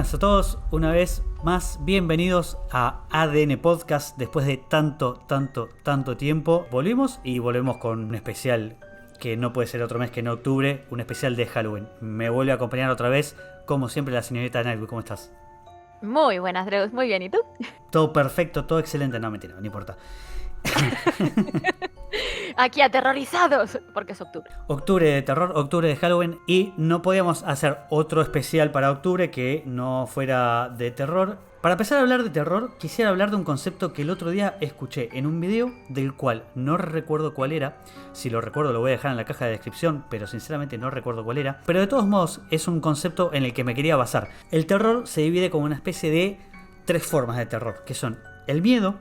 buenas a todos, una vez más, bienvenidos a ADN Podcast. Después de tanto tiempo, volvemos con un especial que no puede ser otro mes que en octubre, un especial de Halloween. Me vuelve a acompañar otra vez, como siempre, la señorita Nightwing. ¿Cómo estás? Muy buenas, Dreus, muy bien, ¿y tú? Todo perfecto, todo excelente, no mentira, no importa. Aquí aterrorizados, porque es octubre. Octubre de terror, octubre de Halloween, y no podíamos hacer otro especial para octubre que no fuera de terror. Para empezar a hablar de terror, quisiera hablar de un concepto que el otro día escuché en un video del cual no recuerdo cuál era. Si lo recuerdo lo voy a dejar en la caja de descripción, pero sinceramente no recuerdo cuál era. Pero de todos modos es un concepto en el que me quería basar. El terror se divide como una especie de 3 formas de terror, que son el miedo,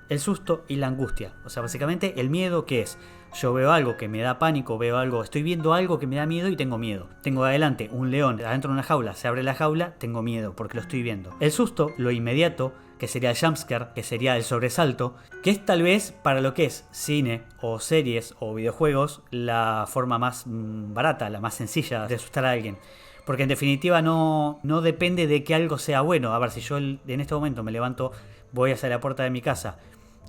el susto y la angustia. O sea, básicamente el miedo, ¿qué es? Yo veo algo que me da pánico, estoy viendo algo que me da miedo y tengo miedo. Tengo adelante un león adentro de una jaula, se abre la jaula, tengo miedo porque lo estoy viendo. El susto, lo inmediato, que sería el jumpscare, que sería el sobresalto, que es tal vez para lo que es cine o series o videojuegos la forma más barata, la más sencilla de asustar a alguien. Porque en definitiva no depende de que algo sea bueno. A ver, si yo en este momento me levanto, voy hacia la puerta de mi casa,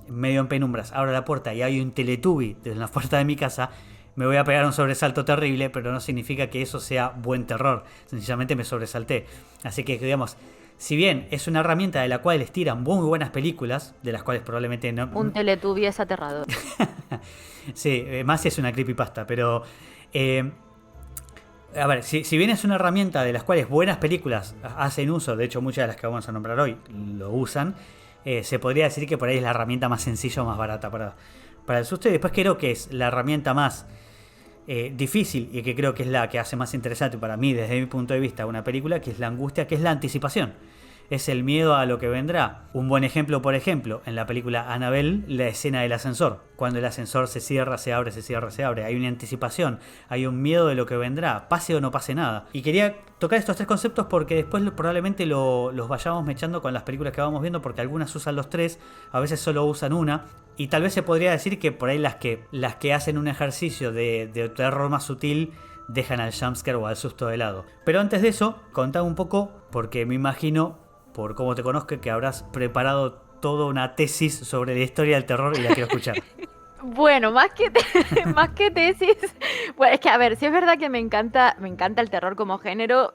medio en penumbras, abro la puerta y hay un Teletubby desde la puerta de mi casa, me voy a pegar un sobresalto terrible, pero no significa que eso sea buen terror. Sencillamente me sobresalté. Así que, digamos, si bien es una herramienta de la cual les tiran muy buenas películas, de las cuales probablemente no... Un Teletubby es aterrador. Sí, más si es una creepypasta, pero... a ver, si bien es una herramienta de las cuales buenas películas hacen uso, de hecho muchas de las que vamos a nombrar hoy lo usan, se podría decir que por ahí es la herramienta más sencilla o más barata para el susto. Y después creo que es la herramienta más difícil y que creo que es la que hace más interesante para mí desde mi punto de vista una película, que es la angustia, que es la anticipación. Es el miedo a lo que vendrá. Un buen ejemplo, por ejemplo, en la película Annabelle, la escena del ascensor. Cuando el ascensor se cierra, se abre, se cierra, se abre. Hay una anticipación, hay un miedo de lo que vendrá, pase o no pase nada. Y quería tocar estos 3 conceptos porque después probablemente los vayamos mechando con las películas que vamos viendo, porque algunas usan los 3, a veces solo usan una. Y tal vez se podría decir que por ahí las que hacen un ejercicio de terror más sutil dejan al jumpscare o al susto de lado. Pero antes de eso, contame un poco, porque me imagino, por cómo te conozco, que habrás preparado toda una tesis sobre la historia del terror y la quiero escuchar. Bueno, más que tesis, pues es que a ver, sí es verdad que me encanta el terror como género.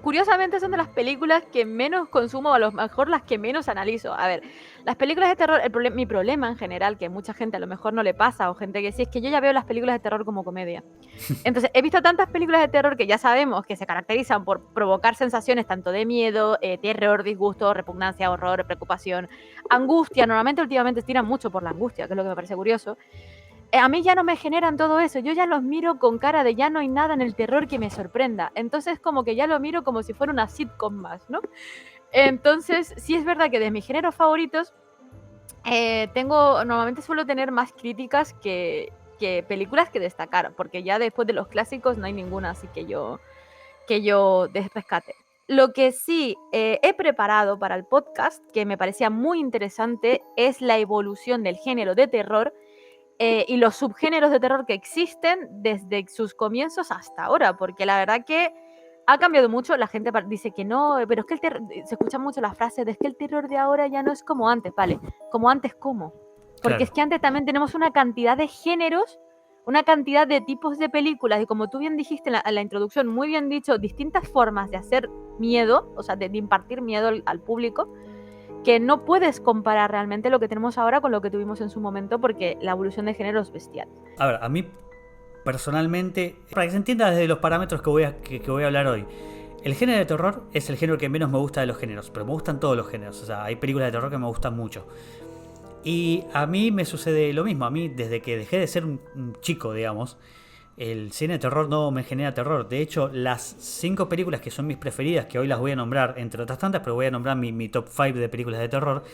Curiosamente son de las películas que menos consumo, o a lo mejor las que menos analizo. A ver, las películas de terror, mi problema en general, que mucha gente a lo mejor no le pasa, o gente que sí, es que yo ya veo las películas de terror como comedia. Entonces, he visto tantas películas de terror que ya sabemos que se caracterizan por provocar sensaciones tanto de miedo, terror, disgusto, repugnancia, horror, preocupación, angustia. Normalmente últimamente tiran mucho por la angustia, que es lo que me parece curioso. A mí ya no me generan todo eso, yo ya los miro con cara de ya no hay nada en el terror que me sorprenda, entonces como que ya lo miro como si fuera una sitcom más, ¿no? Entonces sí es verdad que de mis géneros favoritos normalmente suelo tener más críticas que películas que destacar, porque ya después de los clásicos no hay ninguna así que yo rescate. Lo que sí he preparado para el podcast, que me parecía muy interesante, es la evolución del género de terror y los subgéneros de terror que existen desde sus comienzos hasta ahora, porque la verdad que ha cambiado mucho. La gente dice que no, pero es que se escuchan mucho las frases de es que el terror de ahora ya no es como antes, ¿vale? Como antes, ¿cómo? Porque claro, es que antes también tenemos una cantidad de géneros, una cantidad de tipos de películas, y como tú bien dijiste en la introducción, muy bien dicho, distintas formas de hacer miedo, o sea, de impartir miedo al público, que no puedes comparar realmente lo que tenemos ahora con lo que tuvimos en su momento, porque la evolución de género es bestial. A ver, a mí personalmente, para que se entienda desde los parámetros que voy a hablar hoy, el género de terror es el género que menos me gusta de los géneros, pero me gustan todos los géneros. O sea, hay películas de terror que me gustan mucho. Y a mí me sucede lo mismo. A mí, desde que dejé de ser un chico, digamos, el cine de terror no me genera terror. De hecho, las 5 películas que son mis preferidas, que hoy las voy a nombrar, entre otras tantas, pero voy a nombrar mi top 5 de películas de terror,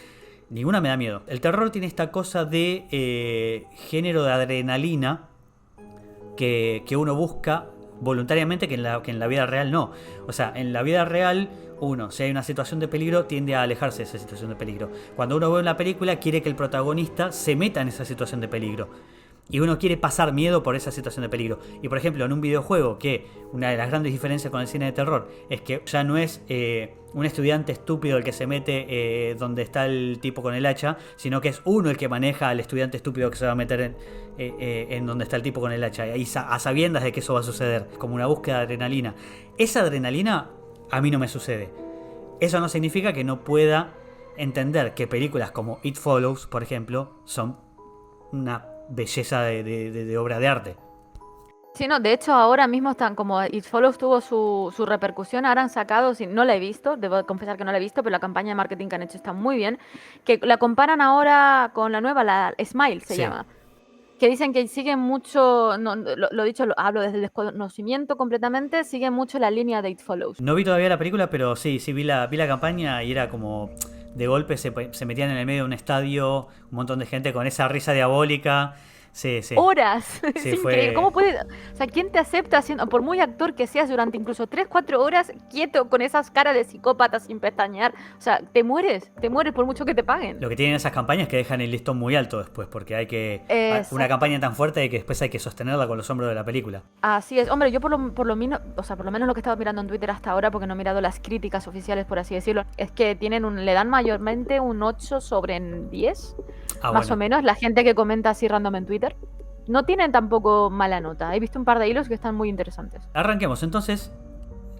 ninguna me da miedo. El terror tiene esta cosa de género de adrenalina que uno busca voluntariamente, que en la vida real no. O sea, en la vida real uno, si hay una situación de peligro, tiende a alejarse de esa situación de peligro. Cuando uno ve una película, quiere que el protagonista se meta en esa situación de peligro. y uno quiere pasar miedo por esa situación de peligro. Y por ejemplo, en un videojuego, que una de las grandes diferencias con el cine de terror es que ya no es un estudiante estúpido el que se mete donde está el tipo con el hacha, sino que es uno el que maneja al estudiante estúpido que se va a meter en donde está el tipo con el hacha, y a sabiendas de que eso va a suceder, como una búsqueda de adrenalina. Esa adrenalina a mí no me sucede. Eso no significa que no pueda entender que películas como It Follows, por ejemplo, son una belleza de obra de arte. Sí, no, de hecho ahora mismo están como It Follows tuvo su repercusión, ahora han sacado, no la he visto, debo confesar que no la he visto, pero la campaña de marketing que han hecho está muy bien, que la comparan ahora con la nueva, la Smile se llama, que dicen que sigue mucho, no, lo dicho, hablo desde el desconocimiento completamente, sigue mucho la línea de It Follows. No vi todavía la película, pero sí vi la campaña y era como de golpe se metían en el medio de un estadio, un montón de gente con esa risa diabólica. Sí. Horas, es Sí, increíble. ¿Cómo puede? O sea, ¿quién te acepta haciendo, por muy actor que seas, durante incluso 3-4 horas quieto con esas caras de psicópata sin pestañear? O sea, te mueres por mucho que te paguen. Lo que tienen esas campañas es que dejan el listón muy alto después, porque hay que... Exacto. Una campaña tan fuerte de que después hay que sostenerla con los hombros de la película. Así es. Hombre, yo por lo menos, o sea, por lo menos lo que he estado mirando en Twitter hasta ahora, porque no he mirado las críticas oficiales, por así decirlo, es que le dan mayormente un 8 sobre 10, más o menos, la gente que comenta así random en Twitter. No tienen tampoco mala nota. He visto un par de hilos que están muy interesantes. Arranquemos entonces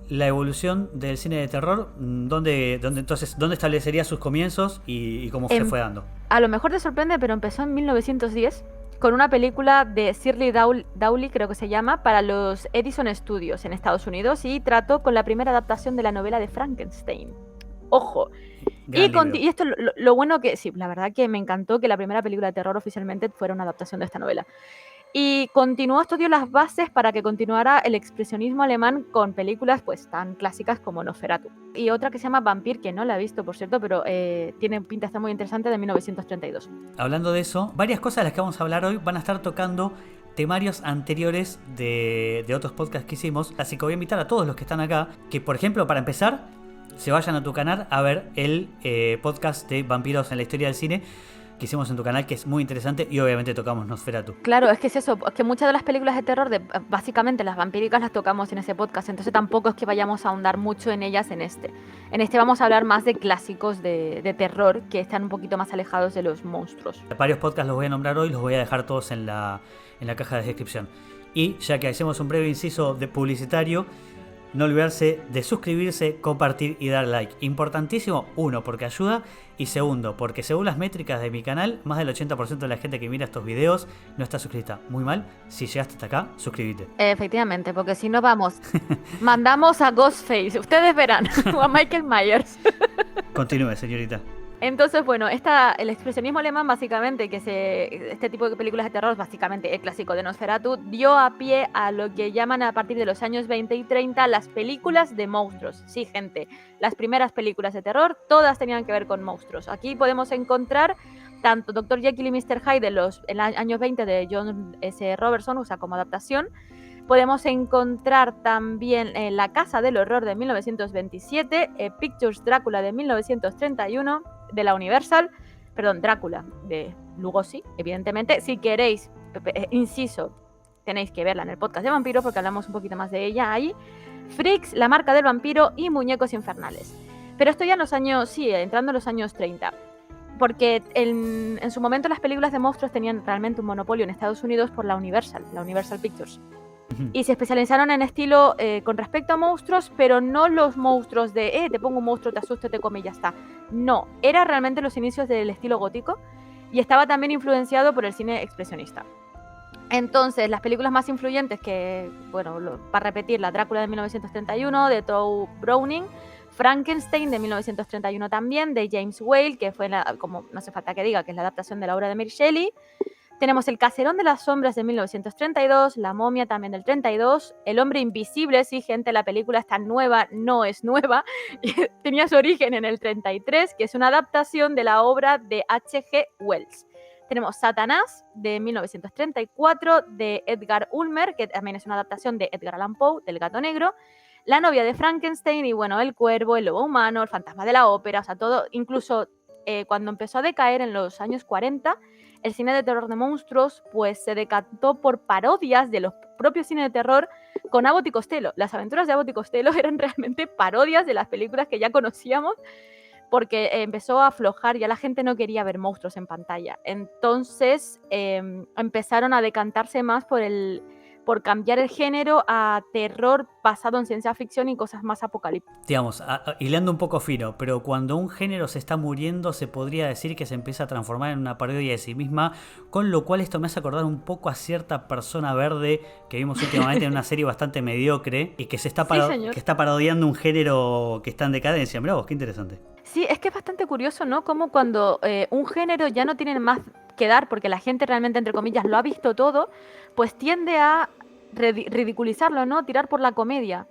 la evolución del cine de terror. ¿Dónde establecería sus comienzos y cómo se fue dando? A lo mejor te sorprende, pero empezó en 1910 con una película de Shirley Dawley, creo que se llama, para los Edison Studios en Estados Unidos, y trató con la primera adaptación de la novela de Frankenstein. Ojo. Y esto lo bueno que, sí, la verdad que me encantó que la primera película de terror oficialmente fuera una adaptación de esta novela. Y estudió las bases para que continuara el expresionismo alemán con películas pues tan clásicas como Nosferatu. Y otra que se llama Vampir, que no la he visto, por cierto, pero tiene pinta, está muy interesante, de 1932. Hablando de eso, varias cosas de las que vamos a hablar hoy van a estar tocando temarios anteriores de otros podcasts que hicimos. Así que voy a invitar a todos los que están acá que, por ejemplo, para empezar, se vayan a tu canal a ver el podcast de Vampiros en la Historia del Cine que hicimos en tu canal, que es muy interesante, y obviamente tocamos Nosferatu. Claro, es que es eso, es que muchas de las películas de terror, básicamente las vampíricas, las tocamos en ese podcast, entonces tampoco es que vayamos a ahondar mucho en ellas en este. En este vamos a hablar más de clásicos de terror que están un poquito más alejados de los monstruos. Varios podcasts los voy a nombrar hoy, los voy a dejar todos en la caja de descripción. Y ya que hacemos un breve inciso de publicitario, no olvidarse de suscribirse, compartir y dar like. Importantísimo, uno, porque ayuda, y segundo, porque según las métricas de mi canal, más del 80% de la gente que mira estos videos no está suscrita. Muy mal, si llegaste hasta acá, suscríbete. Efectivamente, porque si no mandamos a Ghostface, ustedes verán, o a Michael Myers. Continúe, señorita. Entonces, bueno, el expresionismo alemán, básicamente, este tipo de películas de terror, básicamente el clásico de Nosferatu, dio a pie a lo que llaman a partir de los años 20 y 30 las películas de monstruos. Sí, gente, las primeras películas de terror, todas tenían que ver con monstruos. Aquí podemos encontrar tanto Dr. Jekyll y Mr. Hyde en los años 20 de John S. Robertson, o sea, como adaptación. Podemos encontrar también La Casa del Horror de 1927, Pictures Drácula de 1931, de la Universal, Drácula de Lugosi, evidentemente. Si queréis, inciso, tenéis que verla en el podcast de vampiros porque hablamos un poquito más de ella ahí. Freaks, La Marca del Vampiro y Muñecos Infernales. Pero esto ya en los años, entrando en los años 30. Porque en su momento las películas de monstruos tenían realmente un monopolio en Estados Unidos por la Universal Pictures. Y se especializaron en estilo con respecto a monstruos, pero no los monstruos de te pongo un monstruo, te asusto, te come y ya está. No, era realmente los inicios del estilo gótico y estaba también influenciado por el cine expresionista. Entonces, las películas más influyentes que, para repetir, la Drácula de 1931 de Tove Browning, Frankenstein de 1931 también, de James Whale, que fue, como no hace falta que diga, que es la adaptación de la obra de Mary Shelley. Tenemos El Caserón de las Sombras de 1932, La Momia también del 32, El Hombre Invisible, sí, gente, la película está nueva, no es nueva, tenía su origen en el 33, que es una adaptación de la obra de H.G. Wells. Tenemos Satanás de 1934, de Edgar Ulmer, que también es una adaptación de Edgar Allan Poe, del Gato Negro, La Novia de Frankenstein y, El Cuervo, El Lobo Humano, El Fantasma de la Ópera, o sea, todo, incluso cuando empezó a decaer en los años 40, el cine de terror de monstruos pues se decantó por parodias de los propios cines de terror con Abbott y Costello. Las aventuras de Abbott y Costello eran realmente parodias de las películas que ya conocíamos, porque empezó a aflojar, ya la gente no quería ver monstruos en pantalla. Entonces empezaron a decantarse más por cambiar el género a terror basado en ciencia ficción y cosas más apocalípticas. Digamos, hilando un poco fino, pero cuando un género se está muriendo, se podría decir que se empieza a transformar en una parodia de sí misma, con lo cual esto me hace acordar un poco a cierta persona verde que vimos últimamente en una serie bastante mediocre y que se está, que está parodiando un género que está en decadencia. Mirá vos, qué interesante. Sí, es que es bastante curioso, ¿no? Como cuando un género ya no tiene más que dar, porque la gente realmente, entre comillas, lo ha visto todo, pues tiende a ridiculizarlo, ¿no? Tirar por la comedia.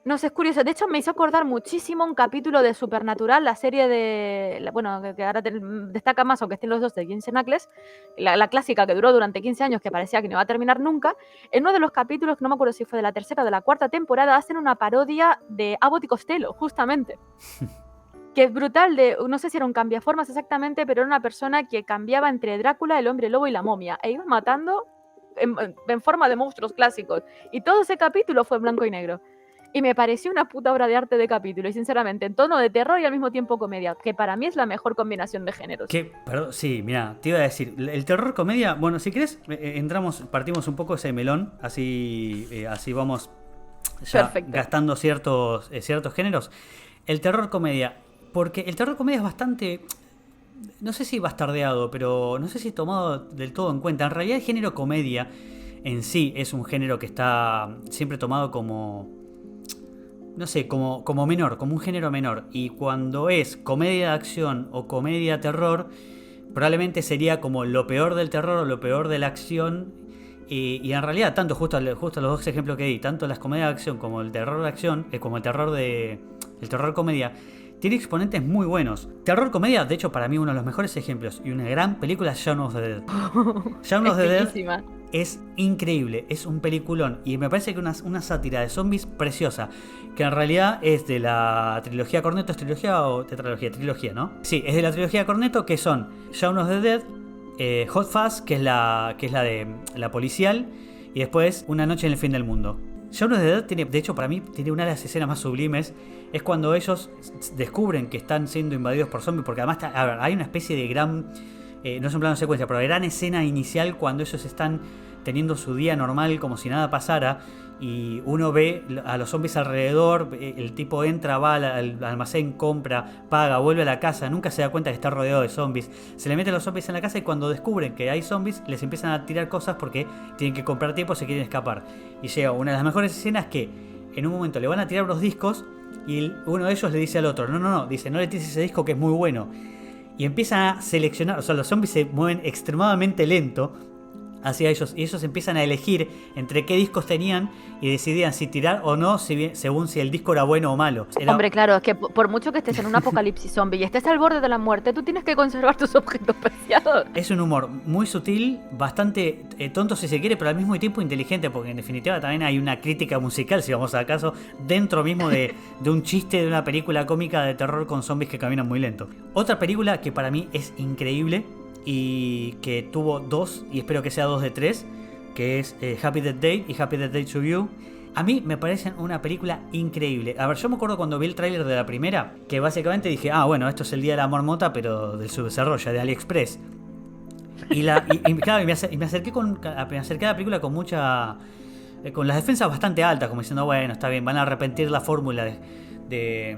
No sé, es curioso. De hecho, me hizo acordar muchísimo un capítulo de Supernatural, la serie de... Bueno, que ahora destaca más, aunque estén los dos, de Jensen Ackles, la clásica que duró durante 15 años, que parecía que no iba a terminar nunca. En uno de los capítulos, que no me acuerdo si fue de la tercera o de la cuarta temporada, hacen una parodia de Abbott y Costello, justamente. Que es brutal, no sé si era un cambiaformas exactamente, pero era una persona que cambiaba entre Drácula, el hombre lobo y la momia, e iba matando en forma de monstruos clásicos. Y todo ese capítulo fue en blanco y negro. Y me pareció una puta obra de arte de capítulo, y sinceramente, en tono de terror y al mismo tiempo comedia, que para mí es la mejor combinación de géneros. Perdón, sí, mira, te iba a decir, el terror comedia, bueno, si querés, partimos un poco ese melón, así vamos ya gastando ciertos géneros. El terror comedia, porque el terror comedia es bastante, no sé si bastardeado, pero no sé si tomado del todo en cuenta. En realidad el género comedia en sí es un género que está siempre tomado como, no sé, como menor, como un género menor. Y cuando es comedia de acción o comedia de terror, probablemente sería como lo peor del terror o lo peor de la acción. Y en realidad, tanto justo los dos ejemplos que di, tanto las comedias de acción como el terror de acción, como el terror comedia, tiene exponentes muy buenos. Terror comedia, de hecho, para mí uno de los mejores ejemplos y una gran película es Shaun of the Dead. Shaun of the Dead es increíble, es un peliculón y me parece que una sátira de zombies preciosa, que en realidad es de la trilogía Cornetto. ¿Es trilogía o tetralogía? Trilogía, ¿no? Sí, es de la trilogía Cornetto, que son Shaun of the Dead, Hot Fuzz, que es la de la policial, y después Una noche en el fin del mundo. Shaun of the Dead tiene, de hecho, para mí tiene una de las escenas más sublimes. Es cuando ellos descubren que están siendo invadidos por zombies, porque además hay una especie de gran, no es un plano de secuencia, pero gran escena inicial cuando ellos están teniendo su día normal como si nada pasara, y uno ve a los zombies alrededor. El tipo entra, va al almacén, compra, paga, vuelve a la casa, nunca se da cuenta que está rodeado de zombies. Se le meten los zombies en la casa y cuando descubren que hay zombies les empiezan a tirar cosas porque tienen que comprar tiempo, se quieren escapar. Y llega una de las mejores escenas, que en un momento le van a tirar unos discos y uno de ellos le dice al otro, no, dice, no le tires ese disco que es muy bueno. Y empiezan a seleccionar, o sea, los zombies se mueven extremadamente lento hacia ellos, y ellos empiezan a elegir entre qué discos tenían y decidían si tirar o no, según si el disco era bueno o malo. Hombre, claro, es que por mucho que estés en un apocalipsis zombie y estés al borde de la muerte, tú tienes que conservar tus objetos preciados. Es un humor muy sutil, bastante tonto si se quiere, pero al mismo tiempo inteligente, porque en definitiva también hay una crítica musical, si vamos al caso, dentro mismo de un chiste de una película cómica de terror con zombies que caminan muy lento. Otra película que para mí es increíble y que tuvo 2, y espero que sea 2 de 3, que es Happy Death Day y Happy Death Day to You. A mí me parecen una película increíble. A ver, yo me acuerdo cuando vi el tráiler de la primera, que básicamente dije, bueno, esto es el Día de la Marmota, pero del subdesarrollo, de AliExpress. Claro, me acerqué a la película con mucha, con las defensas bastante altas, como diciendo, bueno, está bien, van a arrepentir la fórmula del Día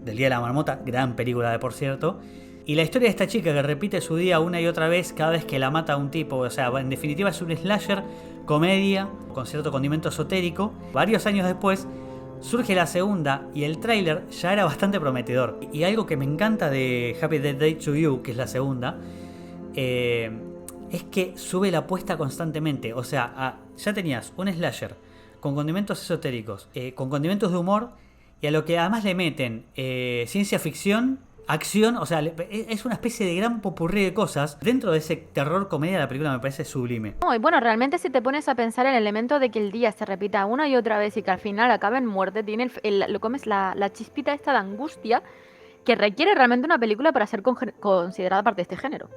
de la Marmota, gran película de por cierto. Y la historia de esta chica que repite su día una y otra vez cada vez que la mata a un tipo. O sea, en definitiva es un slasher, comedia, con cierto condimento esotérico. Varios años después surge la segunda y el tráiler ya era bastante prometedor. Y algo que me encanta de Happy Death Day to You, que es la segunda, es que sube la apuesta constantemente. O sea, ya tenías un slasher con condimentos esotéricos, con condimentos de humor, y a lo que además le meten ciencia ficción, acción, o sea, es una especie de gran popurrí de cosas. Dentro de ese terror comedia, la película me parece sublime. No, y bueno, realmente si te pones a pensar en el elemento de que el día se repita una y otra vez y que al final acabe en muerte, tiene lo comes la chispita esta de angustia que requiere realmente una película para ser considerada parte de este género.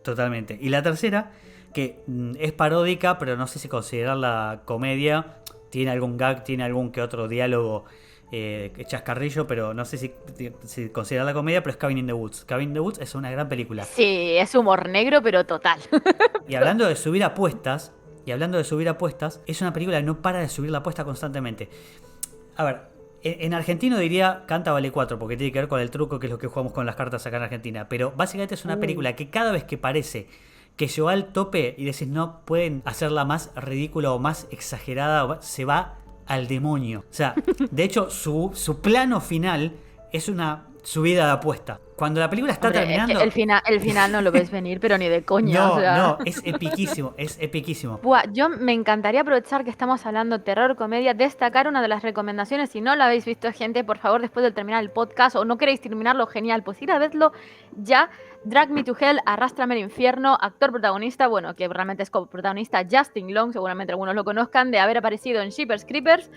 Totalmente. Y la tercera, que es paródica, pero no sé si considerarla comedia. Tiene algún gag, tiene algún que otro diálogo chascarrillo, pero no sé si considerarla comedia, pero es Cabin in the Woods. Cabin in the Woods es una gran película. Sí, es humor negro, pero total. Y hablando de subir apuestas, es una película que no para de subir la apuesta constantemente. A ver, en argentino diría Canta vale 4, porque tiene que ver con el truco, que es lo que jugamos con las cartas acá en Argentina. Pero básicamente es una película que cada vez que parece que llegó al tope y decís no pueden hacerla más ridícula o más exagerada, se va al demonio. O sea, de hecho, su plano final es una subida de apuesta. Cuando la película está terminando... Es que el final no lo ves venir, pero ni de coña. No, o sea... no, es epiquísimo, es epiquísimo. Buah, yo me encantaría aprovechar que estamos hablando terror, comedia, destacar una de las recomendaciones. Si no la habéis visto, gente, por favor, después de terminar el podcast o no queréis terminarlo, genial, pues ir a verlo ya. Drag Me to Hell, Arrástrame al infierno, actor protagonista, bueno, que realmente es coprotagonista, Justin Long, seguramente algunos lo conozcan, de haber aparecido en Jeepers Creepers.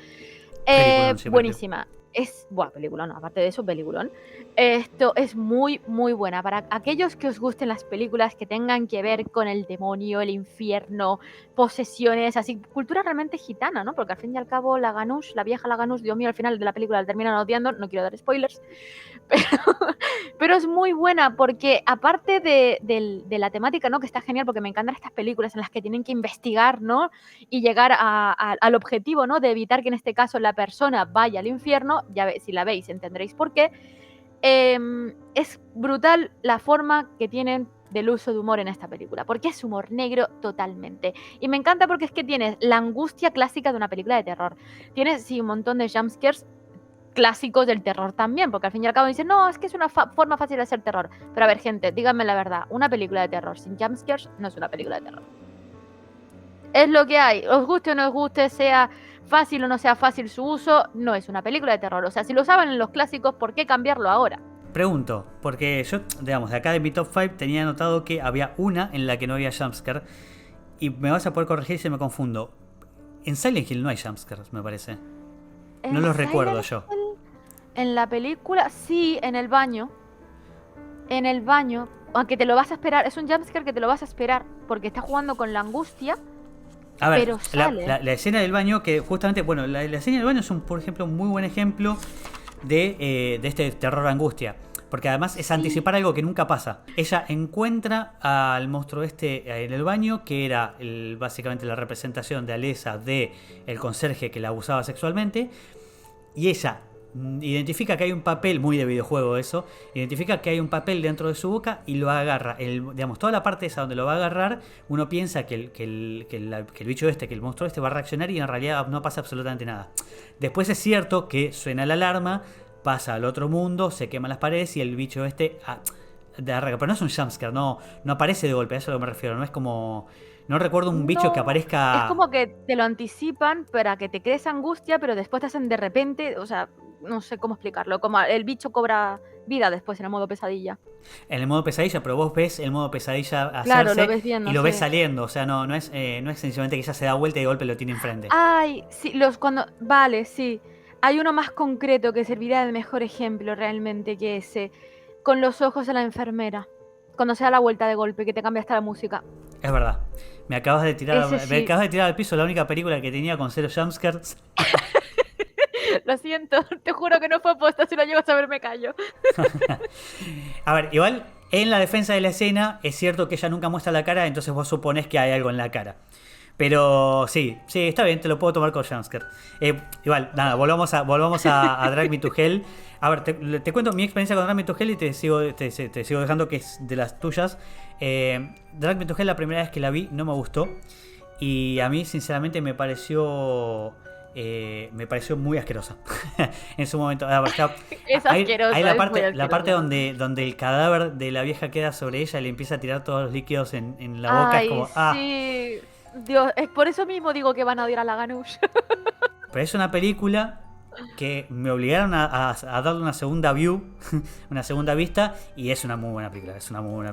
Buenísima. Es buena película, no, aparte de eso, peliculón. Esto es muy, muy buena. Para aquellos que os gusten las películas que tengan que ver con el demonio, el infierno, posesiones, así, cultura realmente gitana, ¿no? Porque al fin y al cabo, la Ganush, la vieja la Ganush, Dios mío, al final de la película la terminan odiando, no quiero dar spoilers, pero es muy buena porque aparte de la temática, ¿no? Que está genial porque me encantan estas películas en las que tienen que investigar, ¿no? Y llegar al objetivo, ¿no? De evitar que en este caso la persona vaya al infierno. Ya si la veis entenderéis por qué. Es brutal la forma que tienen del uso de humor en esta película, porque es humor negro totalmente. Y me encanta porque es que tienes la angustia clásica de una película de terror. Tienes sí un montón de jumpscares clásicos del terror también, porque al fin y al cabo dicen, no, es que es una forma fácil de hacer terror. Pero a ver, gente, díganme la verdad, una película de terror sin jumpscares no es una película de terror. Es lo que hay, os guste o no os guste, sea fácil o no sea fácil su uso, no es una película de terror. O sea, si lo usaban en los clásicos, ¿por qué cambiarlo ahora? Pregunto, porque yo, digamos, de acá de mi top 5 tenía anotado que había una en la que no había jumpscare. Y me vas a poder corregir si me confundo. En Silent Hill no hay jumpscares, me parece. No los recuerdo yo. En la película, sí, en el baño. En el baño, aunque te lo vas a esperar, es un jumpscare que te lo vas a esperar, porque está jugando con la angustia. A ver, pero sale. La escena del baño, que justamente, bueno, la escena del baño es por ejemplo, un muy buen ejemplo de este terror angustia. Porque además es anticipar algo que nunca pasa. Ella encuentra al monstruo en el baño, que era básicamente la representación de Alessa de el conserje que la abusaba sexualmente. Y ella identifica que hay un papel, muy de videojuego eso, identifica que hay un papel dentro de su boca y lo agarra. Digamos, toda la parte esa donde lo va a agarrar, uno piensa que el bicho que el monstruo va a reaccionar y en realidad no pasa absolutamente nada. Después es cierto que suena la alarma, pasa al otro mundo, se queman las paredes y el bicho arranca. Pero no es un jumpscare, no aparece de golpe, a eso es a lo que me refiero, no es como... No recuerdo un bicho que aparezca... Es como que te lo anticipan para que te crees angustia, pero después te hacen de repente, o sea, no sé cómo explicarlo, como el bicho cobra vida después en el modo pesadilla. En el modo pesadilla, pero vos ves el modo pesadilla hacerse, claro, lo ves bien, y lo ves saliendo, o sea, no es sencillamente que ella se da vuelta y de golpe lo tiene enfrente. Ay, sí, vale, sí. Hay uno más concreto que serviría de mejor ejemplo realmente que ese, con los ojos de la enfermera, cuando se da la vuelta de golpe, que te cambia hasta la música. Es verdad. Me acabas de tirar al piso la única película que tenía con cero jumpscares. Lo siento, te juro que no fue aposta, si lo llegas a ver me callo. A ver, igual, en la defensa de la escena, es cierto que ella nunca muestra la cara, entonces vos suponés que hay algo en la cara. Pero sí, está bien, te lo puedo tomar con jumpscare. Igual, nada, volvamos a Drag Me to Hell. A ver, te cuento mi experiencia con Drag Me to Hell y te sigo dejando que es de las tuyas. Drag Me to Hell, la primera vez que la vi, no me gustó. Y a mí, sinceramente, me pareció muy asquerosa. En su momento. Es asquerosa. Hay la parte donde el cadáver de la vieja queda sobre ella y le empieza a tirar todos los líquidos en la boca. Ay, es como. Sí. Dios, es por eso mismo digo que van a odiar a la Ganush. Pero es una película que me obligaron a darle una segunda una segunda vista, y es una muy buena película.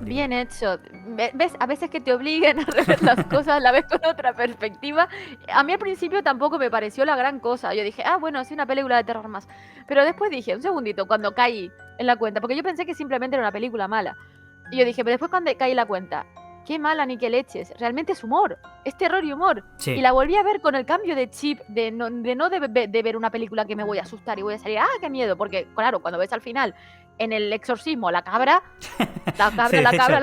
Bien hecho. ¿Ves? A veces que te obliguen a rever las cosas, la ves con otra perspectiva. A mí al principio tampoco me pareció la gran cosa. Yo dije, bueno, es una película de terror más. Pero después dije, un segundito, cuando caí en la cuenta, porque yo pensé que simplemente era una película mala. Y yo dije, pero después cuando caí en la cuenta, qué mala ni qué leches. Realmente es humor, es terror y humor. Sí. Y la volví a ver con el cambio de chip de no de ver una película que me voy a asustar y voy a salir, qué miedo, porque claro, cuando ves al final en El Exorcismo la cabra, Sí, la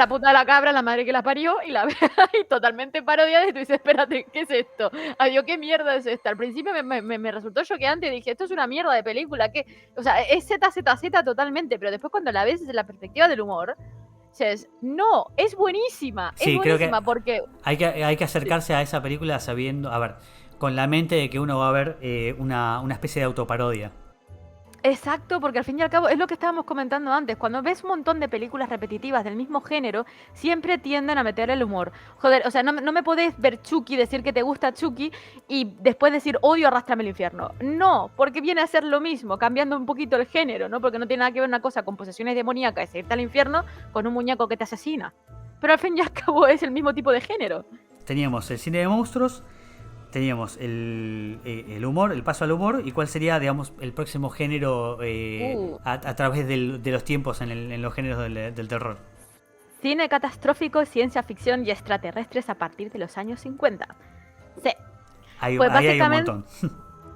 puta de la cabra, la madre que la parió, y la ves ahí totalmente parodiada y tú dices, espérate, ¿qué es esto? Adiós, ¿qué mierda es esta? Al principio me resultó choqueante y dije, esto es una mierda de película, o sea, es Z totalmente, pero después cuando la ves desde la perspectiva del humor, dices, no, es buenísima, Sí, creo que porque... hay que acercarse a esa película sabiendo, a ver, con la mente de que uno va a ver una especie de autoparodia. Exacto, porque al fin y al cabo es lo que estábamos comentando antes. Cuando ves un montón de películas repetitivas del mismo género, siempre tienden a meter el humor. Joder, o sea, no me podés ver Chucky, decir que te gusta Chucky y después decir odio Arrástrame al infierno. No, porque viene a ser lo mismo, cambiando un poquito el género, ¿no? Porque no tiene nada que ver una cosa con posesiones demoníacas y irte al infierno con un muñeco que te asesina. Pero al fin y al cabo es el mismo tipo de género. Teníamos el cine de monstruos, teníamos el humor, el paso al humor, y cuál sería, digamos, el próximo género a través de los tiempos en los géneros del terror. Cine catastrófico, ciencia ficción y extraterrestres a partir de los años 50. Sí. Pues ahí hay un montón.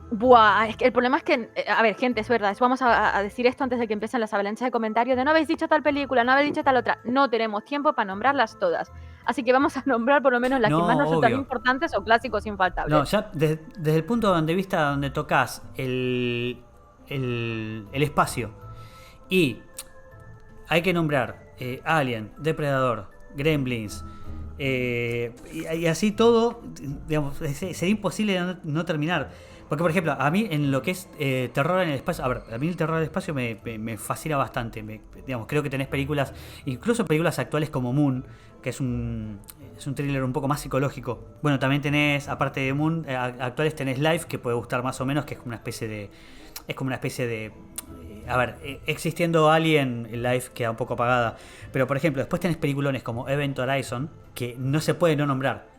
Buah, es que el problema es que, a ver, gente, es verdad, vamos a decir esto antes de que empiecen las avalanchas de comentarios de no habéis dicho tal película, no habéis dicho tal otra. No tenemos tiempo para nombrarlas todas. Así que vamos a nombrar por lo menos las que más nos resultan importantes o clásicos infaltables. No, ya desde el punto de vista donde tocas el espacio, y hay que nombrar Alien, Depredador, Gremlins, y así todo, digamos, sería imposible no terminar. Porque, por ejemplo, a mí en lo que es terror en el espacio, a ver, a mí el terror en el espacio me fascina bastante. Digamos, creo que tenés películas, incluso películas actuales como Moon, que es un thriller un poco más psicológico. Bueno, también tenés, aparte de Moon, actuales tenés Life, que puede gustar más o menos, que es como una especie de... A ver, existiendo Alien, Life queda un poco apagada. Pero, por ejemplo, después tenés peliculones como Event Horizon, que no se puede no nombrar.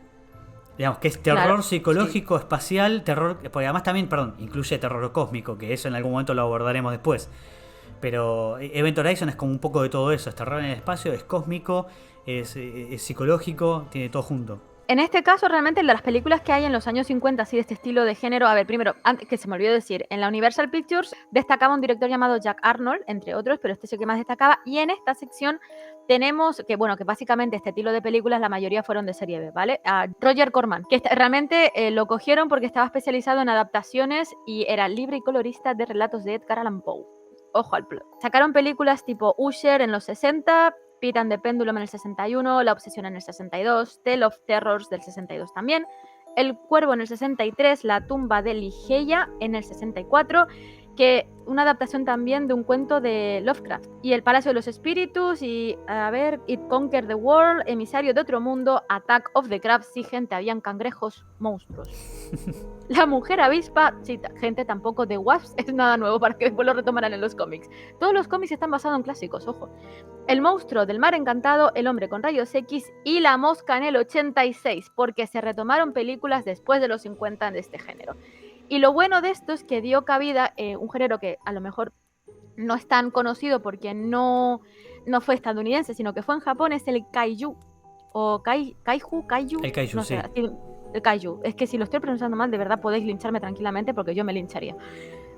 Digamos que es terror psicológico, sí, espacial, terror, porque además también, incluye terror cósmico, que eso en algún momento lo abordaremos después. Pero Event Horizon es como un poco de todo eso, es terror en el espacio, es cósmico, es psicológico, tiene todo junto. En este caso, realmente, las películas que hay en los años 50, así de este estilo de género, a ver, primero, antes que se me olvidó decir, en la Universal Pictures destacaba un director llamado Jack Arnold, entre otros, pero este es el que más destacaba, y en esta sección tenemos que básicamente este estilo de películas, la mayoría fueron de serie B, ¿vale? A Roger Corman, que realmente lo cogieron porque estaba especializado en adaptaciones y era libre y colorista de relatos de Edgar Allan Poe. Ojo al plot. Sacaron películas tipo Usher en los 60, Pete and the Pendulum en el 61, La Obsesión en el 62, Tale of Terrors del 62 también, El Cuervo en el 63, La Tumba de Ligeia en el 64, que una adaptación también de un cuento de Lovecraft, y El Palacio de los Espíritus, y a ver, It Conquered the World, Emisario de Otro Mundo, Attack of the Crabs, sí, gente, habían cangrejos, monstruos. La Mujer Avispa, sí, gente, tampoco The Wasps es nada nuevo para que después lo retomaran en los cómics. Todos los cómics están basados en clásicos, ojo. El Monstruo del Mar Encantado, El Hombre con Rayos X y La Mosca en el 86, porque se retomaron películas después de los 50 de este género. Y lo bueno de esto es que dio cabida un género que a lo mejor no es tan conocido porque no fue estadounidense, sino que fue en Japón, es el Kaiju. O Kaiju. El Kaiju, no sé, sí. El Kaiju. Es que si lo estoy pronunciando mal, de verdad podéis lincharme tranquilamente porque yo me lincharía.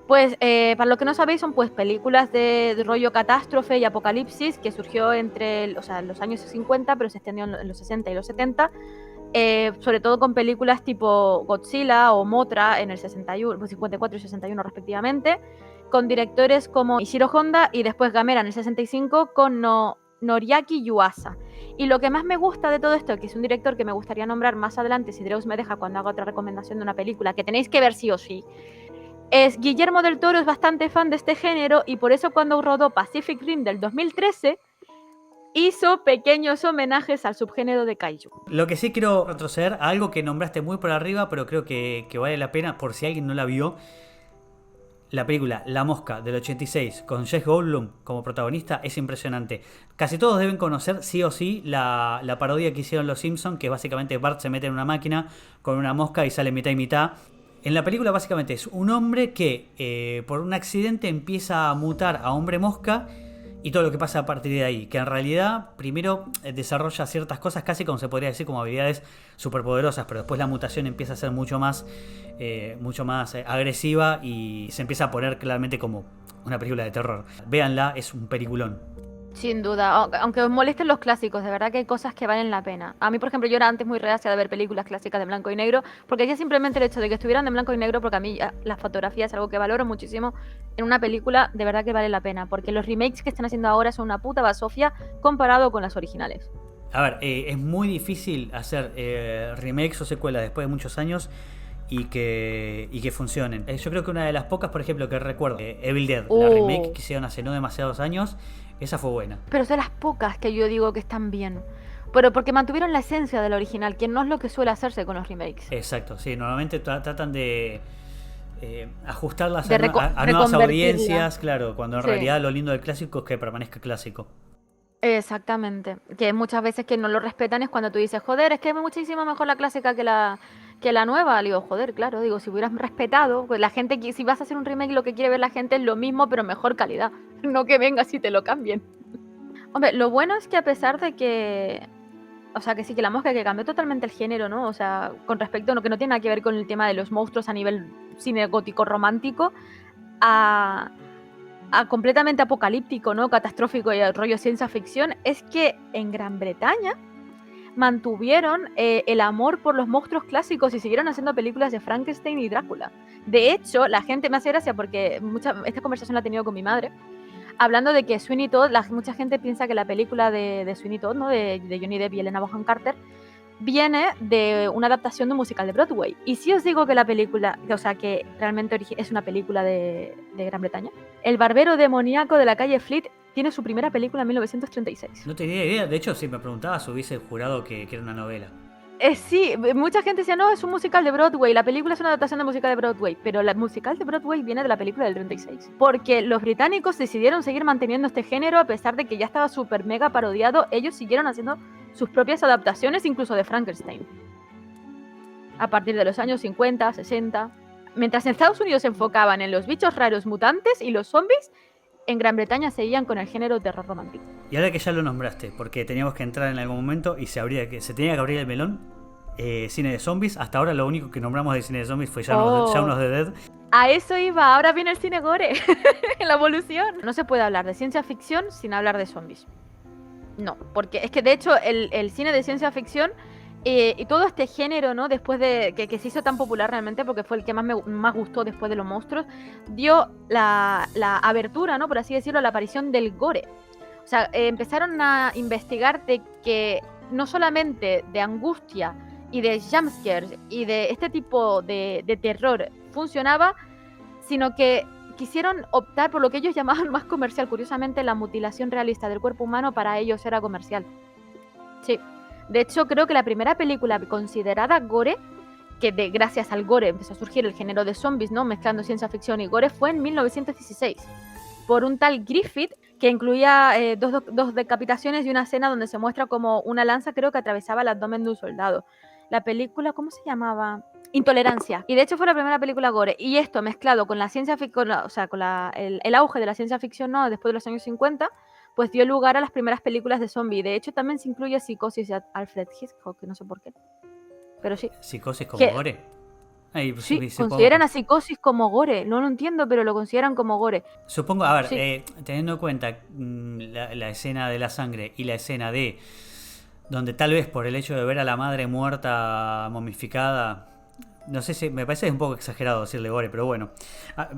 Pues, para lo que no sabéis, son pues películas de rollo catástrofe y apocalipsis que surgió entre los años 50, pero se extendió en los 60 y los 70. Sobre todo con películas tipo Godzilla o Mothra en el 61, 54 y 61 respectivamente, con directores como Ishiro Honda y después Gamera en el 65 con Noriaki Yuasa. Y lo que más me gusta de todo esto, que es un director que me gustaría nombrar más adelante, si Dreus me deja cuando haga otra recomendación de una película que tenéis que ver sí o sí, es Guillermo del Toro. Es bastante fan de este género y por eso cuando rodó Pacific Rim del 2013 hizo pequeños homenajes al subgénero de Kaiju. Lo que sí quiero retroceder a algo que nombraste muy por arriba, pero creo que vale la pena por si alguien no la vio. La película La Mosca del 86 con Jeff Goldblum como protagonista es impresionante. Casi todos deben conocer sí o sí la parodia que hicieron los Simpsons, que básicamente Bart se mete en una máquina con una mosca y sale mitad y mitad. En la película básicamente es un hombre que por un accidente empieza a mutar a hombre mosca y todo lo que pasa a partir de ahí, que en realidad primero desarrolla ciertas cosas casi como se podría decir como habilidades superpoderosas, pero después la mutación empieza a ser mucho más agresiva y se empieza a poner claramente como una película de terror. Véanla, es un peliculón. Sin duda, aunque os molesten los clásicos, de verdad que hay cosas que valen la pena. A mí, por ejemplo, yo era antes muy reacia de ver películas clásicas de blanco y negro, porque ya simplemente el hecho de que estuvieran de blanco y negro, porque a mí la fotografía es algo que valoro muchísimo en una película, de verdad que vale la pena, porque los remakes que están haciendo ahora son una puta basofia comparado con las originales. A ver, es muy difícil hacer remakes o secuelas después de muchos años y que funcionen. Yo creo que una de las pocas, por ejemplo, que recuerdo, Evil Dead, la remake que hicieron hace no demasiados años, esa fue buena. Pero son las pocas que yo digo que están bien. Pero porque mantuvieron la esencia del original, que no es lo que suele hacerse con los remakes. Exacto, sí, normalmente tratan de ajustarlas De a nuevas reconvertirla. audiencias, claro, cuando en Sí. realidad lo lindo del clásico es que permanezca clásico. Exactamente. Que muchas veces que no lo respetan es cuando tú dices, joder, es que es muchísimo mejor la clásica que la nueva. Le digo, joder, claro, digo, si hubieras respetado, pues la gente, si vas a hacer un remake, lo que quiere ver la gente es lo mismo, pero mejor calidad. No que vengas y te lo cambien. Hombre, lo bueno es que a pesar de que, o sea, que sí, que la mosca que cambió totalmente el género, ¿no? O sea, con respecto a lo que no tiene nada que ver con el tema de los monstruos a nivel cine gótico romántico, a completamente apocalíptico, ¿no? Catastrófico y el rollo ciencia ficción, es que en Gran Bretaña mantuvieron el amor por los monstruos clásicos y siguieron haciendo películas de Frankenstein y Drácula. De hecho, la gente me hace gracia porque esta conversación la he tenido con mi madre, hablando de que Sweeney Todd, mucha gente piensa que la película de Sweeney Todd, ¿no? de Johnny Depp y Helena Bonham Carter, viene de una adaptación de un musical de Broadway. Y si os digo que la película, o sea, que realmente es una película de Gran Bretaña, El barbero demoníaco de la calle Fleet tiene su primera película en 1936. No tenía idea, de hecho, si me preguntabas hubiese jurado que era una novela. Sí, mucha gente decía, no, es un musical de Broadway, la película es una adaptación de musical de Broadway, pero la musical de Broadway viene de la película del 36. Porque los británicos decidieron seguir manteniendo este género a pesar de que ya estaba súper mega parodiado, ellos siguieron haciendo sus propias adaptaciones, incluso de Frankenstein. A partir de los años 50, 60. Mientras en Estados Unidos se enfocaban en los bichos raros mutantes y los zombies, en Gran Bretaña seguían con el género terror romántico. Y ahora que ya lo nombraste, porque teníamos que entrar en algún momento y se tenía que abrir el melón, cine de zombies. Hasta ahora lo único que nombramos de cine de zombies fue Shaun of the Dead. A eso iba, ahora viene el cine gore, la evolución. No se puede hablar de ciencia ficción sin hablar de zombies. No, porque es que de hecho el cine de ciencia ficción y todo este género, ¿no? Después de que se hizo tan popular realmente, porque fue el que más gustó después de los monstruos, dio la abertura, ¿no? Por así decirlo, a la aparición del gore. O sea, empezaron a investigar de que no solamente de angustia y de jumpscares y de este tipo de terror funcionaba, sino que quisieron optar por lo que ellos llamaban más comercial. Curiosamente, la mutilación realista del cuerpo humano para ellos era comercial. Sí. De hecho, creo que la primera película considerada gore, que gracias al gore empezó a surgir el género de zombies, ¿no? Mezclando ciencia ficción y gore, fue en 1916. Por un tal Griffith, que incluía dos decapitaciones y una escena donde se muestra como una lanza, creo que atravesaba el abdomen de un soldado. La película, ¿cómo se llamaba? Intolerancia. Y de hecho fue la primera película gore. Y esto mezclado con la ciencia ficción, o sea, con el auge de la ciencia ficción, ¿no? Después de los años 50, pues dio lugar a las primeras películas de zombie. De hecho, también se incluye Psicosis de Alfred Hitchcock, que no sé por qué. Pero sí. ¿Psicosis como gore? Ahí, sí, consideran a Psicosis como gore. No lo entiendo, pero lo consideran como gore. Supongo, a ver, sí. Teniendo en cuenta la escena de la sangre y la escena de donde tal vez por el hecho de ver a la madre muerta, momificada, no sé si me parece un poco exagerado decirle gore, pero bueno.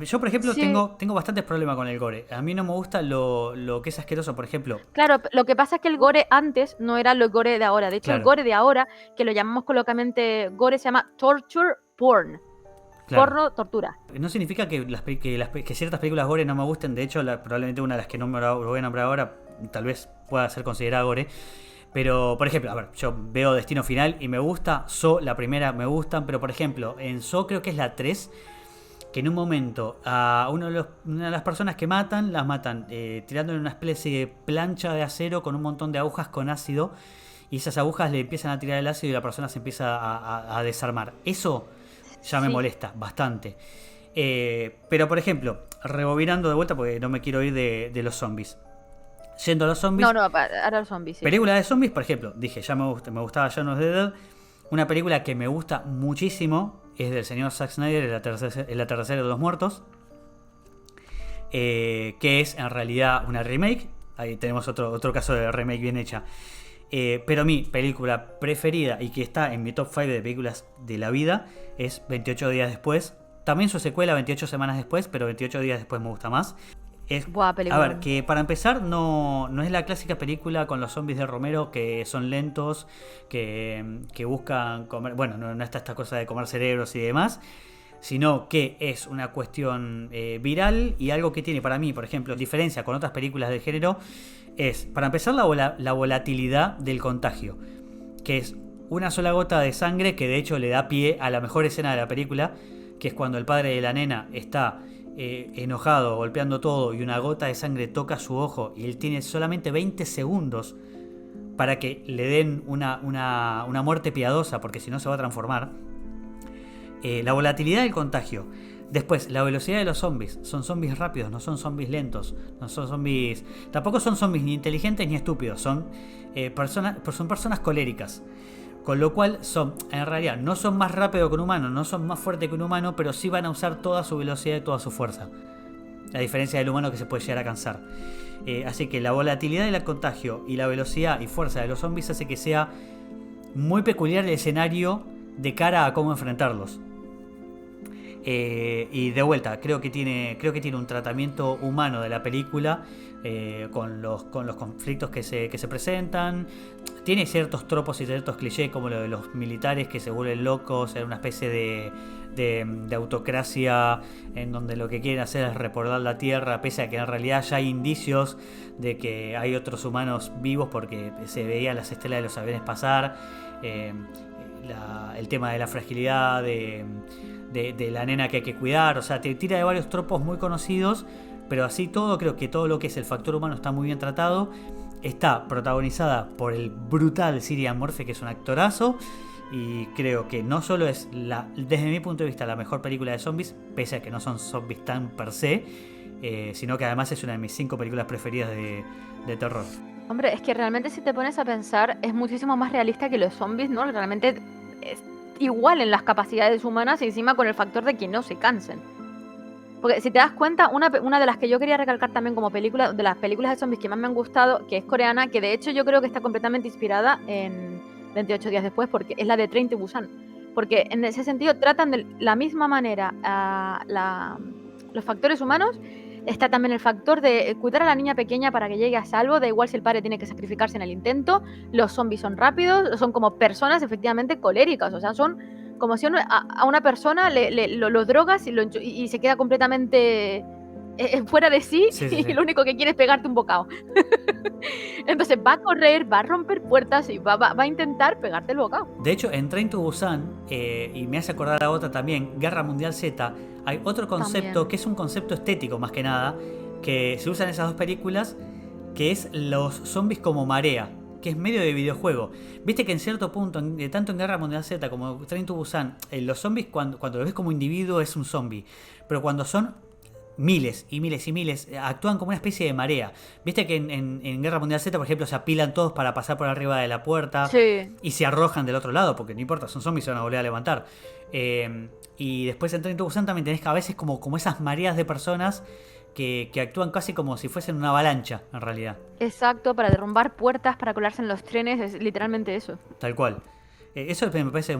Yo, por ejemplo, sí, tengo bastantes problemas con el gore. A mí no me gusta lo que es asqueroso, por ejemplo. Claro, lo que pasa es que el gore antes no era el gore de ahora. De hecho, claro, el gore de ahora, que lo llamamos colocamente gore, se llama torture porn. Claro. Porno, tortura. No significa que ciertas películas gore no me gusten. De hecho, probablemente una de las que no me lo voy a nombrar ahora tal vez pueda ser considerada gore. Pero, por ejemplo, a ver, yo veo Destino Final y me gusta. Saw, la primera, me gustan. Pero, por ejemplo, en Saw creo que es la 3, que en un momento a una de las personas que matan, las matan tirándole una especie de plancha de acero con un montón de agujas con ácido. Y esas agujas le empiezan a tirar el ácido y la persona se empieza a desarmar. Eso ya me molesta bastante. Pero, por ejemplo, rebobinando de vuelta, porque no me quiero ir de los zombies. Yendo a los zombies. No, ahora los zombies, sí. Película de zombies, por ejemplo, dije, ya me gustaba Shaun of the Dead. Una película que me gusta muchísimo es del señor Zack Snyder, El atardecer de los muertos. Que es en realidad una remake. Ahí tenemos otro caso de remake bien hecha. Pero mi película preferida y que está en mi top 5 de películas de la vida es 28 días después. También su secuela 28 semanas después, pero 28 días después me gusta más. Buah, película. A ver, que para empezar no es la clásica película con los zombies de Romero que son lentos, que buscan comer... Bueno, no está esta cosa de comer cerebros y demás, sino que es una cuestión viral y algo que tiene para mí, por ejemplo, diferencia con otras películas del género, es, para empezar, la volatilidad del contagio, que es una sola gota de sangre que de hecho le da pie a la mejor escena de la película, que es cuando el padre de la nena está enojado, golpeando todo, y una gota de sangre toca su ojo y él tiene solamente 20 segundos para que le den una muerte piadosa, porque si no se va a transformar. La volatilidad del contagio. Después, la velocidad de los zombies. Son zombies rápidos, no son zombies lentos. No son zombies. Tampoco son zombies ni inteligentes ni estúpidos. Son personas coléricas. Con lo cual en realidad, no son más rápidos que un humano, no son más fuertes que un humano, pero sí van a usar toda su velocidad y toda su fuerza. A diferencia del humano que se puede llegar a cansar. Así que la volatilidad del contagio y la velocidad y fuerza de los zombies hace que sea muy peculiar el escenario de cara a cómo enfrentarlos. Y de vuelta, creo que tiene un tratamiento humano de la película, con los conflictos que se presentan. Tiene ciertos tropos y ciertos clichés, como lo de los militares que se vuelven locos, en una especie de autocracia en donde lo que quieren hacer es repoblar la tierra, pese a que en realidad ya hay indicios de que hay otros humanos vivos porque se veían las estelas de los aviones pasar. El tema de la fragilidad de la nena que hay que cuidar, o sea, te tira de varios tropos muy conocidos, pero así todo, creo que todo lo que es el factor humano está muy bien tratado. Está protagonizada por el brutal Cillian Murphy, que es un actorazo, y creo que no solo es, desde mi punto de vista, la mejor película de zombies, pese a que no son zombies tan per se, sino que además es una de mis 5 películas preferidas de terror. Hombre, es que realmente si te pones a pensar, es muchísimo más realista que los zombies, ¿no? Realmente es igual en las capacidades humanas y encima con el factor de que no se cansen. Porque si te das cuenta, una de las que yo quería recalcar también como película, de las películas de zombies que más me han gustado, que es coreana, que de hecho yo creo que está completamente inspirada en 28 días después, porque es la de Train to Busan. Porque en ese sentido tratan de la misma manera los factores humanos. Está también el factor de cuidar a la niña pequeña para que llegue a salvo, da igual si el padre tiene que sacrificarse en el intento. Los zombies son rápidos, son como personas efectivamente coléricas, o sea, son como si a una persona lo drogas y se queda completamente fuera de sí, Sí. Y lo único que quiere es pegarte un bocado. Entonces va a correr, va a romper puertas y va a intentar pegarte el bocado. De hecho, en Train to Busan, y me hace acordar a otra también, Guerra Mundial Z, hay otro concepto También. que es un concepto estético más que nada, que se usa en esas dos películas, que es los zombies como marea, que es medio de videojuego. Viste que en cierto punto, tanto en Guerra Mundial Z como Train to Busan, los zombies cuando los ves como individuo es un zombie, pero cuando son miles y miles y miles, actúan como una especie de marea. Viste que en Guerra Mundial Z, por ejemplo, se apilan todos para pasar por arriba de la puerta, Sí. y se arrojan del otro lado, porque no importa, son zombies, se van a volver a levantar. Y después en Train to Busan también tenés que a veces como esas mareas de personas que actúan casi como si fuesen una avalancha, en realidad. Exacto, para derrumbar puertas, para colarse en los trenes, es literalmente eso. Tal cual. Eso me parece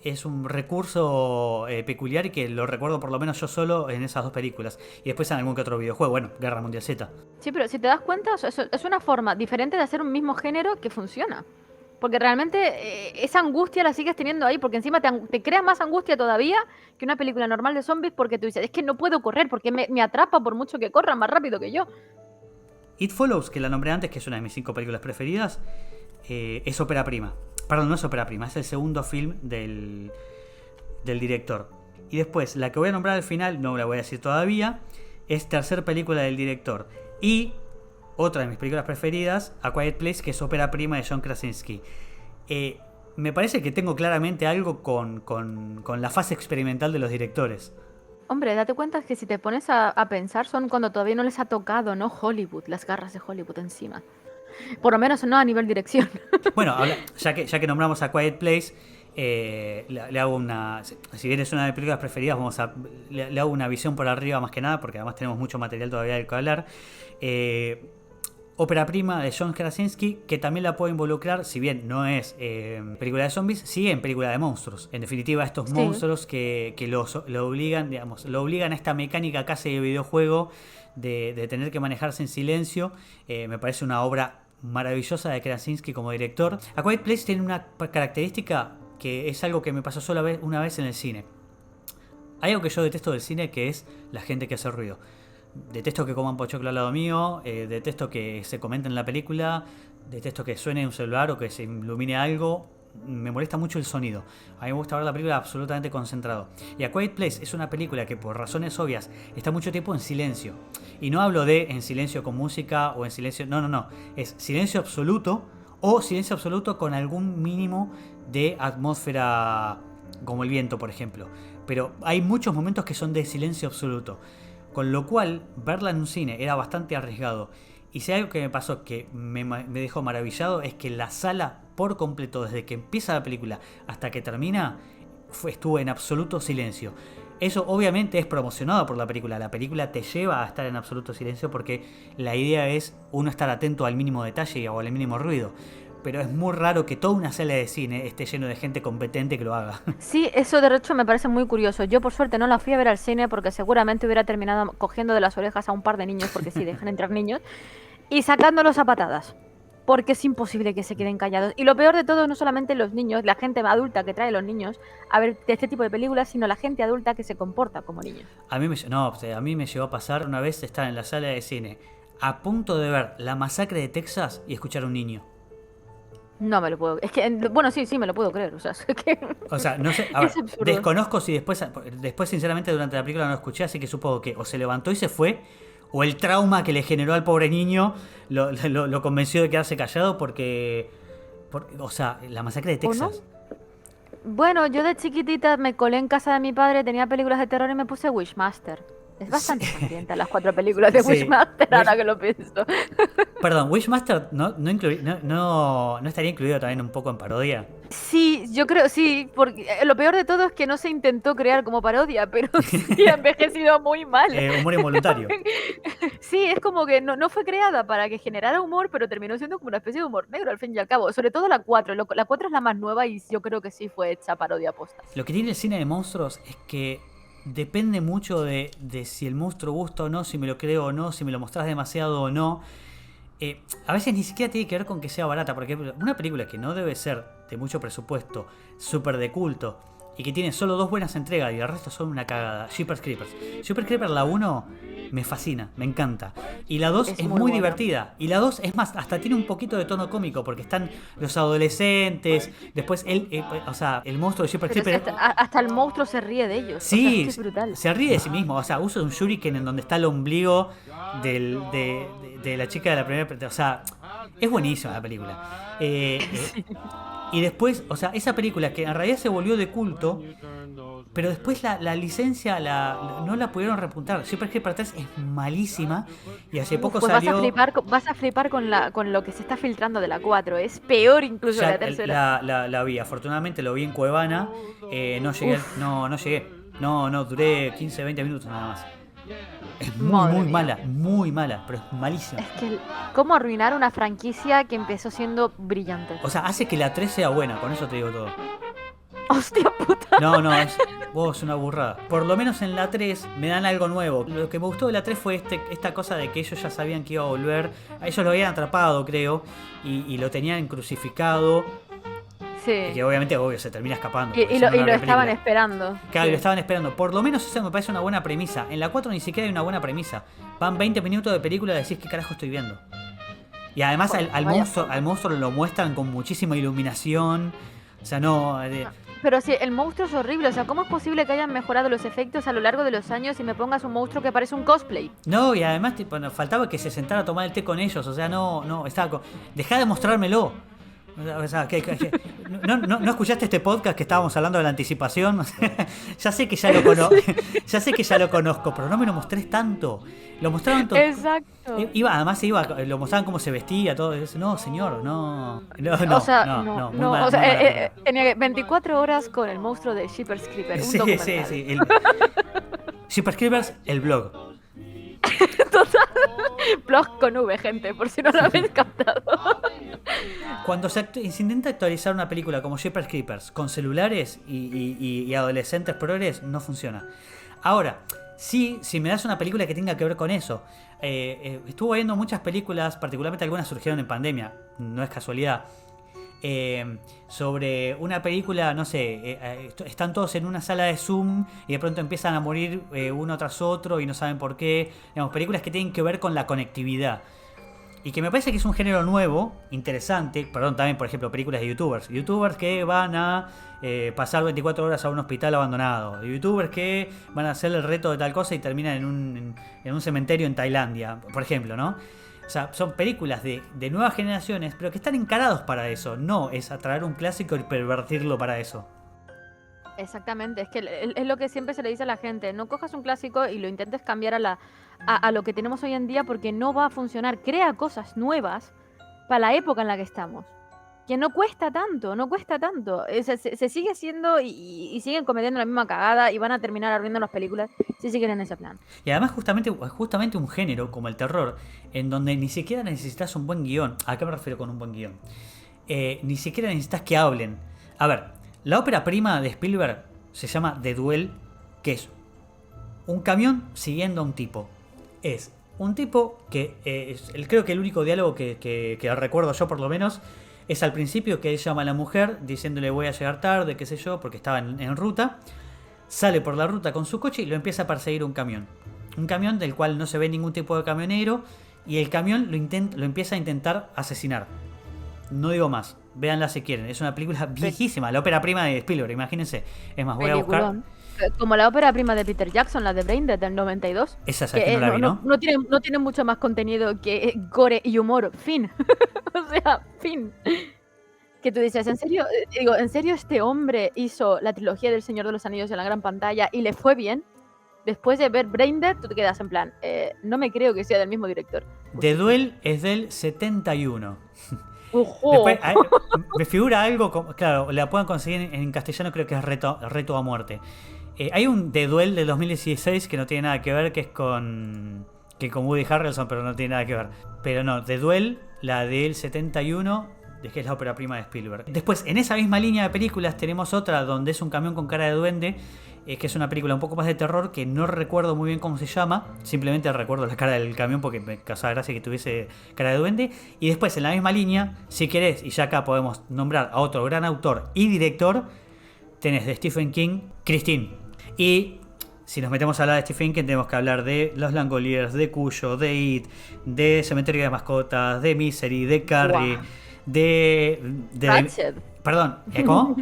es un recurso peculiar y que lo recuerdo por lo menos yo solo en esas dos películas. Y después en algún que otro videojuego. Bueno, Guerra Mundial Z. Sí, pero si te das cuenta, o sea, es una forma diferente de hacer un mismo género que funciona. Porque realmente esa angustia la sigues teniendo ahí, porque encima te crea más angustia todavía que una película normal de zombies, porque tú dices, es que no puedo correr, porque me atrapa por mucho que corran más rápido que yo. It Follows, que la nombré antes, que es una de mis 5 películas preferidas, es ópera prima. Perdón, no es ópera prima, es el segundo film del director. Y después, la que voy a nombrar al final, no la voy a decir todavía, es tercer película del director. Y otra de mis películas preferidas, A Quiet Place, que es ópera prima de John Krasinski. Me parece que tengo claramente algo con la fase experimental de los directores. Hombre, date cuenta que si te pones a pensar son cuando todavía no les ha tocado, ¿no? Hollywood, las garras de Hollywood encima. Por lo menos no a nivel dirección. Bueno, ya que nombramos a Quiet Place, le hago una. Si bien es una de mis películas preferidas, le hago una visión por arriba más que nada, porque además tenemos mucho material todavía del que hablar. Ópera prima de John Krasinski, que también la puedo involucrar, si bien no es película de zombies, sí en película de monstruos. En definitiva, estos Sí. monstruos que lo obligan, lo obligan a esta mecánica casi de videojuego de tener que manejarse en silencio. Me parece una obra maravillosa de Krasinski como director. A Quiet Place tiene una característica que es algo que me pasó una vez en el cine. Hay algo que yo detesto del cine, que es la gente que hace ruido. Detesto que coman pochoclo al lado mío, detesto que se comenten la película, detesto que suene un celular o que se ilumine algo. Me molesta mucho el sonido. A mí me gusta ver la película absolutamente concentrado. Y A Quiet Place es una película que por razones obvias está mucho tiempo en silencio. Y no hablo de en silencio con música o en silencio... No. Es silencio absoluto o silencio absoluto con algún mínimo de atmósfera como el viento, por ejemplo. Pero hay muchos momentos que son de silencio absoluto. Con lo cual, verla en un cine era bastante arriesgado. Y si hay algo que me pasó que me dejó maravillado es que la sala por completo, desde que empieza la película hasta que termina, estuvo en absoluto silencio. Eso obviamente es promocionado por la película. La película te lleva a estar en absoluto silencio porque la idea es uno estar atento al mínimo detalle o al mínimo ruido. Pero es muy raro que toda una sala de cine esté lleno de gente competente que lo haga. Sí, eso de hecho me parece muy curioso. Yo por suerte no la fui a ver al cine porque seguramente hubiera terminado cogiendo de las orejas a un par de niños, porque sí, dejan entrar niños, y sacándolos a patadas. Porque es imposible que se queden callados. Y lo peor de todo, no solamente los niños, la gente adulta que trae a los niños a ver este tipo de películas, sino la gente adulta que se comporta como niños. A mí me llegó a pasar una vez estar en la sala de cine a punto de ver La Masacre de Texas y escuchar a un niño. No me lo puedo. Es que, bueno, sí, me lo puedo creer. O sea, es que O sea, no sé, a ver, es absurdo. desconozco si después sinceramente durante la película no lo escuché, así que supongo que o se levantó y se fue, o el trauma que le generó al pobre niño lo convenció de quedarse callado o sea, La Masacre de ¿O no? Texas. Bueno, yo de chiquitita me colé en casa de mi padre, tenía películas de terror y me puse Wishmaster. Es bastante sangrienta las 4 películas de Sí. Wishmaster, ahora que lo pienso. Perdón, Wishmaster no estaría incluido también un poco en parodia. Sí, yo creo, sí, porque lo peor de todo es que no se intentó crear como parodia, pero sí ha envejecido muy mal. Humor involuntario. Sí, es como que no fue creada para que generara humor, pero terminó siendo como una especie de humor negro al fin y al cabo. Sobre todo la 4. La 4 es la más nueva y yo creo que sí fue hecha parodia posta. Lo que tiene el cine de monstruos es que depende mucho de si el monstruo gusta o no, si me lo creo o no, si me lo mostrás demasiado o no. A veces ni siquiera tiene que ver con que sea barata, porque una película que no debe ser de mucho presupuesto, súper de culto, y que tiene solo 2 buenas entregas y el resto son una cagada. Jeepers Creepers. Jeepers Creepers, la 1 me fascina, me encanta. Y la 2 Es es muy muy buena. divertida. Y la 2 es más, hasta tiene un poquito de tono cómico, porque están los adolescentes, después o sea, el monstruo de Jeepers Pero es que Creepers... hasta el monstruo se ríe de ellos. Sí, O sea, es que es brutal. se ríe de sí mismo. O sea, usa un shuriken en donde está el ombligo de la chica de la primera. O sea, es buenísima la película. Y después, o sea, esa película que en realidad se volvió de culto, pero después la licencia no la pudieron repuntar. Jeepers Creepers 3 es malísima y hace poco Pues salió. vas a flipar con lo que se está filtrando de la 4. Es peor incluso Ya que la tercera. la vi, afortunadamente lo vi en Cuevana. No llegué, no llegué. No, duré 15, 20 minutos nada más. Es Madre mía. muy mala, pero es malísima. Es que cómo arruinar una franquicia que empezó siendo brillante. O sea, hace que la 3 sea buena, con eso te digo todo. Hostia puta. No, es una burrada. Por lo menos en la 3 me dan algo nuevo. Lo que me gustó de la 3 fue esta cosa de que ellos ya sabían que iba a volver. A ellos lo habían atrapado, creo, y lo tenían crucificado. Sí. Y que obviamente, se termina escapando. Y porque si lo, no, no y lo habría estaban película. esperando. Claro, Sí. lo estaban esperando. Por lo menos eso me parece una buena premisa. En la 4 ni siquiera hay una buena premisa. Van 20 minutos de película y decís qué carajo estoy viendo. Y además Joder, al vaya monstruo lo muestran con muchísima iluminación. O sea, no... Pero sí, el monstruo es horrible. O sea, ¿cómo es posible que hayan mejorado los efectos a lo largo de los años y me pongas un monstruo que parece un cosplay? No, y además tipo, nos faltaba que se sentara a tomar el té con ellos. O sea, no, estaba dejá de mostrármelo. O sea, ¿no escuchaste este podcast que estábamos hablando de la anticipación? Ya sé que ya lo ya sé que ya lo conozco, pero no me lo mostrés tanto. Lo mostraban todo. Exacto. Lo mostraban cómo se vestía, todo eso. No, señor, no. O sea, no, muy mal, o sea, muy mala película. tenía 24 horas con el monstruo de Jeepers Creepers, un Sí, documental. sí. Jeepers Creepers, el blog. Total. Blog con V, gente, por si no lo habéis captado. Cuando se intenta actualizar una película como Jeepers Creepers con celulares y adolescentes progres, no funciona. Ahora, sí, si me das una película que tenga que ver con eso. Estuve viendo muchas películas, particularmente algunas surgieron en pandemia, no es casualidad. Sobre una película, no sé, están todos en una sala de Zoom y de pronto empiezan a morir uno tras otro y no saben por qué. Digamos, películas que tienen que ver con la conectividad. Y que me parece que es un género nuevo, interesante. Perdón, también, por ejemplo, películas de youtubers. Youtubers que van a pasar 24 horas a un hospital abandonado. Youtubers que van a hacer el reto de tal cosa y terminan en un cementerio en Tailandia, por ejemplo, ¿no? O sea, son películas de nuevas generaciones, pero que están encarados para eso. No es atraer un clásico y pervertirlo para eso. Exactamente, es que es lo que siempre se le dice a la gente, no cojas un clásico y lo intentes cambiar a lo que tenemos hoy en día porque no va a funcionar. Crea cosas nuevas para la época en la que estamos. Que no cuesta tanto, no cuesta tanto. Se sigue haciendo y siguen cometiendo la misma cagada y van a terminar arruinando las películas si siguen en ese plan. Y además justamente un género como el terror, en donde ni siquiera necesitas un buen guión. ¿A qué me refiero con un buen guión? Ni siquiera necesitas que hablen. A ver, la ópera prima de Spielberg se llama The Duel, que es un camión siguiendo a un tipo. Es un tipo que creo que el único diálogo que recuerdo yo por lo menos es al principio, que él llama a la mujer diciéndole voy a llegar tarde, qué sé yo, porque estaba en ruta. Sale por la ruta con su coche y lo empieza a perseguir un camión. Un camión del cual no se ve ningún tipo de camionero y el camión lo empieza a intentar asesinar. No digo más, véanla si quieren. Es una película viejísima, la ópera prima de Spielberg, imagínense. Es más, voy a buscar. Como la ópera prima de Peter Jackson, la de Braindead del 92. Esa es que no la vi, ¿no? No tiene mucho más contenido que gore y humor. Fin. O sea, fin. Que tú dices, ¿en serio? Digo, ¿en serio este hombre hizo la trilogía del Señor de los Anillos en la gran pantalla y le fue bien? Después de ver Braindead, tú te quedas en plan, no me creo que sea del mismo director. The Duel es del 71. ¡Ojo! Después, me figura algo, claro, la pueden conseguir en castellano, creo que es Reto a Muerte. Hay un The Duel del 2016 que no tiene nada que ver, que es con Woody Harrelson, pero no tiene nada que ver. Pero no, The Duel, la del 71, que es la ópera prima de Spielberg. Después, en esa misma línea de películas, tenemos otra donde es un camión con cara de duende, que es una película un poco más de terror, que no recuerdo muy bien cómo se llama. Simplemente recuerdo la cara del camión porque me causaba gracia que tuviese cara de duende. Y después, en la misma línea, si querés, y ya acá podemos nombrar a otro gran autor y director, tenés de Stephen King, Christine. Y si nos metemos a hablar de Stephen King, tenemos que hablar de Los Langoliers, de Cuyo, de It, de Cementerio de Mascotas, de Misery, de Carrie, wow, de Ratchet. Perdón, ¿cómo?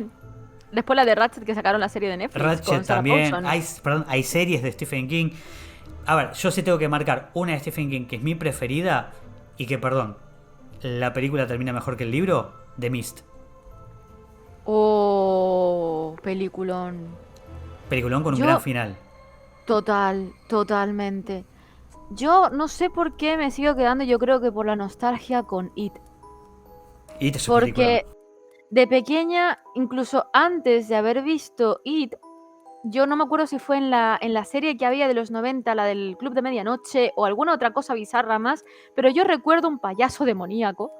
Después la de Ratchet, que sacaron la serie de Netflix. Ratchet también. Hay series de Stephen King. A ver, yo sí tengo que marcar una de Stephen King que es mi preferida y que, perdón, la película termina mejor que el libro, The Mist. Oh, peliculón. Peliculón con un gran final. Totalmente. Yo no sé por qué me sigo quedando, yo creo que por la nostalgia con It. It es un porque peliculón. De pequeña, incluso antes de haber visto It, yo no me acuerdo si fue en la serie que había de los 90, la del Club de Medianoche o alguna otra cosa bizarra más, pero yo recuerdo un payaso demoníaco.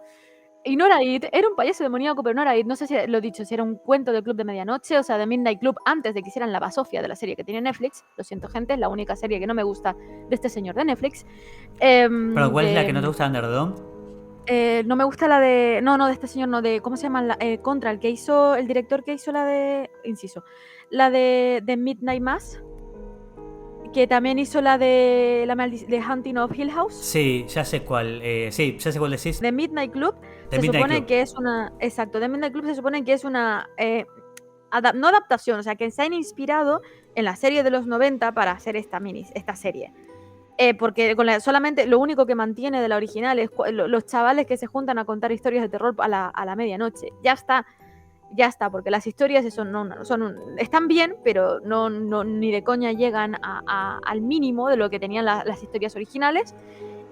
Y no era It, era un payaso demoníaco, pero no era It. No sé si lo he dicho, si era un cuento del Club de Medianoche, o sea, de Midnight Club, antes de que hicieran la basofia de la serie que tiene Netflix. Lo siento, gente, es la única serie que no me gusta de este señor de Netflix. ¿Pero cuál es la que no te gusta de Underdome? No me gusta la de... No, de este señor, no, de... ¿Cómo se llama? Contra, el que hizo... El director que hizo la de... Inciso. La de Midnight Mass. Que también hizo la de The Haunting of Hill House. Sí, ya sé cuál. Sí, ya sé cuál decís. The Midnight Club se supone que es una... Exacto, The Midnight Club se supone que es una... no adaptación, o sea, que se han inspirado en la serie de los 90 para hacer esta serie. Porque solamente lo único que mantiene de la original es los chavales que se juntan a contar historias de terror a la medianoche. Ya está, porque las historias están bien, pero ni de coña llegan al mínimo de lo que tenían las historias originales.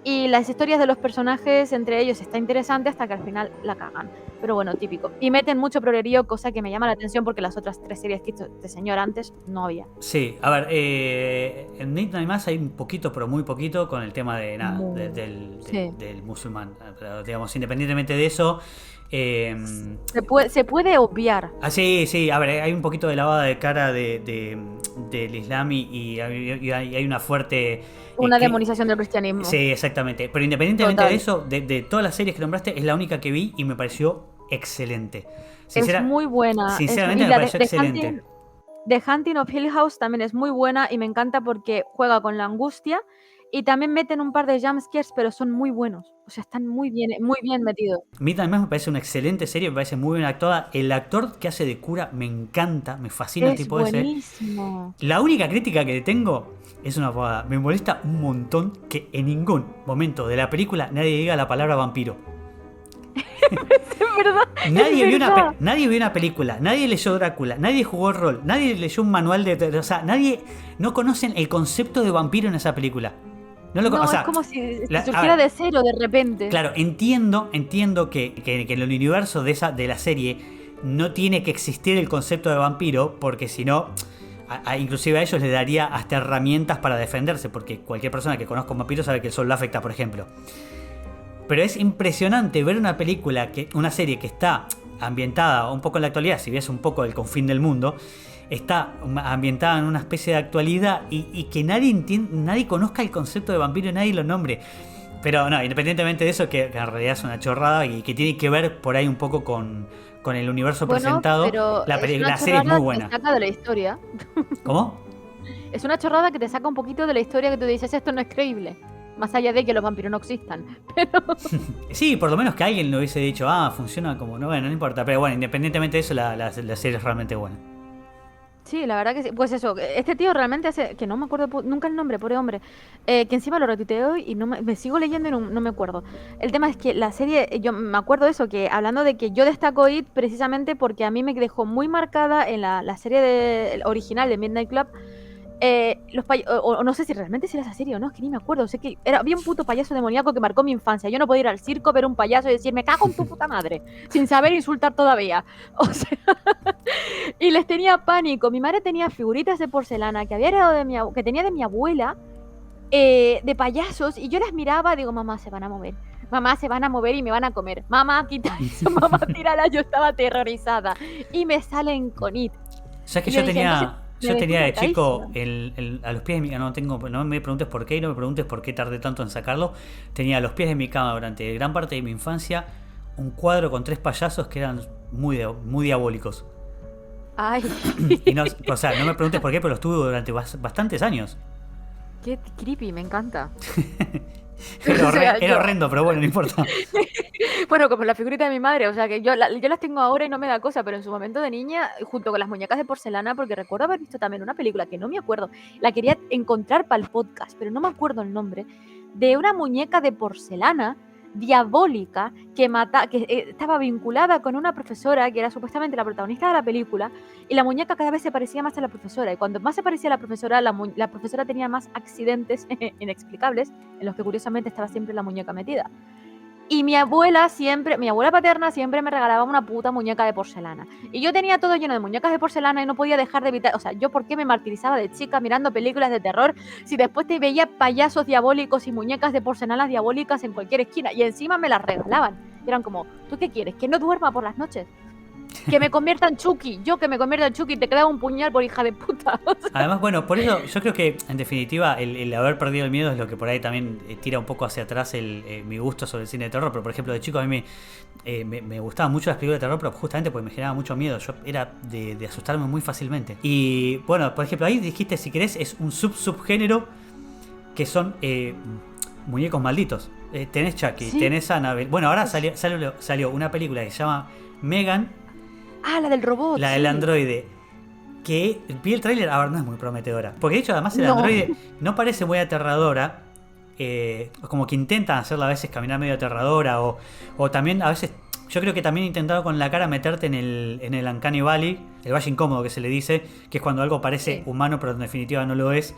Y las historias de los personajes entre ellos está interesante hasta que al final la cagan. Pero bueno, típico. Y meten mucho progrerío, cosa que me llama la atención porque las otras 3 series que hizo este señor antes no había. Sí, a ver, en Midnight Mass hay un poquito, pero muy poquito, con el tema de nada, del musulmán. Pero, digamos, independientemente de eso. Se puede obviar. Sí, a ver, hay un poquito de lavada de cara del Islam y hay una fuerte... Una demonización del cristianismo. Sí, exactamente. Pero independientemente de eso, de todas las series que nombraste, es la única que vi y me pareció excelente. Es muy buena. Sinceramente me pareció excelente. The Hunting of Hill House también es muy buena y me encanta porque juega con la angustia y también meten un par de jumpscares, pero son muy buenos. O sea, están muy bien metidos. Midnight Mass me parece una excelente serie, me parece muy bien actuada. El actor que hace de cura me encanta, me fascina el tipo ese. Es buenísimo. La única crítica que le tengo es una pavada. Me molesta un montón que en ningún momento de la película nadie diga la palabra vampiro. Es verdad. Nadie vio una película, nadie leyó Drácula, nadie jugó el rol, nadie leyó un manual o sea, no conocen el concepto de vampiro en esa película. O sea, es como si surgiera de cero de repente. Claro, entiendo que en el universo de la serie no tiene que existir el concepto de vampiro, porque si no, inclusive a ellos les daría hasta herramientas para defenderse, porque cualquier persona que conozca un vampiro sabe que el sol lo afecta, por ejemplo. Pero es impresionante ver una serie que está ambientada un poco en la actualidad, si ves un poco el confín del mundo, está ambientada en una especie de actualidad y que nadie conozca el concepto de vampiro y nadie lo nombre. Pero no, independientemente de eso, que en realidad es una chorrada y que tiene que ver por ahí un poco con el universo presentado, pero la serie es muy buena. Te saca de la historia. ¿Cómo? Es una chorrada que te saca un poquito de la historia, que tú dices, esto no es creíble. Más allá de que los vampiros no existan. Pero... Sí, por lo menos que alguien lo hubiese dicho, funciona como... Bueno, no importa. Pero bueno, independientemente de eso, la serie es realmente buena. Sí, la verdad que sí. Pues eso, este tío realmente hace... Que no me acuerdo nunca el nombre, pobre hombre. Que encima lo retuiteó y me sigo leyendo y no me acuerdo. El tema es que la serie... Yo me acuerdo de eso, que hablando de que yo destaco IT precisamente porque a mí me dejó muy marcada en la serie original de Midnight Club... o no sé si realmente era esa serie o no, es que ni me acuerdo. Sé que había un puto payaso demoníaco que marcó mi infancia. Yo no podía ir al circo, ver un payaso y decir, me cago en tu puta madre, sin saber insultar todavía. O sea, y les tenía pánico. Mi madre tenía figuritas de porcelana que había heredado que tenía de mi abuela, de payasos, y yo las miraba, digo, mamá, se van a mover. Mamá, se van a mover y me van a comer. Mamá, quita eso, mamá, tírala. Yo estaba aterrorizada. Y me salen con IT. O sea, que yo tenía de chico a los pies de mi cama, no me preguntes por qué y no me preguntes por qué tardé tanto en sacarlo. Tenía a los pies de mi cama durante gran parte de mi infancia un cuadro con 3 payasos que eran muy diabólicos. Ay. Y no me preguntes por qué, pero los tuve durante bastantes años. Qué creepy, me encanta. Era horrendo, pero bueno, no importa. Bueno, como la figurita de mi madre, o sea que yo las tengo ahora y no me da cosa, pero en su momento de niña, junto con las muñecas de porcelana, porque recuerdo haber visto también una película que no me acuerdo, la quería encontrar para el podcast, pero no me acuerdo el nombre, de una muñeca de porcelana diabólica que estaba vinculada con una profesora que era supuestamente la protagonista de la película, y la muñeca cada vez se parecía más a la profesora, y cuando más se parecía a la profesora tenía más accidentes inexplicables en los que curiosamente estaba siempre la muñeca metida. Y mi abuela paterna siempre me regalaba una puta muñeca de porcelana. Y yo tenía todo lleno de muñecas de porcelana y no podía dejar de evitar... O sea, ¿yo por qué me martirizaba de chica mirando películas de terror si después te veía payasos diabólicos y muñecas de porcelana diabólicas en cualquier esquina? Y encima me las regalaban. Y eran como, ¿tú qué quieres? ¿Que no duerma por las noches? Que me convierta en Chucky. Yo que me convierta en Chucky y te clavo un puñal por hija de puta. O sea. Además, bueno, por eso yo creo que en definitiva el haber perdido el miedo es lo que por ahí también tira un poco hacia atrás mi gusto sobre el cine de terror. Pero por ejemplo, de chico a mí me gustaban mucho las películas de terror, pero justamente porque me generaba mucho miedo. Yo era de asustarme muy fácilmente. Y bueno, por ejemplo, ahí dijiste, si querés, es un subgénero que son muñecos malditos. Tenés Chucky, ¿sí? Tenés Annabelle. Bueno, ahora salió una película que se llama Megan. Ah, la del robot. La del androide. Que vi el tráiler, ahora no es muy prometedora. Porque de hecho, además, el androide no parece muy aterradora. como que intentan hacerla a veces caminar medio aterradora, o también a veces, yo creo que también intentaron con la cara meterte en el Uncanny Valley, el valle incómodo que se le dice, que es cuando algo parece Sí. humano pero en definitiva no lo es.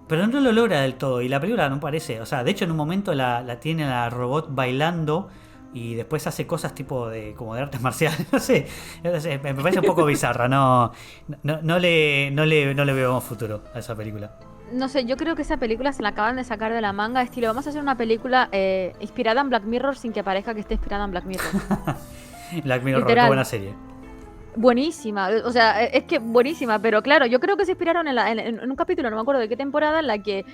Pero no lo logra del todo, y la película no parece, o sea, de hecho en un momento la tiene la robot bailando y después hace cosas tipo como de artes marciales, no sé, me parece un poco bizarra, no le veo futuro a esa película. No sé, yo creo que esa película se la acaban de sacar de la manga, estilo, vamos a hacer una película inspirada en Black Mirror sin que parezca que esté inspirada en Black Mirror. Black Mirror, qué Literal. buena serie. Buenísima, o sea, es que buenísima, pero claro, yo creo que se inspiraron en un capítulo, no me acuerdo de qué temporada, en la que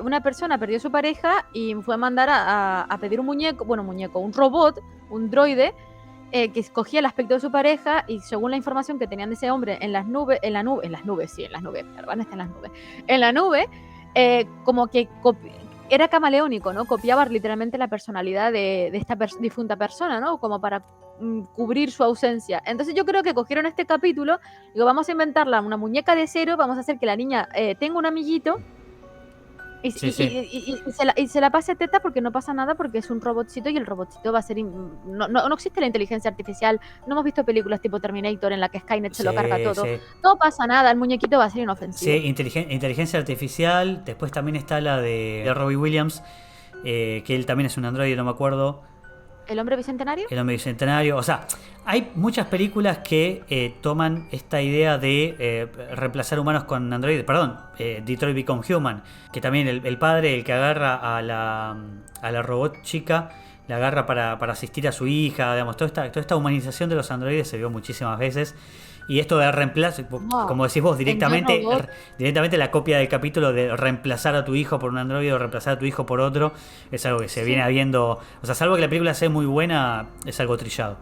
una persona perdió a su pareja y fue a mandar a pedir un muñeco, un robot, un droide, que escogía el aspecto de su pareja y según la información que tenían de ese hombre en las nubes, perdón, está en las nubes, en la nube, como que era camaleónico, ¿no? Copiaba literalmente la personalidad de esta difunta persona, ¿no? Como para cubrir su ausencia. Entonces yo creo que cogieron este capítulo, digo, vamos a inventarla una muñeca de cero, vamos a hacer que la niña tenga un amiguito y, Sí, y- sí. y- y se la pase teta porque no pasa nada porque es un robotcito y el robotcito va a ser... no existe la inteligencia artificial, no hemos visto películas tipo Terminator en la que Skynet se lo carga Sí, todo, sí. no pasa nada, el muñequito va a ser Sí, inofensivo. inteligencia artificial. Después también está la de Robbie Williams, que él también es un androide, no me acuerdo. ¿El hombre bicentenario? El hombre bicentenario. O sea, hay muchas películas que toman esta idea de reemplazar humanos con androides. Perdón, Detroit Become Human. Que también el padre, el que agarra a la robot chica, la agarra para asistir a su hija. Digamos, toda esta humanización de los androides se vio muchísimas veces. Y esto de reemplazo, Wow. como decís vos, En Yo directamente, Robot, directamente la copia del capítulo de reemplazar a tu hijo por un androide o reemplazar a tu hijo por otro, es algo que se viene sí. habiendo. O sea, salvo que la película sea muy buena, es algo trillado.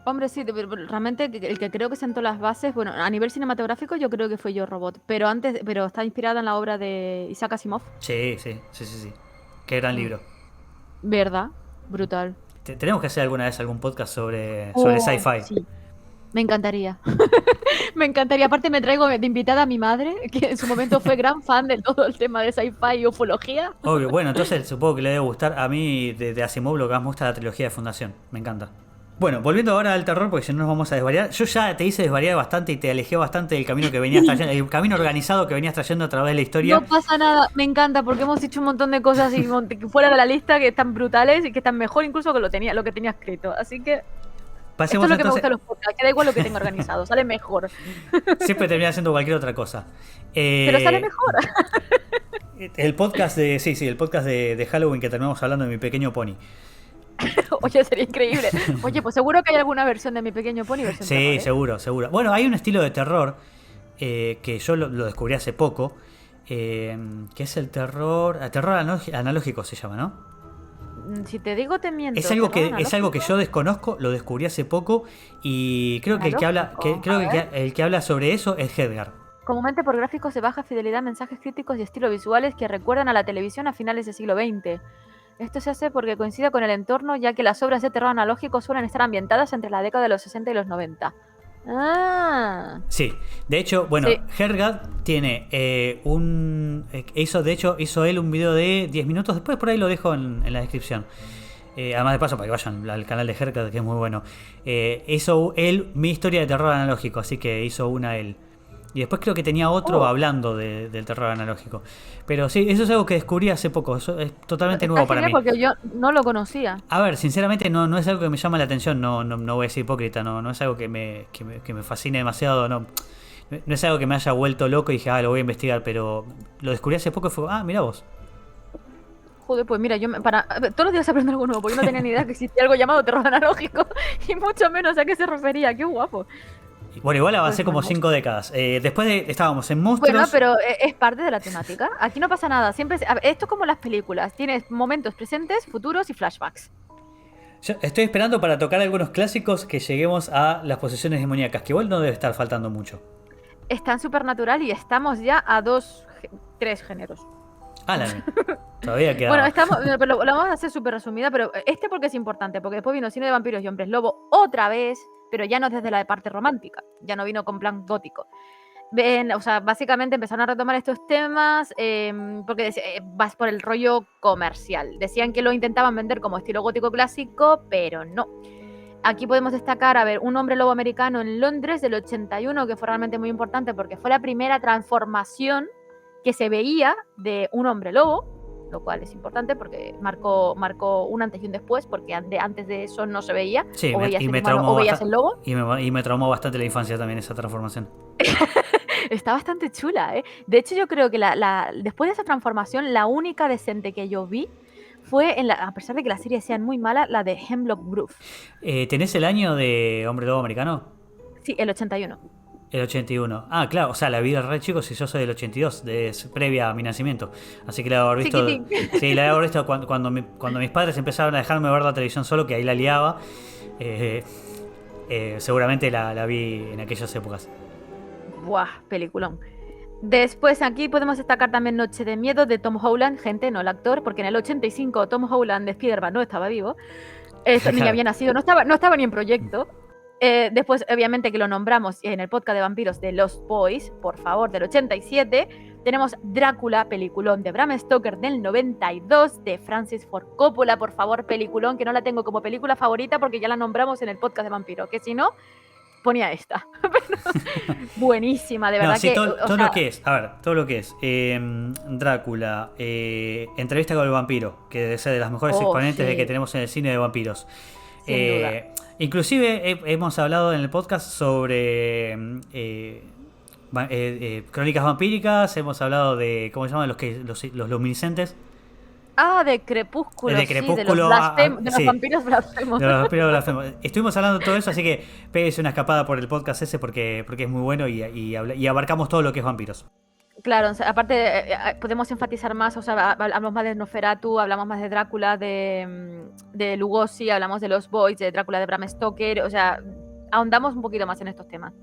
Hombre, sí, pero realmente el que creo que sentó las bases, bueno, a nivel cinematográfico yo creo que fue Yo Robot, pero está inspirada en la obra de Isaac Asimov. Sí, sí, sí, sí, sí. Qué gran Mm, libro. ¿Verdad? Brutal. Tenemos que hacer alguna vez algún podcast sobre Oh, sci-fi. sí, me encantaría. Me encantaría. Aparte me traigo de invitada a mi madre, que en su momento fue gran fan de todo el tema de sci-fi y ufología. Obvio, bueno, entonces supongo que le debe gustar. A mí de Asimov lo que más me gusta es la trilogía de Fundación. Me encanta. Bueno, volviendo ahora al terror, porque si no nos vamos a desvariar. Yo ya te hice desvariar bastante y te alejé bastante del camino que venías trayendo, el camino organizado que venías trayendo a través de la historia. No pasa nada, me encanta porque hemos hecho un montón de cosas y que fuera de la lista que están brutales y que están mejor incluso que lo que tenía escrito. Así que esto Pasemos es lo que me entonces. gusta de los podcasts, que da igual lo que tenga organizado, sale mejor. Siempre termina haciendo cualquier otra cosa. Pero sale Eh, mejor. el podcast de. Sí, sí, el podcast de Halloween que terminamos hablando de Mi Pequeño Pony. Oye, sería increíble. Oye, pues seguro que hay alguna versión de Mi Pequeño Pony, versión Sí, terror, ¿eh? seguro, seguro. Bueno, hay un estilo de terror que yo lo descubrí hace poco. Que es el terror. Terror analógico se llama, ¿no? Si te digo, te miento. Es algo ¿terror es algo que analógico? yo desconozco, lo descubrí hace poco y creo que el que habla, Analógico, creo a que ver. el que habla sobre eso es Edgar. Comúnmente por gráficos de baja fidelidad, mensajes críticos y estilo visuales que recuerdan a la televisión a finales del siglo XX. Esto se hace porque coincide con el entorno, ya que las obras de terror analógico suelen estar ambientadas entre la década de los 60 y los 90. Ah, Sí, de hecho, bueno, sí. Hergad tiene hizo él un video de 10 minutos, después por ahí lo dejo en la descripción. Además de paso, para que vayan al canal de Hergad, que es muy bueno. Hizo él mi historia de terror analógico, así que hizo una él. Y después creo que tenía otro Oh, hablando del terror analógico. Pero sí, eso es algo que descubrí hace poco, eso es totalmente está nuevo para genial mí. porque yo no lo conocía. A ver, sinceramente no es algo que me llama la atención, no voy a ser hipócrita, no es algo que me fascine demasiado, no es algo que me haya vuelto loco y dije, lo voy a investigar, pero lo descubrí hace poco y fue, mirá vos. Joder, pues mira, todos los días aprendo algo nuevo, porque yo no tenía ni idea que existía algo llamado terror analógico y mucho menos a qué se refería. Qué guapo. Bueno, igual Pues avancé como bueno. 5 décadas. Después estábamos en Bueno, monstruos. pero es parte de la temática. Aquí no pasa nada. Siempre esto es como las películas. Tienes momentos presentes, futuros y flashbacks. Yo estoy esperando para tocar algunos clásicos que lleguemos a las posesiones demoníacas, que igual no debe estar faltando mucho. Está en Supernatural y estamos ya a tres géneros. La todavía queda. Bueno, pero lo vamos a hacer súper resumida, pero porque es importante, porque después vino Cine de Vampiros y Hombres Lobo otra vez, pero ya no desde la parte romántica, ya no vino con plan gótico. O sea, básicamente empezaron a retomar estos temas porque vas por el rollo comercial. Decían que lo intentaban vender como estilo gótico clásico, pero no. Aquí podemos destacar, un hombre lobo americano en Londres del 81, que fue realmente muy importante porque fue la primera transformación que se veía de un hombre lobo, lo cual es importante porque marcó un antes y un después, porque antes de eso no se veía, Sí, o veías y el me humano traumó o veías el lobo. y me traumó bastante la infancia también esa transformación. Está bastante chula, ¿eh? De hecho, yo creo que después de esa transformación, la única decente que yo vi fue, a pesar de que las series sean muy malas, la de Hemlock Grove. ¿Tenés el año de Hombre Lobo Americano? Sí, el 81. El 81. Ah, claro, o sea, la vi de re chico si yo soy del 82, previa a mi nacimiento. Así que la debo haber visto. Chiquitín. Sí, la debo haber visto cuando mis padres empezaron a dejarme ver la televisión solo, que ahí la liaba. Seguramente la vi en aquellas épocas. Buah, peliculón. Después aquí podemos destacar también Noche de Miedo de Tom Holland, gente, no el actor, porque en el 85 Tom Holland de Spider-Man no estaba vivo. Ni había nacido, no estaba ni en proyecto. Después, obviamente, que lo nombramos en el podcast de vampiros de Lost Boys, por favor, del 87. Tenemos Drácula, peliculón de Bram Stoker del 92, de Francis Ford Coppola, por favor, peliculón, que no la tengo como película favorita porque ya la nombramos en el podcast de vampiros, que si no, ponía esta. Buenísima, de verdad. No, sí, que, todo lo que es, a ver, todo lo que es Drácula, Entrevista con el vampiro, que debe ser de las mejores exponentes de que tenemos en el cine de vampiros. Sin duda. Inclusive hemos hablado en el podcast sobre crónicas vampíricas, hemos hablado de, ¿cómo se llaman los luminiscentes? De Crepúsculo, de Crepúsculo, de los vampiros blasfemos. De los vampiros blasfemos. Estuvimos hablando de todo eso, así que péguese una escapada por el podcast ese porque es muy bueno y abarcamos todo lo que es vampiros. Claro, o sea, aparte podemos enfatizar más, o sea, hablamos más de Nosferatu, hablamos más de Drácula, de Lugosi, hablamos de Los Boys, de Drácula de Bram Stoker, o sea, ahondamos un poquito más en estos temas.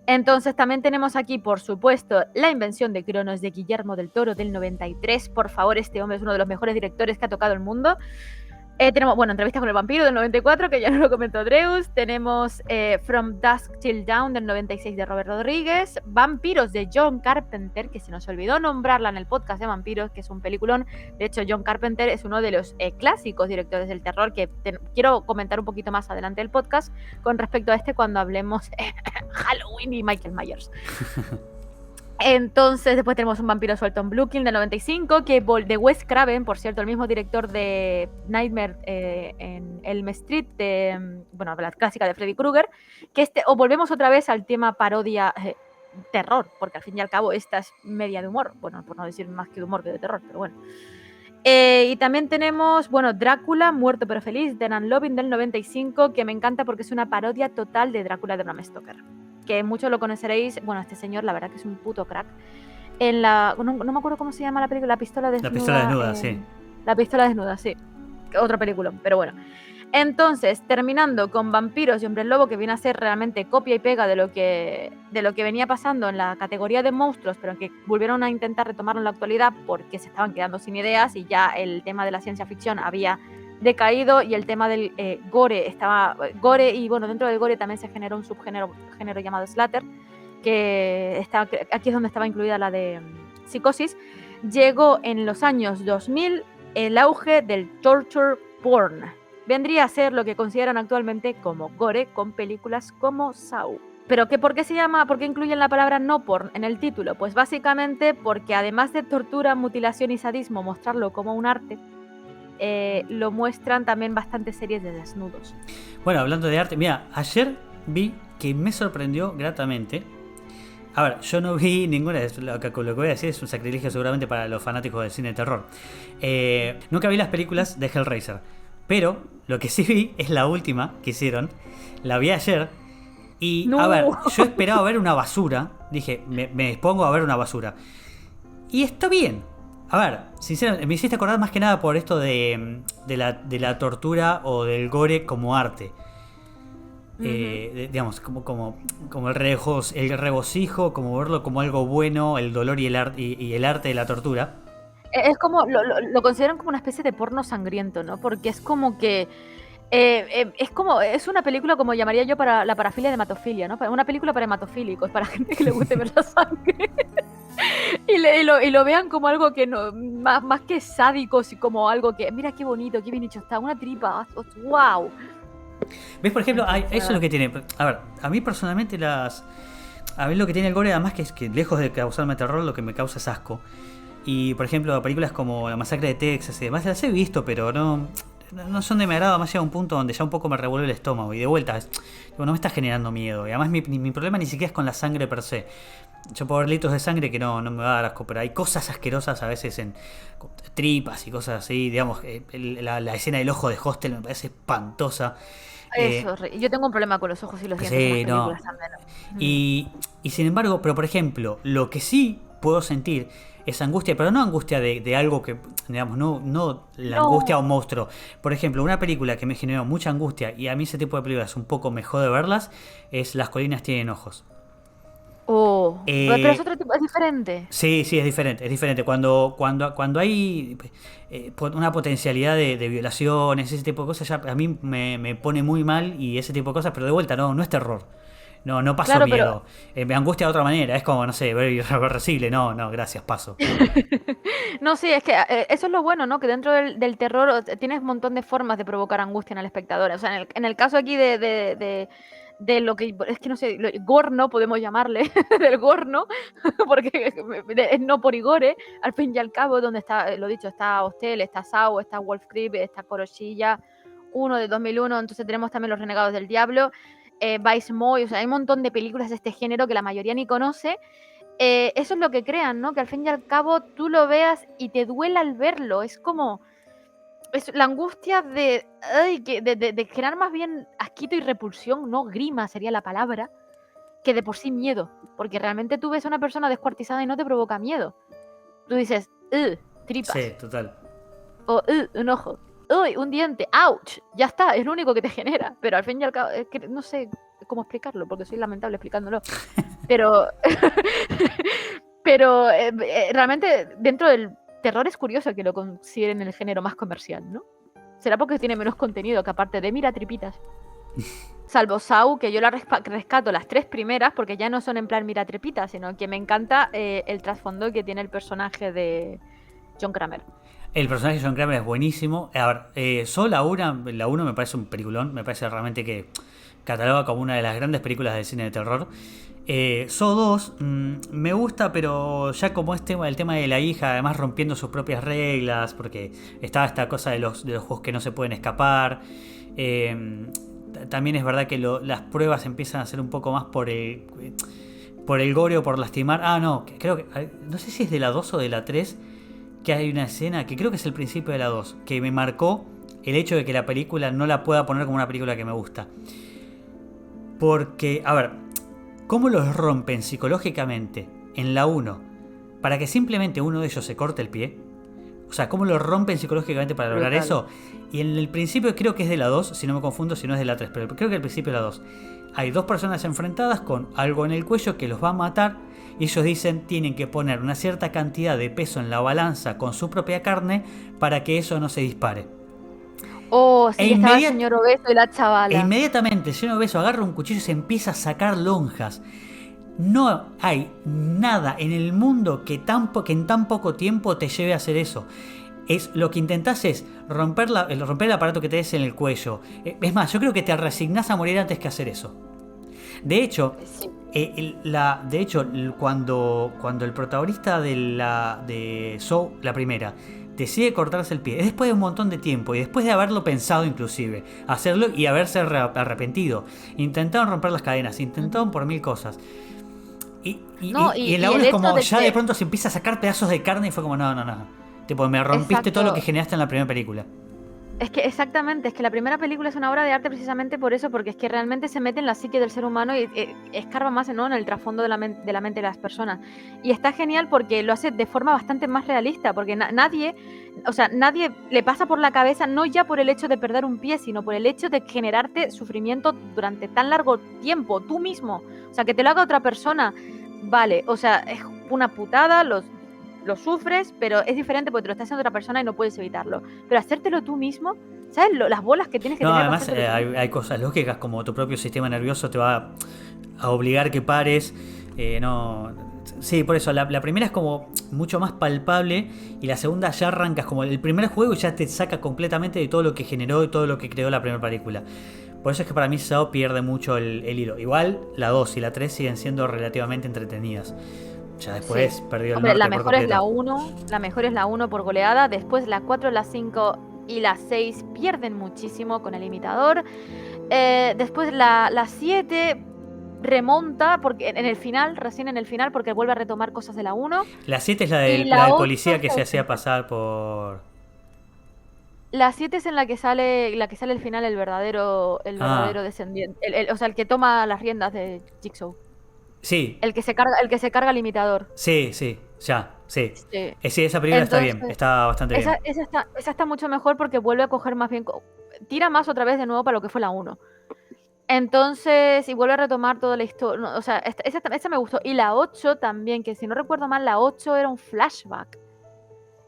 Entonces también tenemos aquí, por supuesto, La invención de Cronos de Guillermo del Toro del 93. Por favor, este hombre es uno de los mejores directores que ha tocado el mundo. Tenemos, Entrevista con el vampiro del 94, que ya nos lo comentó Dreus. Tenemos From Dusk Till Dawn del 96 de Robert Rodríguez. Vampiros de John Carpenter, que se nos olvidó nombrarla en el podcast de vampiros, que es un peliculón. De hecho, John Carpenter es uno de los clásicos directores del terror que quiero comentar un poquito más adelante del podcast con respecto a cuando hablemos Halloween y Michael Myers. Entonces, después tenemos Un vampiro suelto en Brooklyn del 95, de Wes Craven, por cierto, el mismo director de Nightmare en Elm Street, la clásica de Freddy Krueger, que o volvemos otra vez al tema parodia terror, porque al fin y al cabo esta es media de humor, por no decir más que de humor que de terror, pero bueno. Y también tenemos, Drácula, Muerto pero Feliz, de Dan Lovin del 95, que me encanta porque es una parodia total de Drácula de Bram Stoker. Que muchos lo conoceréis, este señor la verdad que es un puto crack. No me acuerdo cómo se llama la película, La pistola desnuda. La pistola desnuda, sí. La pistola desnuda, sí. Otra película, pero bueno. Entonces, terminando con Vampiros y Hombres Lobo, que viene a ser realmente copia y pega de lo que venía pasando en la categoría de monstruos, pero que volvieron a intentar retomarlo en la actualidad porque se estaban quedando sin ideas y ya el tema de la ciencia ficción había decaído y el tema del gore estaba gore, y dentro del gore también se generó un subgénero llamado Slater, que aquí es donde estaba incluida la de Psicosis. Llegó en los años 2000 el auge del torture porn. Vendría a ser lo que consideran actualmente como gore con películas como Saw. ¿Pero por qué incluyen la palabra no porn en el título? Pues básicamente porque además de tortura, mutilación y sadismo, mostrarlo como un arte, lo muestran también bastantes series de desnudos. Bueno, hablando de arte, mira, ayer vi que me sorprendió gratamente. A ver, yo no vi ninguna de lo que voy a decir es un sacrilegio seguramente para los fanáticos del cine de terror. Nunca vi las películas de Hellraiser, pero lo que sí vi es la última que hicieron. La vi ayer y, no. A ver, yo esperaba ver una basura. Dije, me dispongo a ver una basura. Y está bien. A ver, sinceramente, me hiciste acordar más que nada por esto de la tortura o del gore como arte. Digamos, como el regocijo, como verlo como algo bueno, el dolor y el arte de la tortura. Es como, lo consideran como una especie de porno sangriento, ¿no? Porque es como que Es una película como llamaría yo para la parafilia de hematofilia, ¿no? Una película para hematofílicos, para gente que le guste ver la sangre. Y lo vean como algo que no, más que sádico, y como algo que, mira qué bonito, qué bien hecho está, una tripa, wow. ¿Ves? Por ejemplo, eso es Entonces, lo que tiene. A ver, a mí personalmente a ver, lo que tiene el gore, además, que es que lejos de causarme terror, lo que me causa es asco. Y por ejemplo, películas como La Masacre de Texas y demás, las he visto, pero no son de mi agrado. Más llega un punto donde ya un poco me revuelve el estómago. Y de vuelta, no me está generando miedo. Y además, mi problema ni siquiera es con la sangre per se. Yo puedo ver litros de sangre que no me va a dar asco, pero hay cosas asquerosas a veces en tripas y cosas así. Digamos, la escena del ojo de Hostel me parece espantosa. Eh, yo tengo un problema con los ojos y los dientes en las sí, no. películas también. Mm. Y, y sin embargo, pero por ejemplo, lo que sí puedo sentir es angustia, pero no angustia de algo que, digamos, no la angustia a No. un monstruo. Por ejemplo, una película que me generó mucha angustia y a mí ese tipo de películas un poco me jode verlas es Las colinas tienen ojos. Oh, pero es Eh, otro tipo, es diferente. sí, sí, es diferente, es diferente. Cuando hay una potencialidad de violaciones, ese tipo de cosas, ya a mí me pone muy mal y ese tipo de cosas, pero de vuelta, no es terror. No paso Claro, pero miedo. Me angustia de otra manera. Es como, no sé, ver irreversible. No, gracias, paso. no, sí, es que eso es lo bueno, ¿no? Que dentro del terror tienes un montón de formas de provocar angustia en el espectador. O sea, en el caso aquí de lo que, es que no sé, gorno podemos llamarle, del gorno, porque es no por Igore, al fin y al cabo, donde está, lo dicho, está Hostel, está Saw, está Wolf Creep, está Kuroshilla, uno de 2001, entonces tenemos también Los Renegados del Diablo, Vice Moy, o sea, hay un montón de películas de este género que la mayoría ni conoce. Eso es lo que crean, ¿no? Que al fin y al cabo tú lo veas y te duela al verlo. Es como. Es la angustia de. Ay, de generar más bien asquito y repulsión, no grima sería la palabra, que de por sí miedo. Porque realmente tú ves a una persona descuartizada y no te provoca miedo. Tú dices, Sí, tripas. total. O un ojo. Uy, un diente. ¡Ouch! Ya está, es lo único que te genera. Pero al fin y al cabo, es que no sé cómo explicarlo, porque soy lamentable explicándolo. Pero. Pero realmente dentro del terror es curioso que lo consideren el género más comercial, ¿no? Será porque tiene menos contenido que aparte de mira tripitas. Salvo Saw, que yo la rescato las tres primeras porque ya no son en plan mira tripitas, sino que me encanta el trasfondo que tiene el personaje de John Kramer. El personaje de John Kramer es buenísimo. A ver, solo la 1 me parece un peliculón. Me parece realmente que cataloga como una de las grandes películas del cine de terror. Saw 2 me gusta, pero ya como es el tema de la hija, además rompiendo sus propias reglas, porque estaba esta cosa de los juegos que no se pueden escapar. También es verdad que las pruebas empiezan a ser un poco más por el gore o por lastimar. Ah, no, creo que. No sé si es de la 2 o de la 3 que hay una escena que creo que es el principio de la 2 que me marcó el hecho de que la película no la pueda poner como una película que me gusta. Porque, a ver, ¿cómo los rompen psicológicamente en la 1 para que simplemente uno de ellos se corte el pie? O sea, ¿cómo lo rompen psicológicamente para lograr Brutal. eso? Y en el principio creo que es de la 2, si no me confundo, si no es de la 3, pero creo que el principio es de la 2. Hay dos personas enfrentadas con algo en el cuello que los va a matar y ellos dicen tienen que poner una cierta cantidad de peso en la balanza con su propia carne para que eso no se dispare. Oh, E, sí, estaba el señor obeso y la chavala. inmediatamente el señor Beso agarra un cuchillo y se empieza a sacar lonjas. No hay nada en el mundo que en tan poco tiempo te lleve a hacer eso. Lo que intentás es romper el aparato que te des en el cuello. Es más, yo creo que te resignás a morir antes que hacer eso. De hecho, Sí. cuando el protagonista de Saw, la primera, decide cortarse el pie, es después de un montón de tiempo y después de haberlo pensado inclusive, hacerlo y haberse arrepentido. Intentaron romper las cadenas, intentaron por mil cosas. No, Y en la y 1 el es hecho como de ya de que. pronto se empieza a sacar pedazos de carne y fue como no. Tipo, me rompiste todo lo que Exacto. generaste en la primera película. Es que exactamente, es que la primera película es una obra de arte precisamente por eso, porque es que realmente se mete en la psique del ser humano y escarba más, ¿no?, en el trasfondo de la mente de las personas. Y está genial porque lo hace de forma bastante más realista, porque nadie le pasa por la cabeza, no ya por el hecho de perder un pie, sino por el hecho de generarte sufrimiento durante tan largo tiempo, tú mismo. O sea, que te lo haga otra persona, vale, o sea, es una putada, lo sufres, pero es diferente porque te lo está haciendo otra persona y no puedes evitarlo. Pero hacértelo tú mismo, ¿Sabes las bolas que tienes que No, tener para además hacerte los hay cosas lógicas como tu propio sistema nervioso te va a obligar que pares. No, sí, por eso la primera es como mucho más palpable y la segunda ya arrancas como el primer juego y ya te saca completamente de todo lo que generó y todo lo que creó la primera película. Por eso es que para mí Saw pierde mucho el hilo. Igual la 2 y la 3 siguen siendo relativamente entretenidas. Ya después Sí. perdió el Hombre, norte la por mejor es la completo. 1, la mejor es la 1 por goleada, después la 4, la 5 y la 6 pierden muchísimo con el imitador. Después la 7 remonta porque en el final, recién en el final, porque vuelve a retomar cosas de la 1. La 7 es la Y la la del 8 policía que está se hacía decente. pasar por... La 7 es en la que sale al final el Ah, verdadero descendiente, o sea, el que toma las riendas de Jigsaw, sí, el que se carga el imitador. sí, sí, ya, sí. Sí. Sí, esa película está bien, Entonces, está bastante bien. esa está mucho mejor porque vuelve a coger más bien, tira más otra vez de nuevo para lo que fue la 1. Entonces, y vuelve a retomar toda la historia. O sea, esta me gustó. Y la 8 también, que si no recuerdo mal, la 8 era un flashback.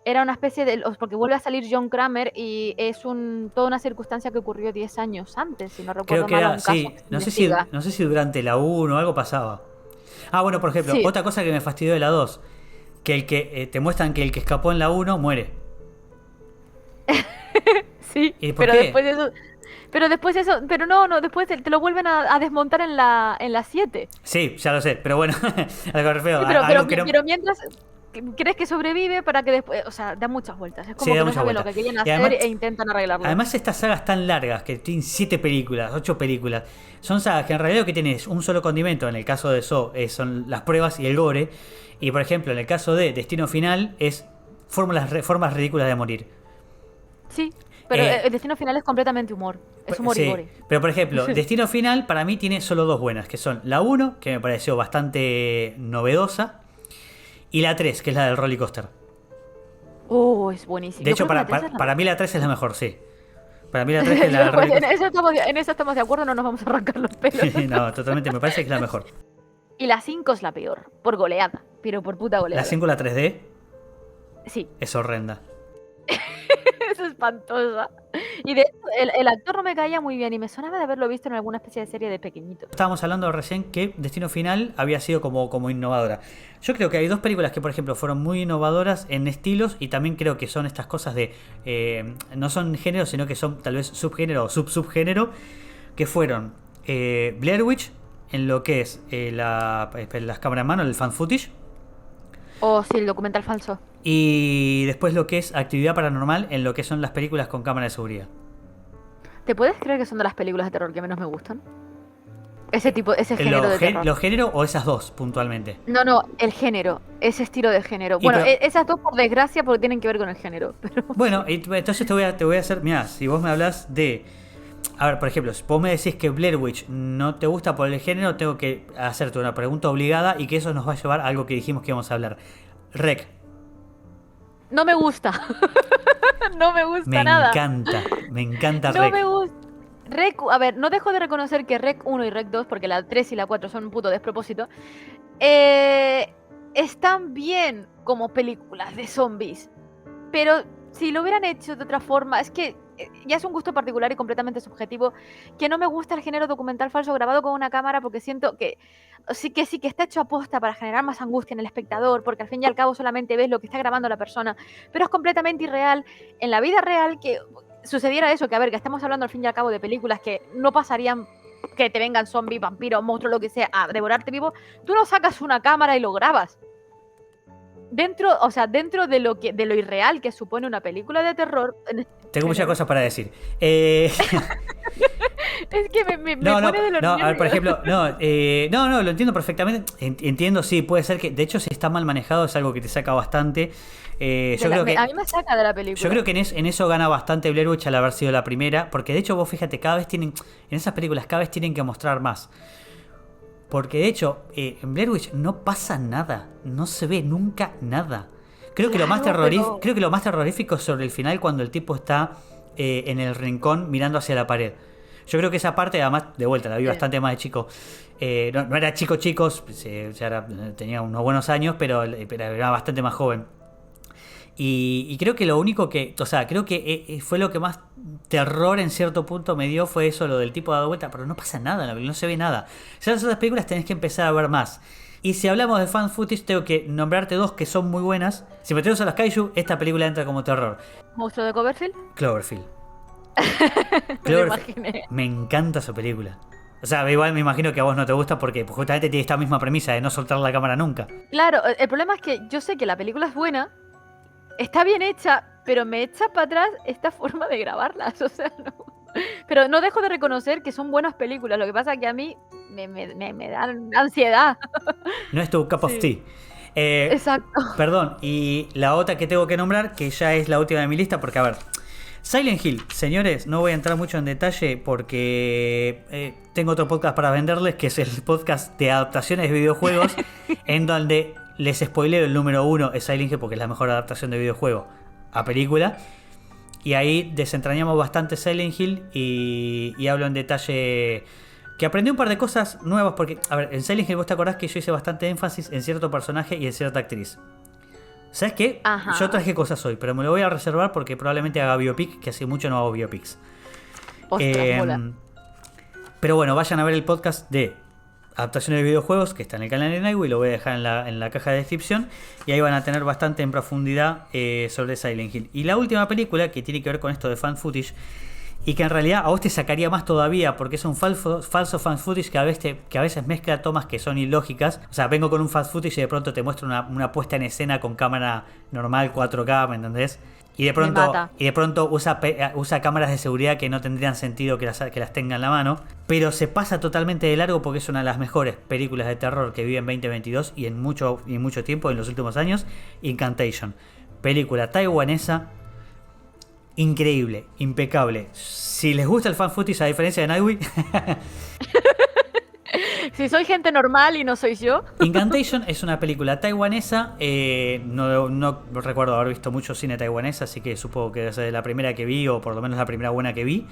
Era una especie de. Porque vuelve a salir John Kramer y es toda una circunstancia que ocurrió 10 años antes, si no Creo recuerdo que mal, o era, un caso sí, que se no sé si, investiga. no sé si durante la 1 o algo pasaba. Ah, bueno, por ejemplo, Sí, otra cosa que me fastidió de la 2 que el que te muestran que el que escapó en la 1 muere. sí, ¿Y por pero qué? después de eso. Pero no, después te lo vuelven a desmontar en la 7. Sí, ya lo sé, pero bueno, a lo que me refiero, Sí, algo que no... pero mientras crees que sobrevive para que después, o sea, da muchas vueltas. Es Sí, como da que no mucha saben lo vuelta. que querían Y hacer e intentan arreglarlo. además estas sagas tan largas, que tienen 7 películas, 8 películas, son sagas que en realidad lo que tienes un solo condimento, en el caso de Saw, son las pruebas y el gore. Y por ejemplo, en el caso de Destino Final, es formas ridículas de morir. Sí, pero Eh, el destino final es completamente humor. Es humor y sí, gore. pero por ejemplo, Destino Final para mí tiene solo dos buenas, que son la uno que me pareció bastante novedosa, y la 3 que es la del roller coaster. Oh, es buenísimo. De Yo hecho, creo que la 3 es la para mí la mejor. 3 es la mejor, sí. Para mí la 3 que es la del Pues roller coaster. en eso estamos de acuerdo, no nos vamos a arrancar los pelos. No, totalmente, me parece que es la mejor. Y la 5 es la peor, por goleada, pero por puta La goleada. 5 la 3D Sí, es horrenda. es espantosa. Y de hecho, el actor no me caía muy bien y me sonaba de haberlo visto en alguna especie de serie de pequeñito. Estábamos hablando recién que Destino Final había sido como innovadora. Yo creo que hay dos películas que, por ejemplo, fueron muy innovadoras en estilos y también creo que son estas cosas de... no son géneros, sino que son tal vez subgénero o subgénero, que fueron Blair Witch en lo que es las cámaras en mano, el fan footage, Oh, sí, el documental falso. y después lo que es actividad paranormal en lo que son las películas con cámara de seguridad. ¿Te puedes creer que son de las películas de terror que menos me gustan? Ese género de terror. ¿Los géneros o esas dos puntualmente? No, el género, ese estilo de género. Y Bueno, pero, esas dos por desgracia porque tienen que ver con el género. Pero bueno, entonces te voy a hacer. Mira, si vos me hablas de. A ver, por ejemplo, si vos me decís que Blair Witch no te gusta por el género, tengo que hacerte una pregunta obligada y que eso nos va a llevar a algo que dijimos que íbamos a hablar. Rec, no me gusta. No me gusta nada. me encanta No Rec. me gusta. A ver, no dejo de reconocer que Rec 1 y Rec 2, porque la 3 y la 4 son un puto despropósito, están bien como películas de zombies. Pero si lo hubieran hecho de otra forma, es que ya es un gusto particular y completamente subjetivo, que no me gusta el género documental falso grabado con una cámara porque siento que sí que está hecho a posta para generar más angustia en el espectador, porque al fin y al cabo solamente ves lo que está grabando la persona, pero es completamente irreal. En la vida real que sucediera eso, que a ver, que estamos hablando al fin y al cabo de películas que no pasarían, que te vengan zombies, vampiros, monstruos, lo que sea, a devorarte vivo, tú no sacas una cámara y lo grabas. Dentro de lo irreal que supone una película de terror. Tengo muchas género. cosas para decir. Es que me No, pone de los no, a ver, por nervios. ejemplo, no, lo entiendo perfectamente. Entiendo, sí, puede ser que, de hecho, si está mal manejado es algo que te saca bastante. Yo creo que, A mí me saca de la yo película. creo que en eso gana bastante Blair Witch al haber sido la primera, porque de hecho vos fíjate, en esas películas cada vez tienen que mostrar más. Porque de hecho, en Blair Witch no pasa nada, no se ve nunca nada. Creo que Claro, creo que lo más terrorífico es sobre el final cuando el tipo está en el rincón mirando hacia la pared. Yo creo que esa parte, además, de vuelta, la vi pero. bastante más de chico. No era chicos, ya tenía unos buenos años, pero era bastante más joven. Y creo que lo único que, o sea, creo que fue lo que más terror en cierto punto me dio fue eso, lo del tipo dado vuelta, pero no pasa nada en la película, no se ve nada. Ya las otras películas tenés que empezar a ver más. Y si hablamos de fan footage, tengo que nombrarte dos que son muy buenas. Si metemos a los kaiju, esta película entra como terror. ¿Monstruo de Cloverfield? Cloverfield. Me lo imaginé. Me encanta esa película. O sea, igual me imagino que a vos no te gusta porque justamente tiene esta misma premisa de no soltar la cámara nunca. Claro, el problema es que yo sé que la película es buena, está bien hecha, pero me echa para atrás esta forma de grabarlas. O sea, no. Pero no dejo de reconocer que son buenas películas. Lo que pasa es que a mí me dan ansiedad. No es tu cup of tea. Exacto. Perdón, y la otra que tengo que nombrar, que ya es la última de mi lista, porque a ver, Silent Hill, señores, no voy a entrar mucho en detalle porque tengo otro podcast para venderles, que es el podcast de adaptaciones de videojuegos, en donde les spoileo el número 1 es Silent Hill porque es la mejor adaptación de videojuego a película. Y ahí desentrañamos bastante Silent Hill y hablo en detalle que aprendí un par de cosas nuevas porque, a ver, en Silent Hill vos te acordás que yo hice bastante énfasis en cierto personaje y en cierta actriz. ¿Sabes qué? Ajá. Yo traje cosas hoy, pero me lo voy a reservar porque probablemente haga biopic, que hace mucho no hago biopics. Ostras, mola. Pero bueno, vayan a ver el podcast de adaptaciones de videojuegos que está en el canal de Nightway, lo voy a dejar en la caja de descripción y ahí van a tener bastante en profundidad sobre Silent Hill. Y la última película que tiene que ver con esto de fan footage y que en realidad a vos te sacaría más todavía porque es un falso fan footage que a veces mezcla tomas que son ilógicas. O sea, vengo con un fan footage y de pronto te muestro una puesta en escena con cámara normal 4K, ¿me entendés? Y de pronto usa cámaras de seguridad que no tendrían sentido que las tenga en la mano. Pero se pasa totalmente de largo porque es una de las mejores películas de terror que vive en 2022 y en mucho tiempo, en los últimos años. Incantation. Película taiwanesa. Increíble, impecable. Si les gusta el fan footage a diferencia de Nightway... Si soy gente normal y no soy yo. Incantation es una película taiwanesa. No recuerdo haber visto mucho cine taiwanés, así que supongo que es la primera que vi, o por lo menos la primera buena que vi.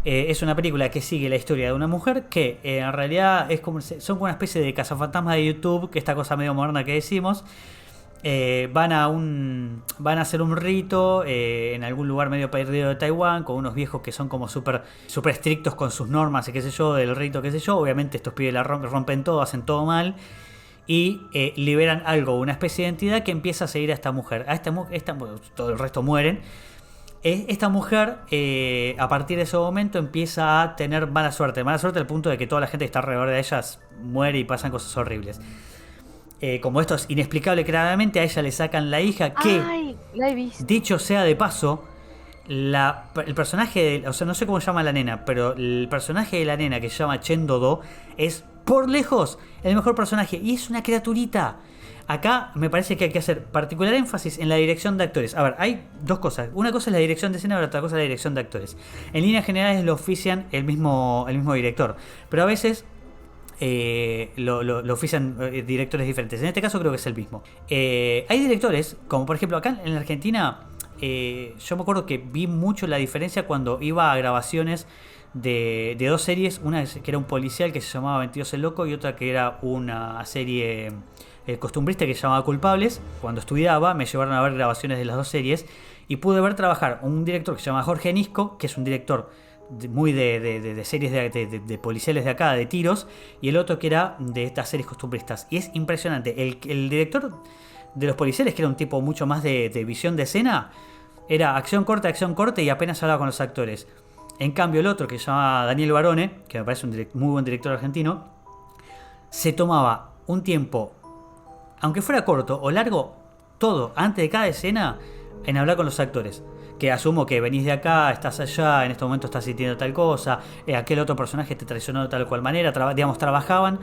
Es una película que sigue la historia de una mujer que en realidad son como una especie de cazafantasmas de YouTube, que esta cosa medio moderna que decimos. Van a hacer un rito en algún lugar medio perdido de Taiwán con unos viejos que son como súper estrictos con sus normas y qué sé yo, del rito, qué sé yo. Obviamente estos pibes rompen todo, hacen todo mal y liberan algo, una especie de entidad que empieza a seguir a esta mujer. Todo el resto mueren. Esta mujer a partir de ese momento empieza a tener mala suerte al punto de que toda la gente que está alrededor de ellas muere y pasan cosas horribles. Como esto es inexplicable claramente, a ella le sacan la hija que, ay, la he visto. Dicho sea de paso, el personaje, o sea, no sé cómo se llama la nena, pero el personaje de la nena que se llama Chen Dodo es por lejos el mejor personaje y es una criaturita. Acá me parece que hay que hacer particular énfasis en la dirección de actores. A ver, hay dos cosas. Una cosa es la dirección de escena y otra cosa es la dirección de actores. En líneas generales lo ofician el mismo director, pero a veces lo ofician directores diferentes. En este caso creo que es el mismo. Hay directores, como por ejemplo acá en la Argentina, yo me acuerdo que vi mucho la diferencia cuando iba a grabaciones de dos series. Una que era un policial que se llamaba 22 el Loco y otra que era una serie costumbrista que se llamaba Culpables. Cuando estudiaba me llevaron a ver grabaciones de las dos series y pude ver trabajar un director que se llama Jorge Nisco, que es un director muy de series de policiales de acá, de tiros, y el otro que era de estas series costumbristas. Y es impresionante. El director de los policiales, que era un tipo mucho más de visión de escena, era acción corte y apenas hablaba con los actores. En cambio el otro, que se llama Daniel Barone, que me parece un muy buen director argentino, se tomaba un tiempo, aunque fuera corto o largo, todo, antes de cada escena, en hablar con los actores. Que asumo que venís de acá, estás allá, en este momento estás sintiendo tal cosa, aquel otro personaje te traicionó de tal o cual manera, trabajaban.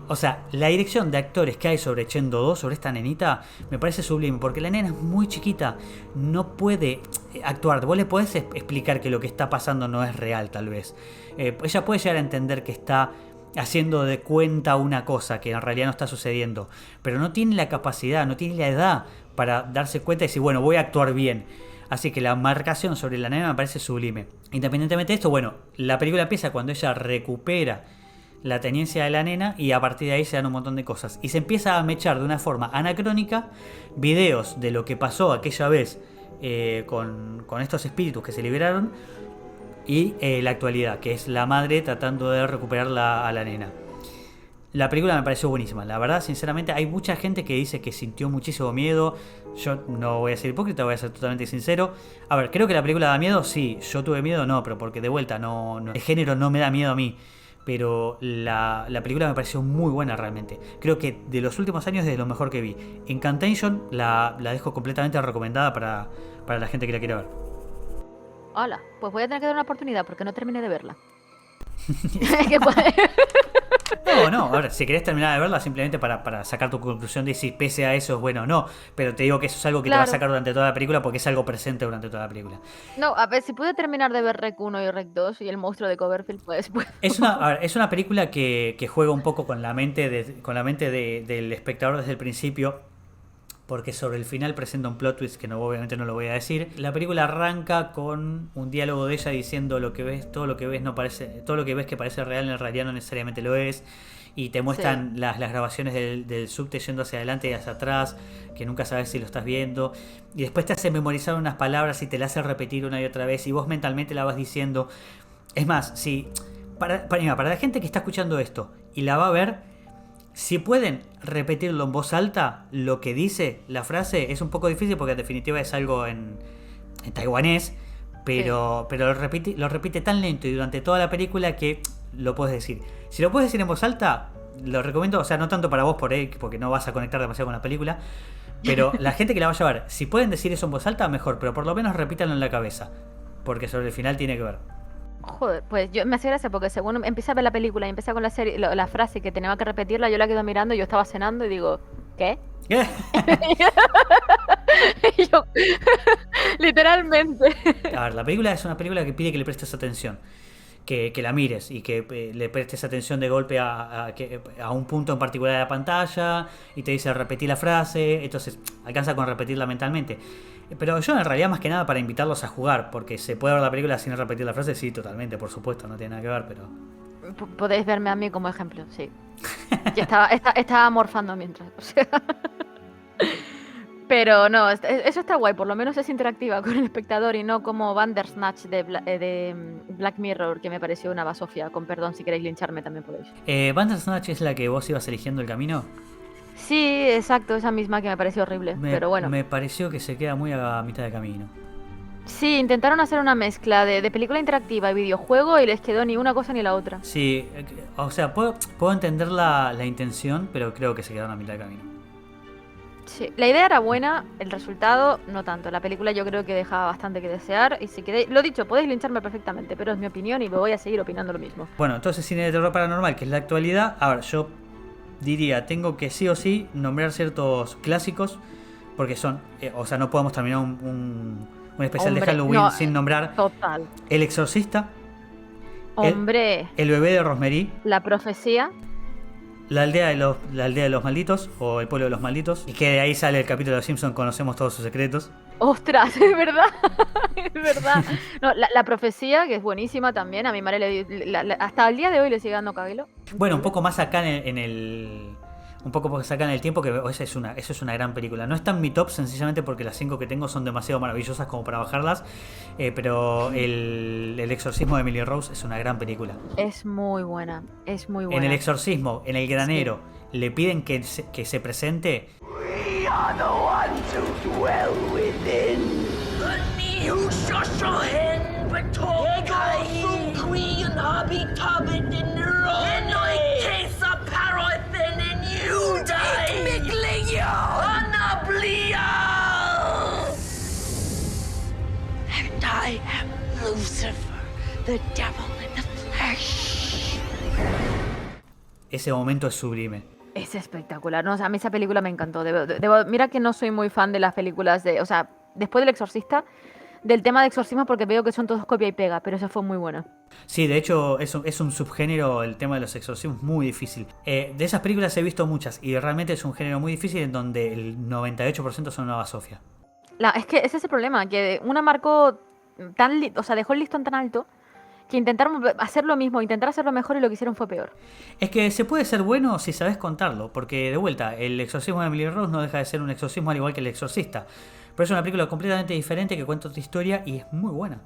O sea, la dirección de actores que hay sobre Chen Dodo, sobre esta nenita, me parece sublime, porque la nena es muy chiquita, no puede actuar. Vos le podés explicar que lo que está pasando no es real, tal vez. Ella puede llegar a entender que está haciendo de cuenta una cosa que en realidad no está sucediendo, pero no tiene la capacidad, no tiene la edad para darse cuenta y decir, bueno, voy a actuar bien. Así que la marcación sobre la nena me parece sublime. Independientemente de esto, bueno, la película empieza cuando ella recupera la tenencia de la nena y a partir de ahí se dan un montón de cosas. Y se empieza a mechar de una forma anacrónica videos de lo que pasó aquella vez con estos espíritus que se liberaron y la actualidad, que es la madre tratando de recuperar a la nena. La película me pareció buenísima, la verdad, sinceramente, hay mucha gente que dice que sintió muchísimo miedo. Yo no voy a ser hipócrita, voy a ser totalmente sincero. A ver, creo que la película da miedo, sí. Yo tuve miedo, no, pero porque de vuelta, el género no me da miedo a mí. Pero la película me pareció muy buena realmente. Creo que de los últimos años es de lo mejor que vi. Incantation la dejo completamente recomendada para la gente que la quiera ver. Hola, pues voy a tener que dar una oportunidad porque no terminé de verla. ¿Qué puede? No, ahora, si querés terminar de verla simplemente para sacar tu conclusión de si pese a eso es bueno o no, pero te digo que eso es algo que te va a sacar durante toda la película porque es algo presente durante toda la película. No, a ver, si pude terminar de ver Rec 1 y Rec 2 y el monstruo de Cloverfield, pues... Es una película que juega un poco con la mente del espectador desde el principio, porque sobre el final presenta un plot twist que obviamente no lo voy a decir. La película arranca con un diálogo de ella diciendo todo lo que ves no parece, todo lo que ves que parece real en realidad no necesariamente lo es. Y te muestran las grabaciones del subte yendo hacia adelante y hacia atrás, que nunca sabes si lo estás viendo. Y después te hace memorizar unas palabras y te las hace repetir una y otra vez. Y vos mentalmente la vas diciendo. Es más, si para la gente que está escuchando esto y la va a ver, si pueden repetirlo en voz alta, lo que dice la frase, es un poco difícil porque en definitiva es algo en taiwanés, pero lo repite tan lento y durante toda la película que lo puedes decir. Si lo puedes decir en voz alta, lo recomiendo, o sea, no tanto para vos porque no vas a conectar demasiado con la película, pero la gente que la vaya a ver, si pueden decir eso en voz alta, mejor, pero por lo menos repítanlo en la cabeza, porque sobre el final tiene que ver. Joder, pues yo me hacía gracia porque según empecé a ver la película y empecé con la serie, la frase que tenía que repetirla, yo la quedo mirando, yo estaba cenando y digo, ¿qué? Y yo, literalmente. A ver, la película es una película que pide que le prestes atención, que la mires y que le prestes atención de golpe a un punto en particular de la pantalla y te dice repetir la frase, entonces alcanza con repetirla mentalmente. Pero yo en realidad más que nada para invitarlos a jugar, porque se puede ver la película sin repetir la frase, sí, totalmente, por supuesto, no tiene nada que ver, pero... Podéis verme a mí como ejemplo, sí. Yo estaba morfando mientras, o sea... Pero no, eso está guay, por lo menos es interactiva con el espectador y no como Bandersnatch de Black Mirror, que me pareció una basofia, con perdón si queréis lincharme también podéis. Bandersnatch es la que vos ibas eligiendo el camino. Sí, exacto, esa misma que me pareció horrible, pero bueno. Me pareció que se queda muy a mitad de camino. Sí, intentaron hacer una mezcla de película interactiva y videojuego y les quedó ni una cosa ni la otra. Sí, o sea, puedo entender la intención, pero creo que se quedaron a mitad de camino. Sí, la idea era buena, el resultado no tanto. La película yo creo que dejaba bastante que desear y si queréis, lo dicho, podéis lincharme perfectamente, pero es mi opinión y me voy a seguir opinando lo mismo. Bueno, entonces cine de terror paranormal, que es la actualidad. A ver, yo diría, tengo que sí o sí nombrar ciertos clásicos, porque son, o sea, no podemos terminar un especial de Halloween sin nombrar total. El Exorcista, el bebé de Rosemary, La Profecía, la aldea de los malditos, o el pueblo de los malditos, y que de ahí sale el capítulo de Los Simpsons, conocemos todos sus secretos. ¡Ostras! Es verdad, es verdad. No, la Profecía, que es buenísima también, a mi madre hasta el día de hoy le sigue dando cabelo. Bueno, un poco más acá un poco más acá en el tiempo, que eso es una gran película. No está en mi top sencillamente porque las 5 que tengo son demasiado maravillosas como para bajarlas, pero el exorcismo de Emily Rose es una gran película. Es muy buena, es muy buena. En el exorcismo, en el granero, le piden que se presente. We are the ones who dwell within. I am Lucifer, the devil in the flesh. Ese momento es sublime. Es espectacular, ¿no? O sea, a mí esa película me encantó. Mira que no soy muy fan de las películas o sea, después del Exorcista, del tema de exorcismo, porque veo que son todos copia y pega, pero esa fue muy buena. Sí, de hecho es un subgénero, el tema de los exorcismos, muy difícil. De esas películas he visto muchas y realmente es un género muy difícil en donde el 98% son una basofia. Es que ese es el problema, que una marcó o sea, dejó el listón tan alto que intentaron hacer lo mismo, intentar hacerlo mejor y lo que hicieron fue peor. Es que se puede ser bueno si sabes contarlo, porque de vuelta, el exorcismo de Emily Rose no deja de ser un exorcismo al igual que El Exorcista. Pero es una película completamente diferente que cuenta otra historia y es muy buena.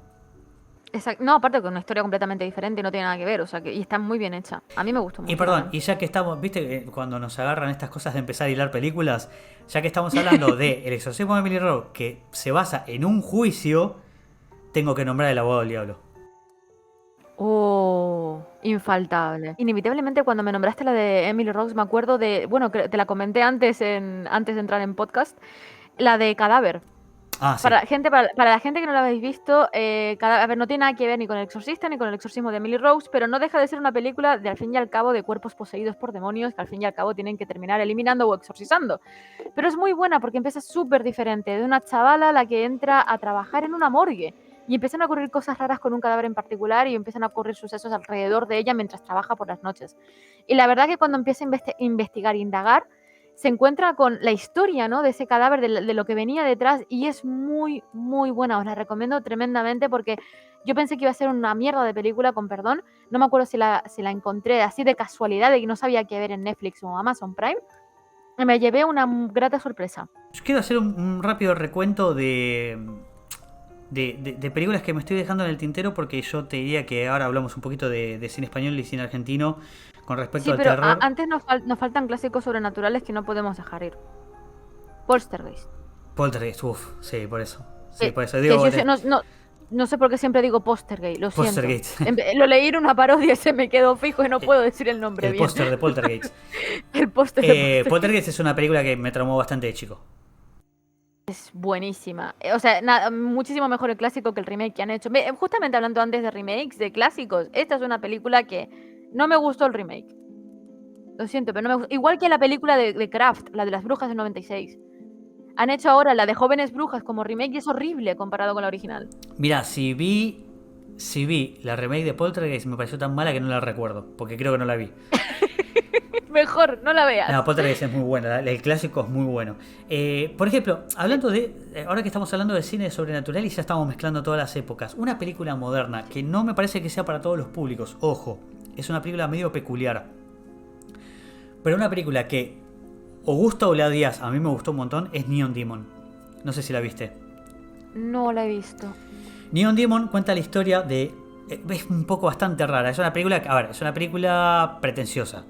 Exacto. No, aparte que una historia completamente diferente, no tiene nada que ver, o sea, y está muy bien hecha. A mí me gustó mucho. Y perdón, También. y ya que estamos, viste, cuando nos agarran estas cosas de empezar a hilar películas, ya que estamos hablando de El exorcismo de Emily Rose, que se basa en un juicio, tengo que nombrar El abogado del diablo. Oh, infaltable. Inevitablemente cuando me nombraste la de Emily Rose me acuerdo de, bueno, te la comenté antes de entrar en podcast, la de Cadáver. Ah, sí. Para la gente que no la habéis visto, a ver, no tiene nada que ver ni con El Exorcista ni con El Exorcismo de Emily Rose, pero no deja de ser una película de al fin y al cabo de cuerpos poseídos por demonios que al fin y al cabo tienen que terminar eliminando o exorcizando. Pero es muy buena porque empieza súper diferente, de una chavala a la que entra a trabajar en una morgue. Y empiezan a ocurrir cosas raras con un cadáver en particular y empiezan a ocurrir sucesos alrededor de ella mientras trabaja por las noches. Y la verdad que cuando empieza a investigar e indagar, se encuentra con la historia, ¿no?, de ese cadáver, de lo que venía detrás, y es muy, muy buena. Os la recomiendo tremendamente porque yo pensé que iba a ser una mierda de película, con perdón. No me acuerdo si la encontré así de casualidad, de que no sabía qué ver en Netflix o Amazon Prime. Y me llevé una grata sorpresa. Yo quiero hacer un rápido recuento de películas que me estoy dejando en el tintero porque yo te diría que ahora hablamos un poquito de cine español y cine argentino con respecto Sí, al pero terror. antes nos faltan clásicos sobrenaturales que no podemos dejar ir. Poltergeist. Poltergeist, uff, sí, por eso. Sí, Que, por eso que digo. no sé por qué siempre digo Poltergeist, lo siento. Poltergeist. Lo leí en una parodia y se me quedó fijo y no El- puedo decir el nombre El bien. póster de Poltergeist. El póster de Poltergeist Poltergeist es una película que me traumó bastante de chico. es buenísima. O sea, muchísimo mejor el clásico que el remake que han hecho. Justamente hablando antes de remakes, de clásicos, esta es una película que no me gustó el remake. Lo siento, pero no me gustó. Igual que la película de Craft, la de las brujas del 96. Han hecho ahora la de Jóvenes Brujas como remake y es horrible comparado con la original. Mira, si vi la remake de Poltergeist me pareció tan mala que no la recuerdo, porque creo que no la vi. Mejor, no la veas. No, Poltergeist es muy buena, el clásico es muy bueno. Por ejemplo, hablando ahora que estamos hablando de cine sobrenatural y ya estamos mezclando todas las épocas, una película moderna que no me parece que sea para todos los públicos, ojo, es una película medio peculiar. Pero una película que o gusta o la odias, a mí me gustó un montón, es Neon Demon. No sé si la viste. No la he visto. Neon Demon cuenta la historia de... Es un poco bastante rara. Es una película, a ver, es una película pretenciosa.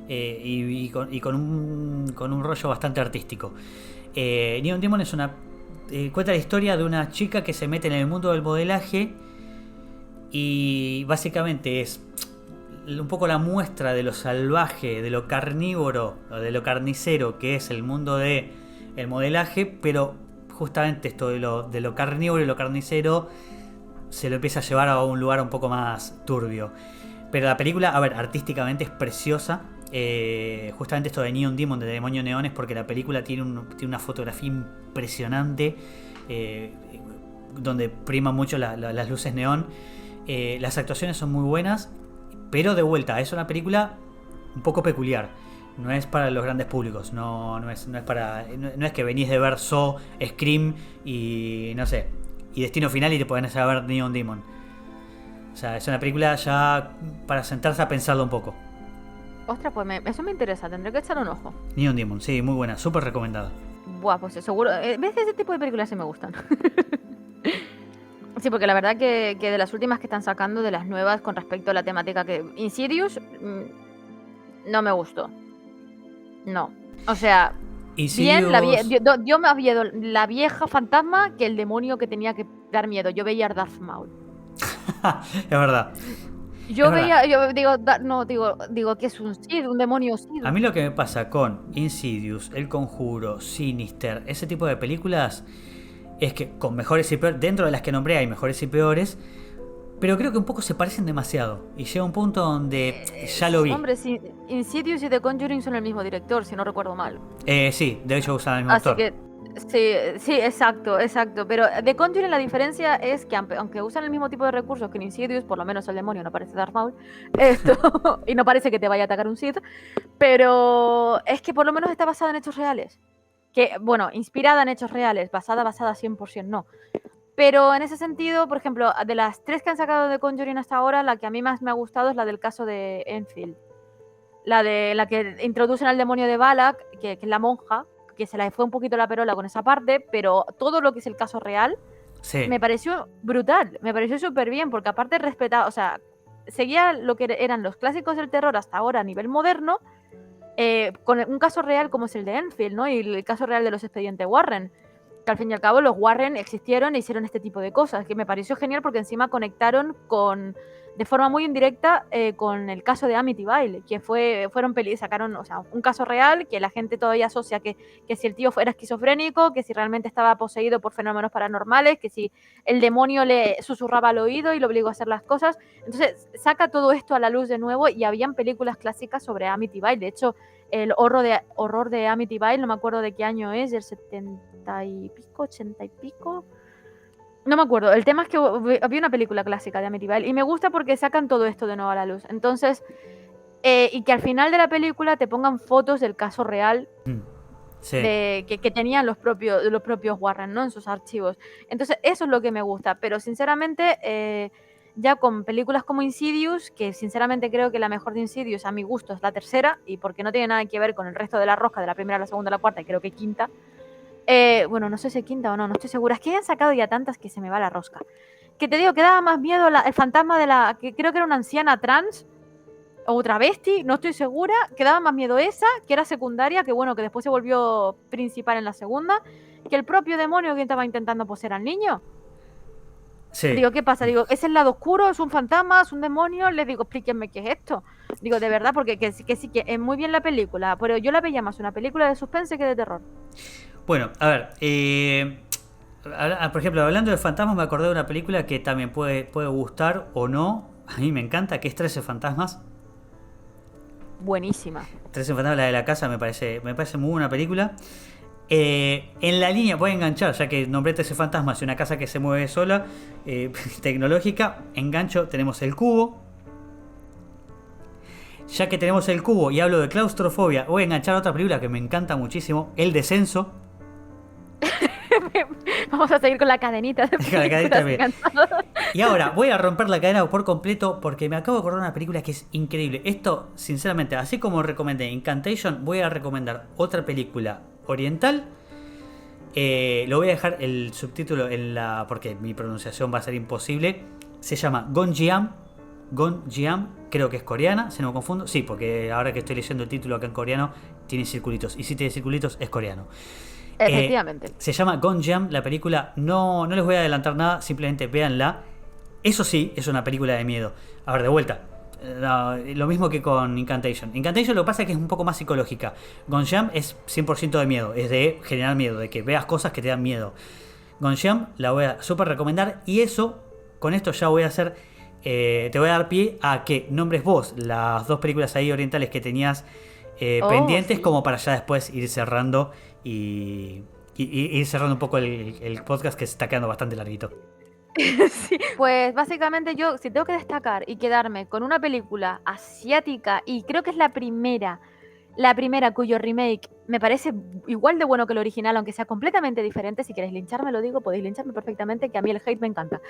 Y con un rollo bastante artístico. Neon Demon es una... cuenta la historia de una chica que se mete en el mundo del modelaje. Y básicamente es un poco la muestra de lo salvaje, de lo carnívoro, o de lo carnicero que es el mundo del modelaje, pero justamente esto de lo carnívoro y lo carnicero se lo empieza a llevar a un lugar un poco más turbio. Pero la película, a ver, artísticamente es preciosa. Justamente esto de Neon Demon, de Demonio Neones, porque la película tiene una fotografía impresionante, donde prima mucho las luces neón. Las actuaciones son muy buenas, pero de vuelta, es una película un poco peculiar. No es para los grandes públicos, no es que venís de ver Saw, Scream y no sé, y Destino Final y te pones a ver Neon Demon. O sea, es una película ya para sentarse a pensarlo un poco. Ostras, pues eso me interesa, tendré que echar un ojo. Neon Demon, sí, muy buena, súper recomendada. Buah, pues seguro. ¿Ves? Ese tipo de películas sí me gustan. Sí, porque la verdad que de las últimas que están sacando, de las nuevas con respecto a la temática que... Insidious no me gustó. No. O sea, Insidious... bien, dio más miedo la vieja fantasma que el demonio que tenía que dar miedo. Yo veía a Darth Maul. Es verdad. Yo Es veía, verdad. digo que es un Sith, un demonio Sith. A mí lo que me pasa con Insidious, El Conjuro, Sinister, ese tipo de películas, es que con mejores y peores, dentro de las que nombré hay mejores y peores, pero creo que un poco se parecen demasiado. Y llega un punto donde ya lo vi. Hombre, sí, Insidious y The Conjuring son el mismo director, si no recuerdo mal. Sí, de hecho usan el mismo Así actor. que, sí, exacto. Pero The Conjuring la diferencia es que aunque usan el mismo tipo de recursos que en Insidious, por lo menos el demonio no parece Darth Maul, y no parece que te vaya a atacar un Sith, pero es que por lo menos está basada en hechos reales. Que, bueno, inspirada en hechos reales, basada 100% no. Pero en ese sentido, por ejemplo, de las 3 que han sacado de Conjuring hasta ahora, la que a mí más me ha gustado es la del caso de Enfield. La de la que introducen al demonio de Balak, que es la monja, que se le fue un poquito la perola con esa parte, pero todo lo que es el caso real Sí. me pareció brutal, me pareció súper bien, porque aparte respetaba, o sea, seguía lo que eran los clásicos del terror hasta ahora a nivel moderno, con un caso real como es el de Enfield, ¿no? Y el caso real de los expedientes Warren, que al fin y al cabo los Warren existieron e hicieron este tipo de cosas, que me pareció genial porque encima conectaron de forma muy indirecta con el caso de Amityville, que sacaron, o sea, un caso real que la gente todavía asocia que si el tío era esquizofrénico, que si realmente estaba poseído por fenómenos paranormales, que si el demonio le susurraba al oído y lo obligó a hacer las cosas. Entonces saca todo esto a la luz de nuevo y habían películas clásicas sobre Amityville. De hecho, el horror de Amityville, no me acuerdo de qué año es, del 70 y pico, 80 y pico. No me acuerdo. El tema es que había una película clásica de Amityville y me gusta porque sacan todo esto de nuevo a la luz. Entonces, y que al final de la película te pongan fotos del caso real Sí. que tenían los propios Warren, ¿no? En sus archivos. Entonces, eso es lo que me gusta. Pero sinceramente, ya con películas como Insidious, que sinceramente creo que la mejor de Insidious a mi gusto es la tercera, y porque no tiene nada que ver con el resto de la rosca, de la primera, la segunda, la cuarta, y creo que quinta. Bueno, no sé si quinta o no, no estoy segura. Es que han sacado ya tantas que se me va la rosca. Que te digo, que daba más miedo el fantasma que creo que era una anciana trans o travesti, no estoy segura, que daba más miedo esa, que era secundaria, que bueno, que después se volvió principal en la segunda, que el propio demonio que estaba intentando poseer al niño. Sí. Digo, ¿qué pasa? Digo, ¿es el lado oscuro? ¿Es un fantasma? ¿Es un demonio? Les digo, explíquenme qué es esto. Digo, de verdad, porque que sí, que es muy bien la película, pero yo la veía más una película de suspense que de terror. Bueno, a ver, por ejemplo, hablando de fantasmas, me acordé de una película que también puede gustar o no. A mí me encanta, que es 13 fantasmas. Buenísima. 13 fantasmas, la de la casa, me parece muy buena película. En la línea, voy a enganchar, ya que nombré 13 fantasmas y una casa que se mueve sola, tecnológica, engancho, tenemos el cubo. Ya que tenemos el cubo y hablo de claustrofobia, voy a enganchar otra película que me encanta muchísimo, El Descenso. Vamos a seguir con la cadenita de La cadenita películas Y ahora voy a romper la cadena por completo porque me acabo de acordar de una película que es increíble. Esto, sinceramente, así como recomendé Incantation, voy a recomendar otra película oriental. Lo voy a dejar el subtítulo porque mi pronunciación va a ser imposible. Se llama Gonjiam. Gonjiam, creo que es coreana, si no me confundo. Sí, porque ahora que estoy leyendo el título acá en coreano, tiene circulitos. Y si tiene circulitos, es coreano. Efectivamente. Se llama Gonjiam, la película. No les voy a adelantar nada, simplemente véanla. Eso sí, es una película de miedo. A ver, de vuelta. No, lo mismo que con Incantation. Incantation lo que pasa es que es un poco más psicológica. Gonjiam es 100% de miedo, es de generar miedo, de que veas cosas que te dan miedo. Gonjiam la voy a súper recomendar y eso, con esto ya voy a hacer, te voy a dar pie a que nombres vos las dos películas ahí orientales que tenías pendientes, Sí. como para ya después ir cerrando y ir cerrando un poco el podcast que se está quedando bastante larguito. Sí. Pues básicamente yo, si tengo que destacar y quedarme con una película asiática, y creo que es la primera cuyo remake me parece igual de bueno que el original, aunque sea completamente diferente. Si queréis lincharme, lo digo, podéis lincharme perfectamente, que a mí el hate me encanta.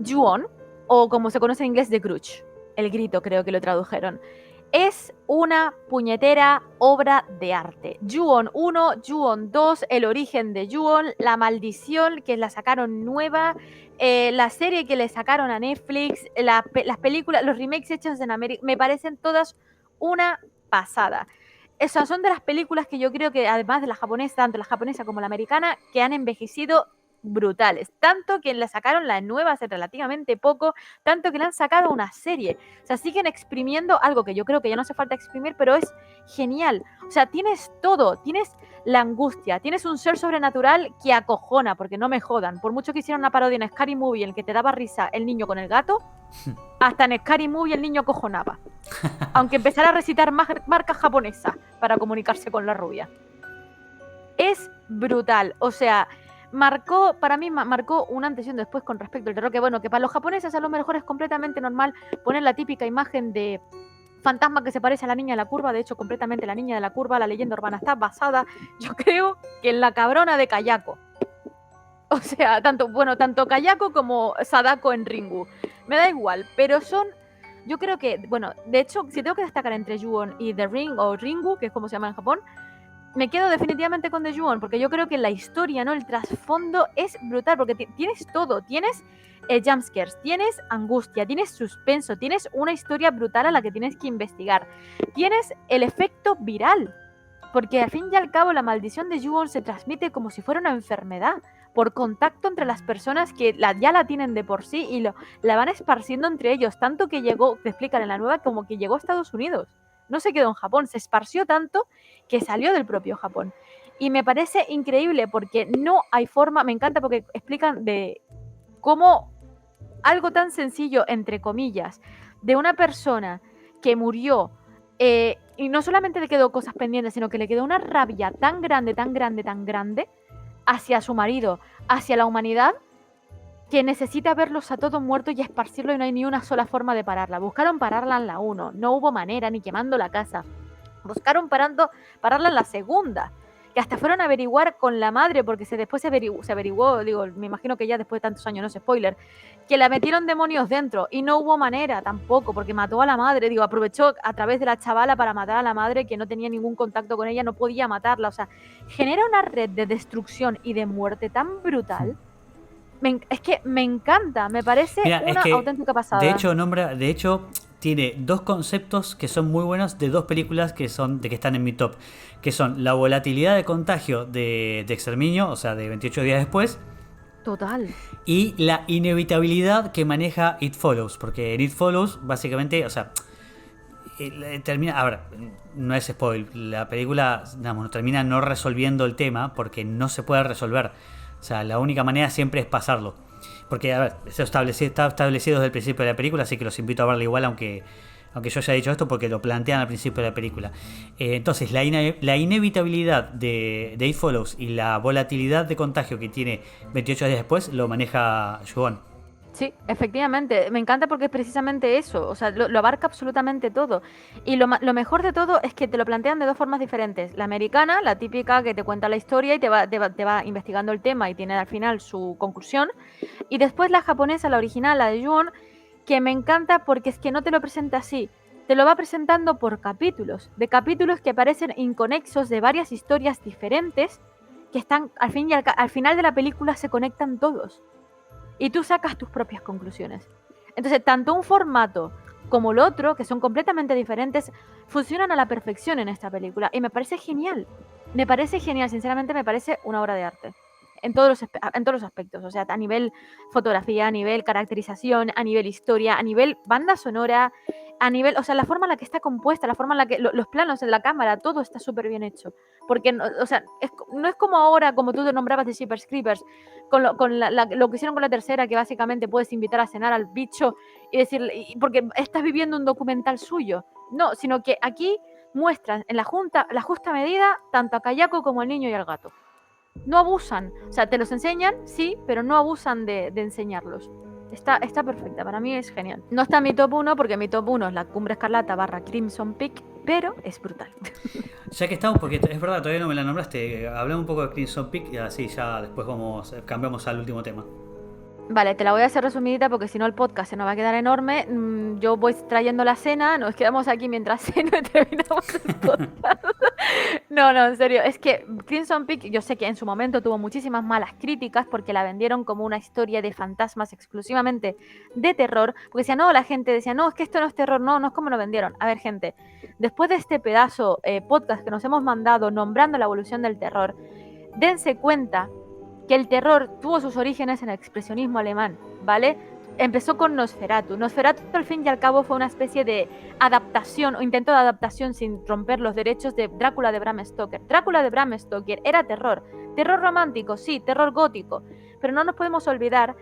Ju-on, o como se conoce en inglés, The Grudge, el grito creo que lo tradujeron. Es una puñetera obra de arte. Ju-on 1, Ju-on 2, el origen de Ju-on, la maldición que la sacaron nueva, la serie que le sacaron a Netflix, las películas, los remakes hechos en América, me parecen todas una pasada. Esas son de las películas que yo creo que, además de la japonesa, tanto la japonesa como la americana, que han envejecido brutales. Tanto que le sacaron la nueva hace relativamente poco, tanto que le han sacado una serie. O sea, siguen exprimiendo algo que yo creo que ya no hace falta exprimir, pero es genial. O sea, tienes todo, tienes la angustia, tienes un ser sobrenatural que acojona, porque no me jodan. Por mucho que hicieran una parodia en Scary Movie en el que te daba risa el niño con el gato, hasta en Scary Movie el niño acojonaba. Aunque empezara a recitar marcas japonesas para comunicarse con la rubia. Es brutal, o sea, para mí marcó un antes y un después con respecto al terror, que bueno, que para los japoneses a lo mejor es completamente normal poner la típica imagen de fantasma que se parece a la niña de la curva. De hecho, completamente la niña de la curva, la leyenda urbana está basada, yo creo, que en la cabrona de Kayako. O sea, tanto Kayako como Sadako en Ringu. Me da igual, pero yo creo que, bueno, de hecho, si tengo que destacar entre Ju-on y The Ring o Ringu, que es como se llama en Japón, me quedo definitivamente con The Ju-on, porque yo creo que la historia, ¿no? El trasfondo es brutal, porque tienes todo, tienes jumpscares, tienes angustia, tienes suspenso, tienes una historia brutal a la que tienes que investigar, tienes el efecto viral, porque al fin y al cabo la maldición de Ju-on se transmite como si fuera una enfermedad, por contacto entre las personas que ya la tienen de por sí y la van esparciendo entre ellos, tanto que llegó, te explican en la nueva, como que llegó a Estados Unidos. No se quedó en Japón, se esparció tanto que salió del propio Japón. Y me parece increíble porque no hay forma, me encanta porque explican de cómo algo tan sencillo, entre comillas, de una persona que murió y no solamente le quedó cosas pendientes, sino que le quedó una rabia tan grande, tan grande, tan grande hacia su marido, hacia la humanidad, que necesita verlos a todos muertos y esparcirlo y no hay ni una sola forma de pararla. Buscaron pararla en la 1, no hubo manera, ni quemando la casa. Buscaron pararla en la segunda, que hasta fueron a averiguar con la madre, porque después se averiguó, digo, me imagino que ya después de tantos años, no es spoiler, que la metieron demonios dentro y no hubo manera tampoco, porque mató a la madre, digo, aprovechó a través de la chavala para matar a la madre que no tenía ningún contacto con ella, no podía matarla, o sea, genera una red de destrucción y de muerte tan brutal. Es que me encanta, me parece Mira, es una que auténtica pasada. de hecho, tiene dos conceptos que son muy buenos de dos películas que están en mi top, que son la volatilidad de contagio de Exterminio, o sea, de 28 días después, Total. y la inevitabilidad que maneja It Follows, porque en It Follows, básicamente, o sea, termina, a ver, no es spoil, la película, digamos, termina no resolviendo el tema porque no se puede resolver. O sea, la única manera siempre es pasarlo. Porque, a ver, eso está establecido desde el principio de la película, así que los invito a verla igual, aunque yo haya dicho esto, porque lo plantean al principio de la película. Entonces, la inevitabilidad de It Follows y la volatilidad de contagio que tiene 28 días después lo maneja Jugon. Sí, efectivamente, me encanta porque es precisamente eso, o sea, lo abarca absolutamente todo. Y lo mejor de todo es que te lo plantean de dos formas diferentes. La americana, la típica que te cuenta la historia y te va investigando el tema y tiene al final su conclusión. Y después la japonesa, la original, la de Juon, que me encanta porque es que no te lo presenta así, te lo va presentando por capítulos, de capítulos que parecen inconexos de varias historias diferentes que están, al fin y al final de la película se conectan todos y tú sacas tus propias conclusiones. Entonces, tanto un formato como el otro, que son completamente diferentes, funcionan a la perfección en esta película y me parece genial. Me parece genial, sinceramente me parece una obra de arte. En todos los aspectos, o sea, a nivel fotografía, a nivel caracterización, a nivel historia, a nivel banda sonora, a nivel, o sea, la forma en la que está compuesta, la forma en la que los planos en la cámara, todo está súper bien hecho. Porque, o sea, no es como ahora, como tú te nombrabas de Jeepers Creepers, lo que hicieron con la tercera, que básicamente puedes invitar a cenar al bicho y decirle, porque estás viviendo un documental suyo. No, sino que aquí muestran en la justa medida tanto a Kayako como al niño y al gato. No abusan, o sea, te los enseñan, sí, pero no abusan de enseñarlos. Está perfecta, para mí es genial. No está en mi top 1 porque mi top 1 es la Cumbre Escarlata / Crimson Peak, pero es brutal. Ya que estamos, porque es verdad, todavía no me la nombraste, hablamos un poco de Crimson Peak y así ya después cambiamos al último tema. Vale, te la voy a hacer resumidita porque si no el podcast se nos va a quedar enorme. Yo voy trayendo la cena, nos quedamos aquí mientras ceno y terminamos el podcast. No, en serio, es que Crimson Peak yo sé que en su momento tuvo muchísimas malas críticas porque la vendieron como una historia de fantasmas exclusivamente de terror, porque decía, no, la gente decía, no, es que esto no es terror, no es como lo vendieron. A ver, gente, después de este pedazo podcast que nos hemos mandado nombrando la evolución del terror, dense cuenta que el terror tuvo sus orígenes en el expresionismo alemán, ¿vale? Empezó con Nosferatu. Nosferatu, al fin y al cabo, fue una especie de adaptación o intento de adaptación sin romper los derechos de Drácula de Bram Stoker. Drácula de Bram Stoker era terror. Terror romántico, sí, terror gótico. Pero no nos podemos olvidar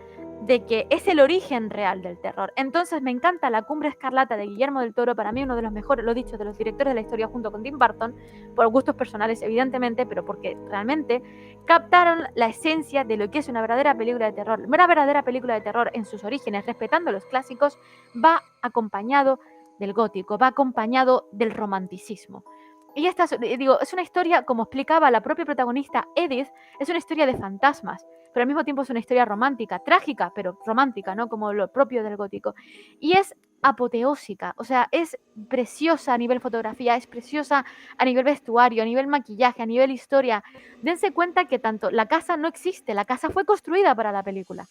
de que es el origen real del terror. Entonces me encanta La Cumbre Escarlata de Guillermo del Toro, para mí uno de los mejores, lo dicho, de los directores de la historia junto con Tim Burton, por gustos personales evidentemente, pero porque realmente captaron la esencia de lo que es una verdadera película de terror. Una verdadera película de terror en sus orígenes, respetando los clásicos, va acompañado del gótico, va acompañado del romanticismo. Y esta, digo, es una historia, como explicaba la propia protagonista Edith, es una historia de fantasmas, pero al mismo tiempo es una historia romántica, trágica, pero romántica, ¿no? Como lo propio del gótico. Y es apoteósica, o sea, es preciosa a nivel fotografía, es preciosa a nivel vestuario, a nivel maquillaje, a nivel historia. Dense cuenta que tanto la casa no existe, la casa fue construida para la película.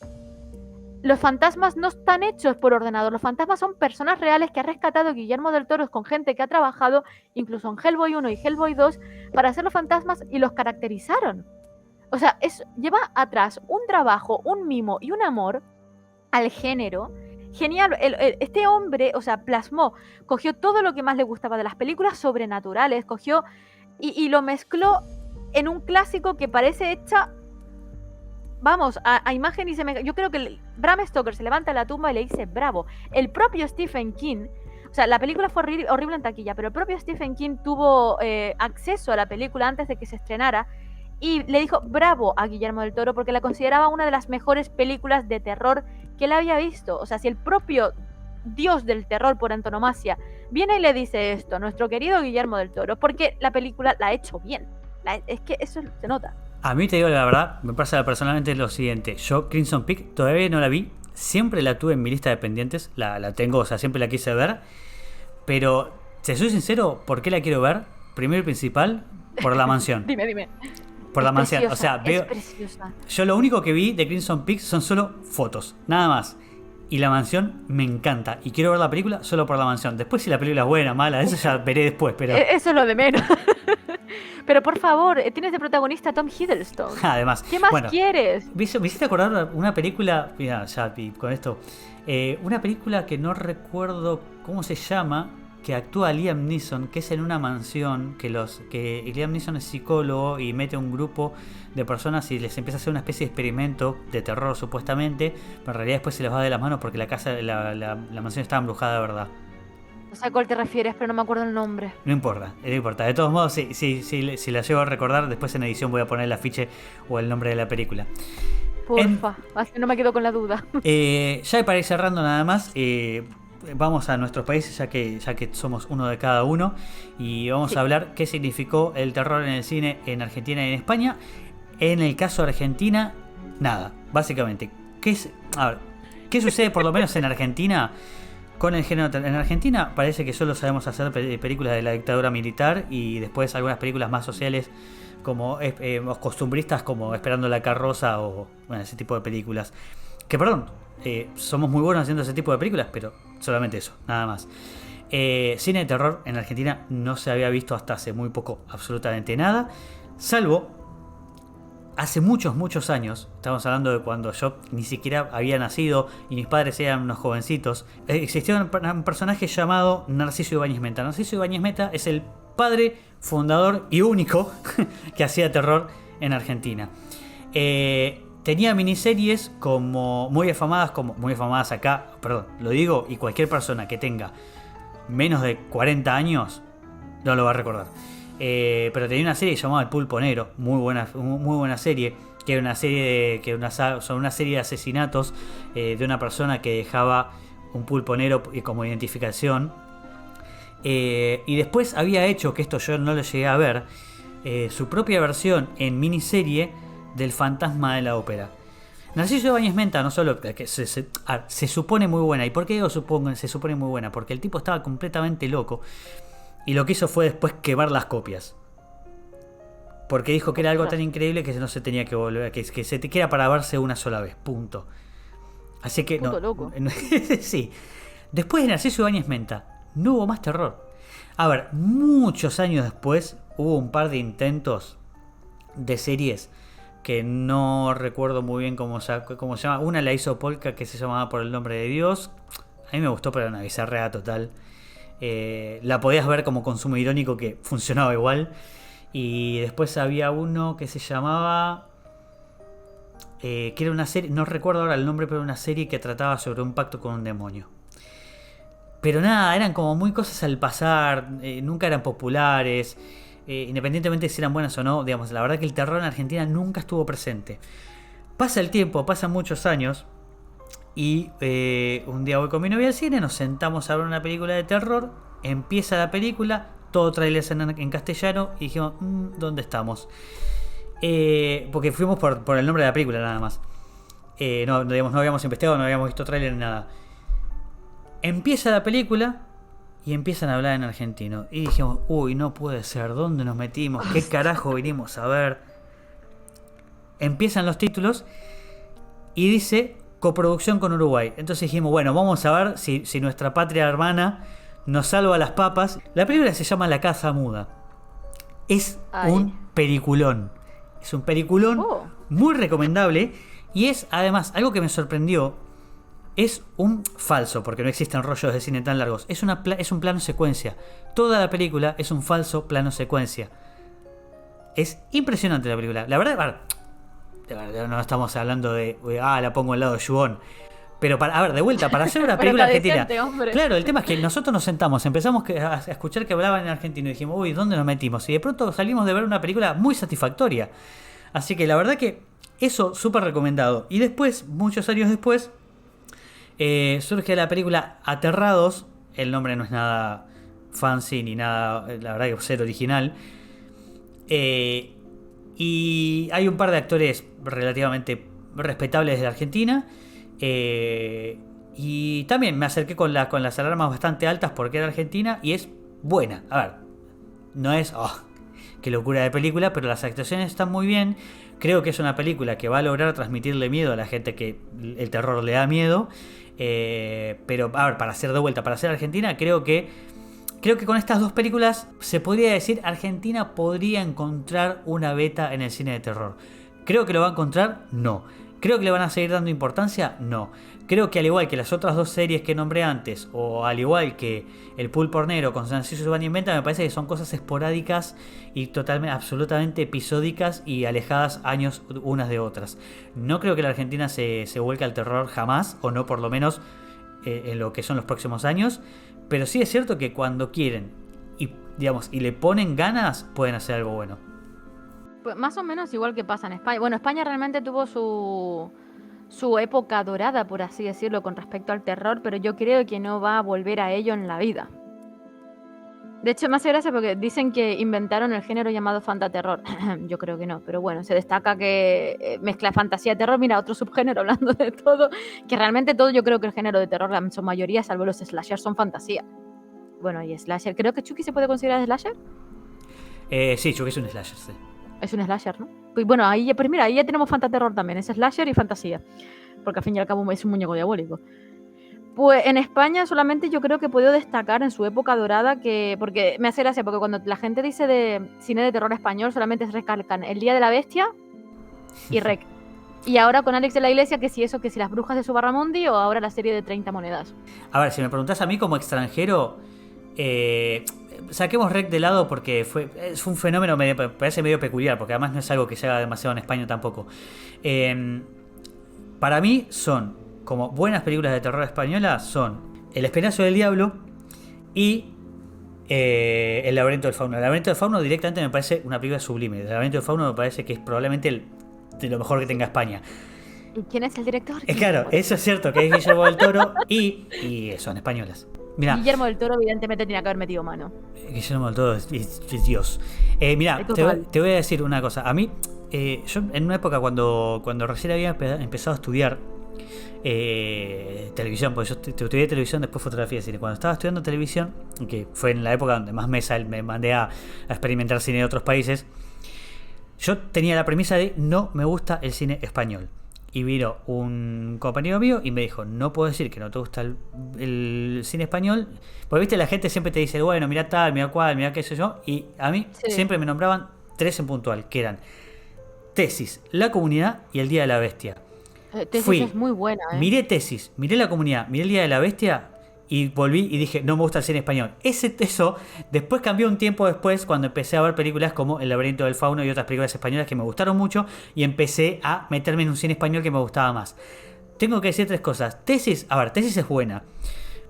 Los fantasmas no están hechos por ordenador, los fantasmas son personas reales que ha rescatado Guillermo del Toro con gente que ha trabajado incluso en Hellboy 1 y Hellboy 2 para hacer los fantasmas y los caracterizaron. O sea, lleva atrás un trabajo, un mimo y un amor al género. Genial, este hombre, o sea, plasmó, cogió todo lo que más le gustaba de las películas sobrenaturales, cogió y lo mezcló en un clásico que parece hecha, vamos, a imagen y semejanza. Yo creo que Bram Stoker se levanta de la tumba y le dice bravo. El propio Stephen King, o sea, la película fue horrible en taquilla, pero el propio Stephen King tuvo acceso a la película antes de que se estrenara y le dijo bravo a Guillermo del Toro porque la consideraba una de las mejores películas de terror que él había visto. O sea, si el propio dios del terror por antonomasia viene y le dice esto a nuestro querido Guillermo del Toro, porque la película la ha hecho bien. Es que eso se nota. A mí te digo la verdad, me pasa personalmente lo siguiente. Yo Crimson Peak todavía no la vi. Siempre la tuve en mi lista de pendientes. La tengo, o sea, siempre la quise ver. Pero, si soy sincero, ¿por qué la quiero ver? Primero y principal, por la mansión. Dime. Por la mansión. O sea, veo. Preciosa. Yo lo único que vi de Crimson Peak son solo fotos. Nada más. Y la mansión me encanta. Y quiero ver la película solo por la mansión. Después si la película es buena, mala, eso ya veré después. Pero eso es lo de menos. Pero por favor, tienes de protagonista a Tom Hiddleston. Además, ¿Qué más quieres? Me hiciste acordar una película. Mira, ya con esto. Una película que no recuerdo cómo se llama. Que actúa Liam Neeson, que es en una mansión. Que Liam Neeson es psicólogo y mete un grupo de personas y les empieza a hacer una especie de experimento de terror supuestamente. Pero en realidad después se les va de las manos porque la casa, la mansión está embrujada de verdad. No sé a cuál te refieres, pero no me acuerdo el nombre. No importa. De todos modos, si la llego a recordar, después en edición voy a poner el afiche o el nombre de la película. Porfa, así no me quedo con la duda. Ya para ir cerrando nada más, vamos a nuestros países, ya que somos uno de cada uno, y vamos a hablar qué significó el terror en el cine en Argentina y en España. En el caso de Argentina, nada, básicamente. ¿Qué sucede por lo menos en Argentina con el género? En Argentina parece que solo sabemos hacer películas de la dictadura militar y después algunas películas más sociales como costumbristas como Esperando la carroza o bueno, ese tipo de películas. Que perdón, somos muy buenos haciendo ese tipo de películas, pero solamente eso, nada más. Cine de terror en Argentina no se había visto hasta hace muy poco absolutamente nada, salvo hace muchos años. Estamos hablando de cuando yo ni siquiera había nacido y mis padres eran unos jovencitos. Existía un personaje llamado Narciso Ibáñez Meta. Narciso Ibáñez Meta es el padre fundador y único que hacía terror en Argentina. Tenía miniseries muy afamadas acá, perdón, lo digo, y cualquier persona que tenga menos de 40 años no lo va a recordar. Pero tenía una serie llamada El Pulpo Negro, muy buena serie, que era una serie de asesinatos de una persona que dejaba un pulpo negro como identificación. Y después había hecho, que esto yo no lo llegué a ver, su propia versión en miniserie del Fantasma de la Ópera. Narciso Ibáñez Menta no solo que se supone muy buena. ¿Y por qué digo se supone muy buena? Porque el tipo estaba completamente loco. Y lo que hizo fue después quemar las copias. Porque dijo que era algo tan increíble que no se tenía que volver, que era para verse una sola vez. Punto. Así que no. Loco. Sí. Después de Narciso Ibáñez Menta, no hubo más terror. A ver, muchos años después hubo un par de intentos de series que no recuerdo muy bien cómo se llama. Una la hizo Polka, que se llamaba Por el Nombre de Dios. A mí me gustó, pero era una bizarrea total. La podías ver como consumo irónico, que funcionaba igual. Y después había uno que se llamaba que era una serie, no recuerdo ahora el nombre, pero una serie que trataba sobre un pacto con un demonio. Pero nada, eran como muy cosas al pasar, nunca eran populares, independientemente de si eran buenas o no. Digamos, la verdad que el terror en Argentina nunca estuvo presente. Pasa el tiempo, pasan muchos años. Y un día voy con mi novia al cine, nos sentamos a ver una película de terror, empieza la película, todo trailers en castellano, y dijimos, ¿dónde estamos? Porque fuimos por el nombre de la película nada más. No, digamos, no habíamos investigado, no habíamos visto tráiler ni nada. Empieza la película y empiezan a hablar en argentino. Y dijimos, uy, no puede ser, ¿dónde nos metimos? ¿Qué carajo vinimos a ver? Empiezan los títulos y dice coproducción con Uruguay. Entonces dijimos, bueno, vamos a ver si nuestra patria hermana nos salva las papas. La película se llama La Casa Muda. Es un peliculón. Es un peliculón muy recomendable. Y es, además, algo que me sorprendió. Es un falso, porque no existen rollos de cine tan largos. Es un plano secuencia. Toda la película es un falso plano secuencia. Es impresionante la película. La verdad, no estamos hablando de la pongo al lado de Yubón. Pero de vuelta, para hacer una película argentina. Claro, el tema es que nosotros nos sentamos, empezamos a escuchar que hablaban en argentino y dijimos, uy, ¿dónde nos metimos? Y de pronto salimos de ver una película muy satisfactoria. Así que la verdad que eso, súper recomendado. Y después, muchos años después, surge la película Aterrados. El nombre no es nada fancy ni nada, la verdad que ser original. Y hay un par de actores relativamente respetables de la Argentina. Y también me acerqué con las alarmas bastante altas porque era Argentina y es buena. A ver, no es qué locura de película, pero las actuaciones están muy bien. Creo que es una película que va a lograr transmitirle miedo a la gente que el terror le da miedo. Pero a ver, para ser de vuelta, para ser Argentina, creo que con estas dos películas se podría decir Argentina podría encontrar una beta en el cine de terror. ¿Creo que lo va a encontrar? No. ¿Creo que le van a seguir dando importancia? No. Creo que al igual que las otras dos series que nombré antes, o al igual que El Pulpo Hornero con Narciso Giovanni Inventa, me parece que son cosas esporádicas y absolutamente episódicas y alejadas años unas de otras. No creo que la Argentina se vuelque al terror jamás, o no por lo menos en lo que son los próximos años. Pero sí es cierto que cuando quieren y le ponen ganas, pueden hacer algo bueno. Pues más o menos igual que pasa en España. Bueno, España realmente tuvo su época dorada, por así decirlo, con respecto al terror, pero yo creo que no va a volver a ello en la vida. De hecho, me hace gracia porque dicen que inventaron el género llamado fantaterror. Yo creo que no, pero bueno, se destaca que mezcla fantasía y terror. Mira, otro subgénero hablando de todo, que realmente todo yo creo que el género de terror, en su mayoría, salvo los slashers, son fantasía. Bueno, y slasher, creo que Chucky se puede considerar slasher. Sí, Chucky es un slasher, sí. Es un slasher, ¿no? Pues bueno, ahí ya tenemos fantaterror también, es slasher y fantasía. Porque al fin y al cabo es un muñeco diabólico. Pues en España solamente yo creo que he podido destacar en su época dorada porque me hace gracia, porque cuando la gente dice de cine de terror español solamente se recalcan El Día de la Bestia y Rec. Y ahora con Alex de la Iglesia, que si Las Brujas de Subarramundi o ahora la serie de 30 monedas. A ver, si me preguntás a mí como extranjero, saquemos Rec de lado porque fue un fenómeno, me parece medio peculiar, porque además no es algo que se haga demasiado en España tampoco. Para mí son, como buenas películas de terror españolas, son El Espinazo del Diablo y El Laberinto del Fauno. El Laberinto del Fauno directamente me parece una película sublime. El Laberinto del Fauno me parece que es probablemente de lo mejor que tenga España. ¿Y quién es el director? Claro, eso es cierto, que es Guillermo del Toro y son españolas. Mirá, Guillermo del Toro evidentemente tenía que haber metido mano. Guillermo del Toro es Dios. Mirá, te voy a decir una cosa. A mí, yo en una época cuando recién había empezado a estudiar televisión, porque yo estudié televisión, después fotografía y cine. Cuando estaba estudiando televisión, que fue en la época donde más me mandé a experimentar cine de otros países, yo tenía la premisa de no me gusta el cine español. Y vino un compañero mío y me dijo, no puedo decir que no te gusta el cine español, porque viste, la gente siempre te dice, bueno, mira tal, mira cual, mira qué sé yo, y a mí siempre me nombraban tres en puntual, que eran Tesis, La Comunidad y El Día de la Bestia. Tesis es muy buena, miré Tesis, miré La Comunidad, miré El Día de la Bestia y volví y dije, no me gusta el cine español. Eso después cambió un tiempo después cuando empecé a ver películas como El Laberinto del Fauno y otras películas españolas que me gustaron mucho y empecé a meterme en un cine español que me gustaba más. Tengo que decir tres cosas. Tesis es buena,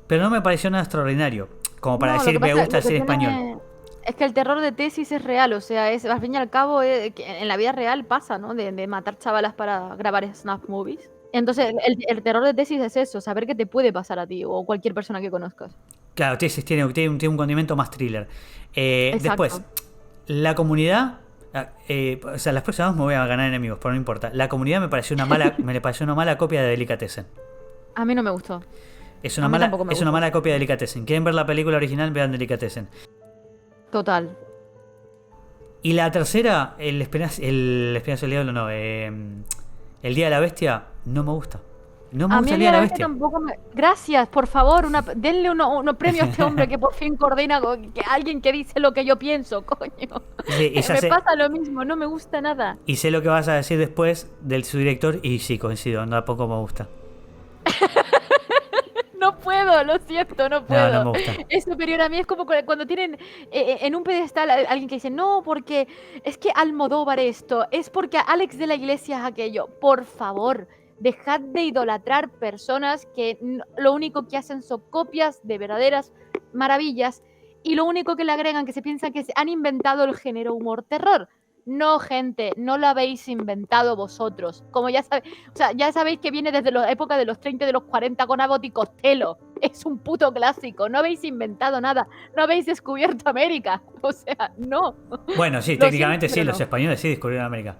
pero no me pareció nada extraordinario como para decir me gusta el cine español. Es que el terror de Tesis es real, o sea, al fin y al cabo en la vida real pasa, ¿no? De matar chavalas para grabar snuff movies. Entonces, el terror de Tesis es eso, saber qué te puede pasar a ti o cualquier persona que conozcas. Claro, Tesis tiene un condimento más thriller. Después, La Comunidad, O sea, las próximas me voy a ganar enemigos, pero no importa. La Comunidad me pareció me pareció una mala copia de Delicatessen. A mí no me gustó. Es A una mí mala, tampoco me es una gustó. mala copia de Delicatessen. ¿Quieren ver la película original? Vean Delicatessen. Total. Y la tercera, el Espinazo del Diablo, no. El Día de la Bestia, no me gusta. No me A mí gusta el el Día de la Día de Bestia. tampoco me... Gracias, por favor, denle unos premios a este hombre que por fin coordina con alguien que dice lo que yo pienso, coño. Sí, y ya Me sé, pasa lo mismo, no me gusta nada. y sé lo que vas a decir después de su director, y sí, coincido, tampoco me gusta. No puedo, lo siento, no No, no puedo. me gusta. Es superior a mí, es como cuando tienen en un pedestal alguien que dice, no, porque es que Almodóvar esto, es porque Alex de la Iglesia es aquello. Por favor, dejad de idolatrar personas que lo único que hacen son copias de verdaderas maravillas y lo único que le agregan que se piensa que se han inventado el género humor terror. No, gente, no lo habéis inventado vosotros. Como ya sabéis, o sea, ya sabéis que viene desde la época de los 30 y de los 40 con Abbott y Costello. Es un puto clásico. No habéis inventado nada. No habéis descubierto América. O sea, no. Bueno, sí, Lo técnicamente siento, sí, pero los no. españoles sí descubrieron América.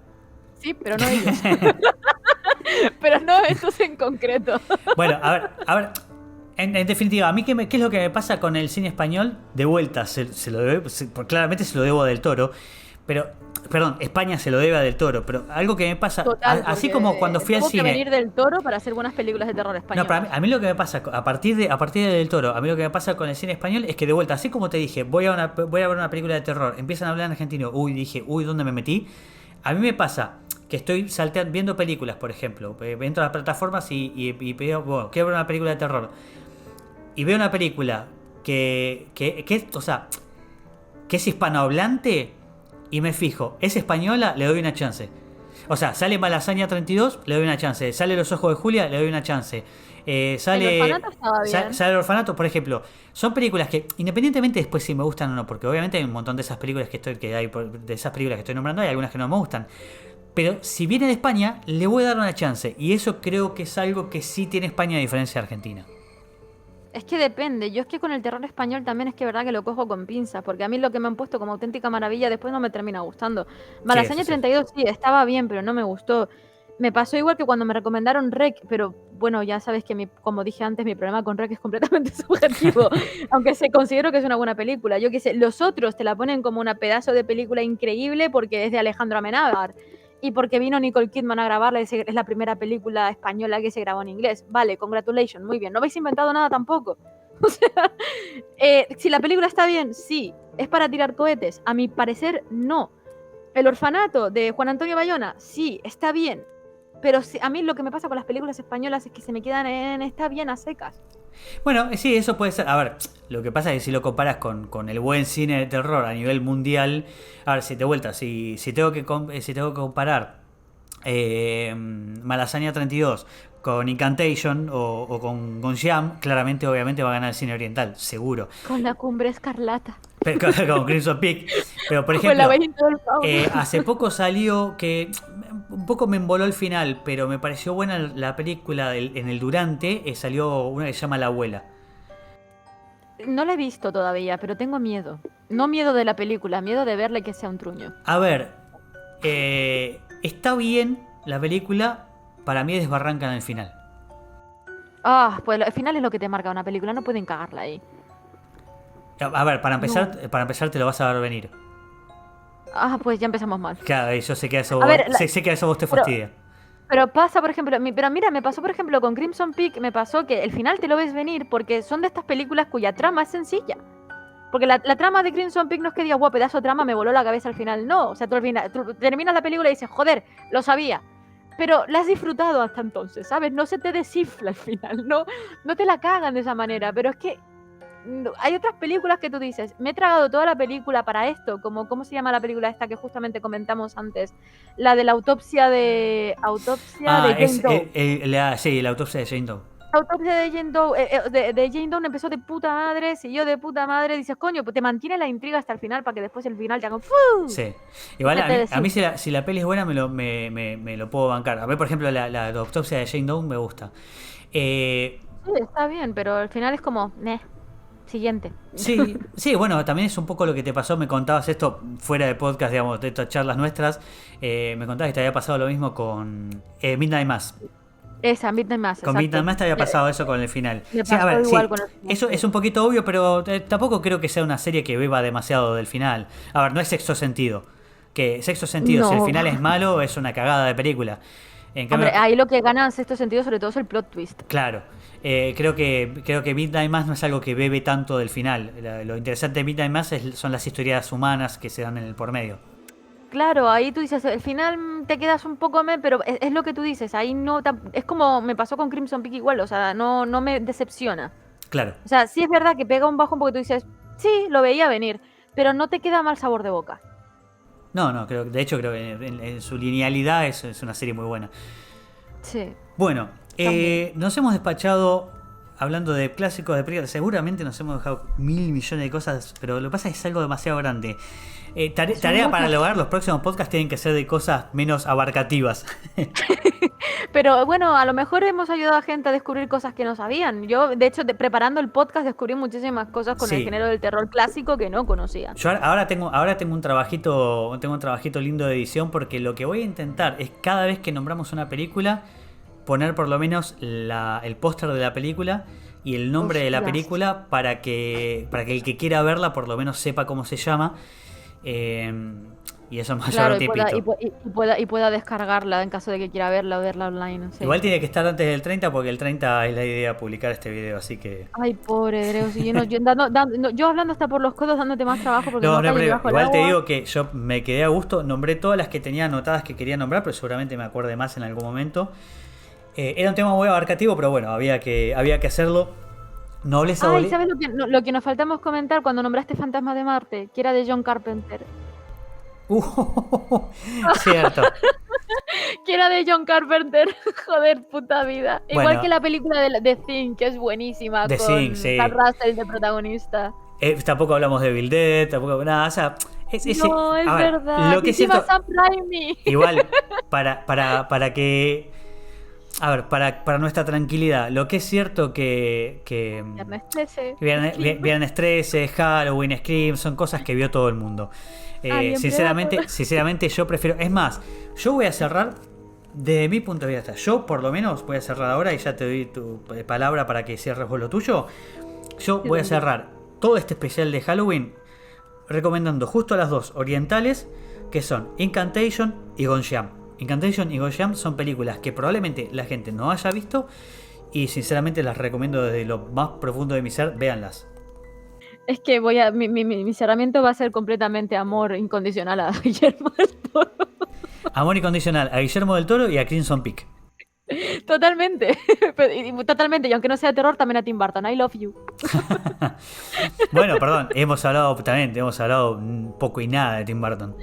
Sí, pero no ellos. Pero no estos en concreto. Bueno, a ver, en definitiva, a mí ¿qué es lo que me pasa con el cine español? De vuelta, claramente se lo debo a Del Toro, pero, perdón, España se lo debe a Del Toro, pero algo que me pasa, Total, así porque como cuando fui al tuvo que cine... venir del Toro para hacer buenas películas de terror español. No, pero a mí lo que me pasa, a partir de Del Toro, a mí lo que me pasa con el cine español es que de vuelta, así como te dije, voy a ver una película de terror, empiezan a hablar en argentino, dije, ¿dónde me metí? A mí me pasa que estoy viendo películas, por ejemplo, entro a las plataformas y veo, bueno, quiero ver una película de terror, y veo una película o sea, que es hispanohablante, y me fijo, es española, le doy una chance. O sea, sale Malasaña 32, le doy una chance. Sale Los Ojos de Julia, le doy una chance. Sale El Orfanato estaba bien. Sale El Orfanato, por ejemplo. Son películas que, independientemente después si me gustan o no, porque obviamente hay un montón de esas películas de esas películas que estoy nombrando, hay algunas que no me gustan. Pero si viene de España, le voy a dar una chance. Y eso creo que es algo que sí tiene España a diferencia de Argentina. Es que depende. Yo es que con el terror español también es que verdad que lo cojo con pinzas, porque a mí lo que me han puesto como auténtica maravilla después no me termina gustando. Malasaña Eso sí. 32 sí, estaba bien, pero no me gustó. Me pasó igual que cuando me recomendaron Rec, pero bueno, ya sabes que como dije antes, mi problema con Rec es completamente subjetivo, aunque considero que es una buena película. Yo qué sé, los otros te la ponen como una pedazo de película increíble porque es de Alejandro Amenábar. Y porque vino Nicole Kidman a grabarla, es la primera película española que se grabó en inglés. Vale, congratulations, muy bien. No habéis inventado nada tampoco. O sea, si la película está bien, sí. ¿Es para tirar cohetes? A mi parecer, no. El Orfanato de Juan Antonio Bayona, sí, está bien. Pero a mí lo que me pasa con las películas españolas es que se me quedan está bien a secas. Bueno, sí, eso puede ser. A ver, lo que pasa es que si lo comparas con el buen cine de terror a nivel mundial, a ver, si te vuelta, si tengo que comparar Malasaña 32 con Incantation o con Gonjiam, claramente, obviamente va a ganar el cine oriental, seguro. Con La Cumbre Escarlata. Pero, con Crimson Peak. Pero, por Con ejemplo, El Laberinto del Fauno. hace poco salió que un poco me emboló el final, pero me pareció buena la película en el Durante. Salió una que se llama La Abuela. No la he visto todavía, pero tengo miedo. No miedo de la película, miedo de verle que sea un truño. A ver, está bien la película, para mí desbarranca en el final. Ah, pues el final es lo que te marca una película, no pueden cagarla ahí. A ver, para empezar te lo vas a ver venir. Ah, pues ya empezamos mal. Claro, yo sé que a eso, A ver, sé que a eso vos te fastidia. Pero pasa, por ejemplo, pero mira, me pasó, por ejemplo, con Crimson Peak, me pasó que el final te lo ves venir porque son de estas películas cuya trama es sencilla. Porque la trama de Crimson Peak no es que digas, guau, pedazo de trama, me voló la cabeza al final. No, o sea, tú terminas la película y dices, joder, lo sabía. Pero la has disfrutado hasta entonces, ¿sabes? No se te desinfla al final, no te la cagan de esa manera. Pero es que hay otras películas que tú dices, me he tragado toda la película para esto, como ¿cómo se llama la película esta que justamente comentamos antes? La de la autopsia de Jane Doe. Sí, la autopsia de Jane Doe. La autopsia de Jane Doe, de Jane Doe empezó de puta madre, siguió de puta madre, dices, coño, pues te mantiene la intriga hasta el final para que después el final te hagan ¡fu! Sí. Igual a mí si la peli es buena me lo puedo bancar. A ver, por ejemplo, la autopsia de Jane Doe me gusta. Sí, está bien, pero al final es como, meh. Siguiente. Sí, sí, bueno, también es un poco lo que te pasó, me contabas esto fuera de podcast, digamos, de estas charlas nuestras, me contabas que te había pasado lo mismo con Midnight Mass. Esa, Midnight Mass, Con exacto. Midnight Mass te había pasado eso con el final. Me Sí, a pasó ver, igual sí, con el final. eso es un poquito obvio, pero tampoco creo que sea una serie que beba demasiado del final. A ver, no es Sexto Sentido. Que Sexto Sentido, si el No. final es malo, es una cagada de película. En Hombre, cambio, ahí lo que gana en sexto sentido sobre todo es el plot twist. claro, creo que Midnight Mass no es algo que bebe tanto del final. Lo interesante de Midnight Mass son las historias humanas que se dan en el por medio. Claro, ahí tú dices, el final te quedas un poco pero es lo que tú dices, ahí no, es como me pasó con Crimson Peak igual, o sea, no me decepciona. Claro. O sea, sí es verdad que pega un bajón porque tú dices, sí, lo veía venir, pero no te queda mal sabor de boca. No, de hecho creo que en su linealidad es una serie muy buena. Sí, Bueno, también. nos hemos despachado hablando de clásicos de películas. Seguramente nos hemos dejado 1.000 millones de cosas, pero lo que pasa es que es algo demasiado grande. Tarea para lograr los próximos podcasts tienen que ser de cosas menos abarcativas. Pero bueno, a lo mejor hemos ayudado a gente a descubrir cosas que no sabían. Yo, de hecho, preparando el podcast descubrí muchísimas cosas con el Sí. género del terror clásico que no conocía. Yo ahora tengo un trabajito lindo de edición porque lo que voy a intentar es cada vez que nombramos una película poner por lo menos el póster de la película y el nombre de la Ostras. película para que el que quiera verla por lo menos sepa cómo se llama. Y eso es mayor Claro, tipito. y pueda descargarla en caso de que quiera verla o verla online. Sí. Igual tiene que estar antes del 30 porque el 30 es la idea de publicar este video, así que... Ay, pobre Dreu, si yo hablando hasta por los codos dándote más trabajo porque No, no no hay calles problema. bajo el Igual te agua. digo que yo me quedé a gusto, nombré todas las que tenía anotadas que quería nombrar, pero seguramente me acuerde más en algún momento. Era un tema muy abarcativo, pero bueno, había que hacerlo. Nobleza Ay, Bolí. ¿sabes lo que nos faltamos comentar cuando nombraste Fantasma de Marte? Que era de John Carpenter. Cierto. Que era de John Carpenter. Joder, puta vida. Igual Bueno. que la película de Thing, que es buenísima, The con Thing, sí. Kurt Russell de protagonista. Tampoco hablamos de Evil Dead, tampoco nada. O sea, No, es a ver, verdad. lo que es Encima cierto, Sam Raimi. igual, para que. A ver, para nuestra tranquilidad, lo que es cierto que Viernes 13. Viernes 13, Halloween, Scream, son cosas que vio todo el mundo. Alien Sinceramente yo prefiero... Es más, yo voy a cerrar desde mi punto de vista. Yo por lo menos voy a cerrar ahora y ya te doy tu palabra para que cierres vos lo tuyo. Yo voy a cerrar todo este especial de Halloween recomendando justo las dos orientales que son Incantation y Gonjiam. Incantation y Gonjiam son películas que probablemente la gente no haya visto y sinceramente las recomiendo desde lo más profundo de mi ser, véanlas. Es que mi cerramiento va a ser completamente amor incondicional a Guillermo del Toro. Amor incondicional a Guillermo del Toro y a Crimson Peak. Totalmente. Totalmente. Y aunque no sea terror, también a Tim Burton. I love you. Bueno, perdón, hemos hablado un poco y nada de Tim Burton.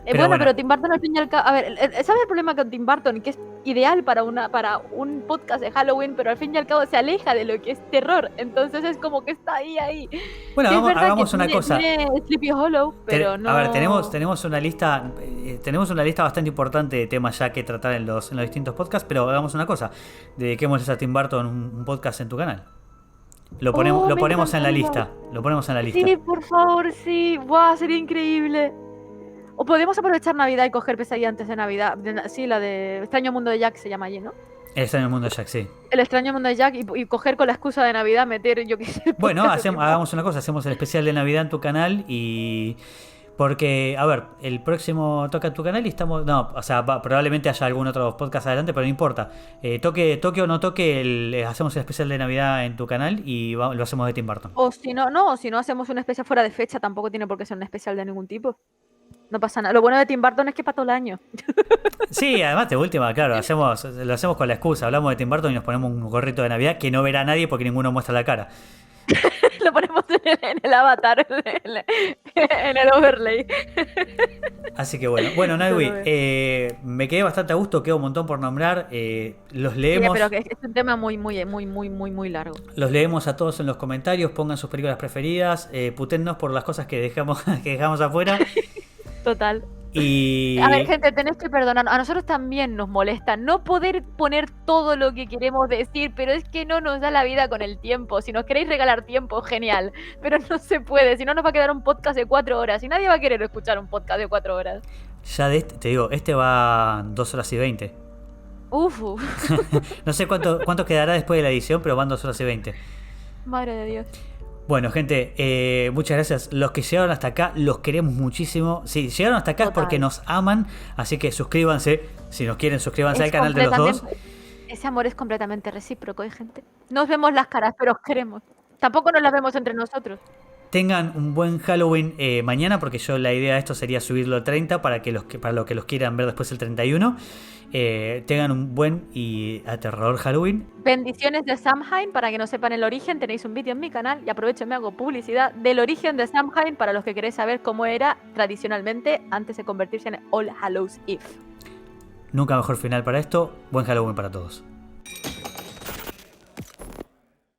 Pero Tim Burton al fin y al cabo... A ver, ¿sabes el problema con Tim Burton? Que es ideal para un podcast de Halloween, pero al fin y al cabo se aleja de lo que es terror. Entonces es como que está ahí. Bueno, Sí, es verdad hagamos que una cosa. tiene Sleepy Hollow, pero no... A ver, tenemos una lista bastante importante de temas ya que tratar en los distintos podcasts, pero hagamos una cosa. Dediquemos a Tim Burton un podcast en tu canal. Lo ponemos en la lista. Lo ponemos en la lista. Sí, por favor, sí. ¡Buah! Sería increíble. O podemos aprovechar Navidad y coger pesadilla antes de Navidad. Sí, la de Extraño Mundo de Jack se llama allí, ¿no? El extraño mundo de Jack, sí. El Extraño Mundo de Jack y coger con la excusa de Navidad, meter, yo qué sé. Bueno, hagamos una cosa. Hacemos el especial de Navidad en tu canal y... Porque, a ver, el próximo toca tu canal y estamos... No, o sea, probablemente haya algún otro podcast adelante, pero no importa. Toque o no toque, hacemos el especial de Navidad en tu canal y lo hacemos de Tim Burton. O si no hacemos un especial fuera de fecha, tampoco tiene por qué ser un especial de ningún tipo. No pasa nada. Lo bueno de Tim Burton es que para todo el año. Sí, además de última, claro, lo hacemos con la excusa. Hablamos de Tim Burton y nos ponemos un gorrito de Navidad que no verá nadie porque ninguno muestra la cara. Lo ponemos en el avatar, en el overlay. Así que bueno, Nightwish, me quedé bastante a gusto, queda un montón por nombrar. Los leemos. Sí, pero que es un tema muy largo. Los leemos a todos en los comentarios, pongan sus películas preferidas, putennos por las cosas que dejamos afuera. Total. A ver, Y gente, tenéis que perdonar. A nosotros también nos molesta no poder poner todo lo que queremos decir, pero es que no nos da la vida con el tiempo. Si nos queréis regalar tiempo, genial. Pero no se puede, si no nos va a quedar un podcast de 4 horas y nadie va a querer escuchar un podcast de 4 horas. ya te digo, este va 2 horas y 20. Uf, No sé cuánto quedará después de la edición, pero van 2 horas y 20. madre de Dios. Bueno, gente, muchas gracias. Los que llegaron hasta acá, los queremos muchísimo. Si llegaron hasta acá es Total. porque nos aman, así que suscríbanse. Si nos quieren, suscríbanse Es al canal de los dos. Ese amor es completamente recíproco, gente. Nos vemos las caras, pero os queremos. Tampoco nos las vemos entre nosotros. Tengan un buen Halloween mañana, porque yo la idea de esto sería subirlo al 30 para los que los quieran ver después el 31. Tengan un buen y aterrador Halloween. Bendiciones de Samhain. Para que no sepan el origen, tenéis un vídeo en mi canal y aprovecho y me hago publicidad del origen de Samhain para los que queréis saber cómo era tradicionalmente antes de convertirse en All Hallows Eve. Nunca mejor final para esto. Buen Halloween para todos.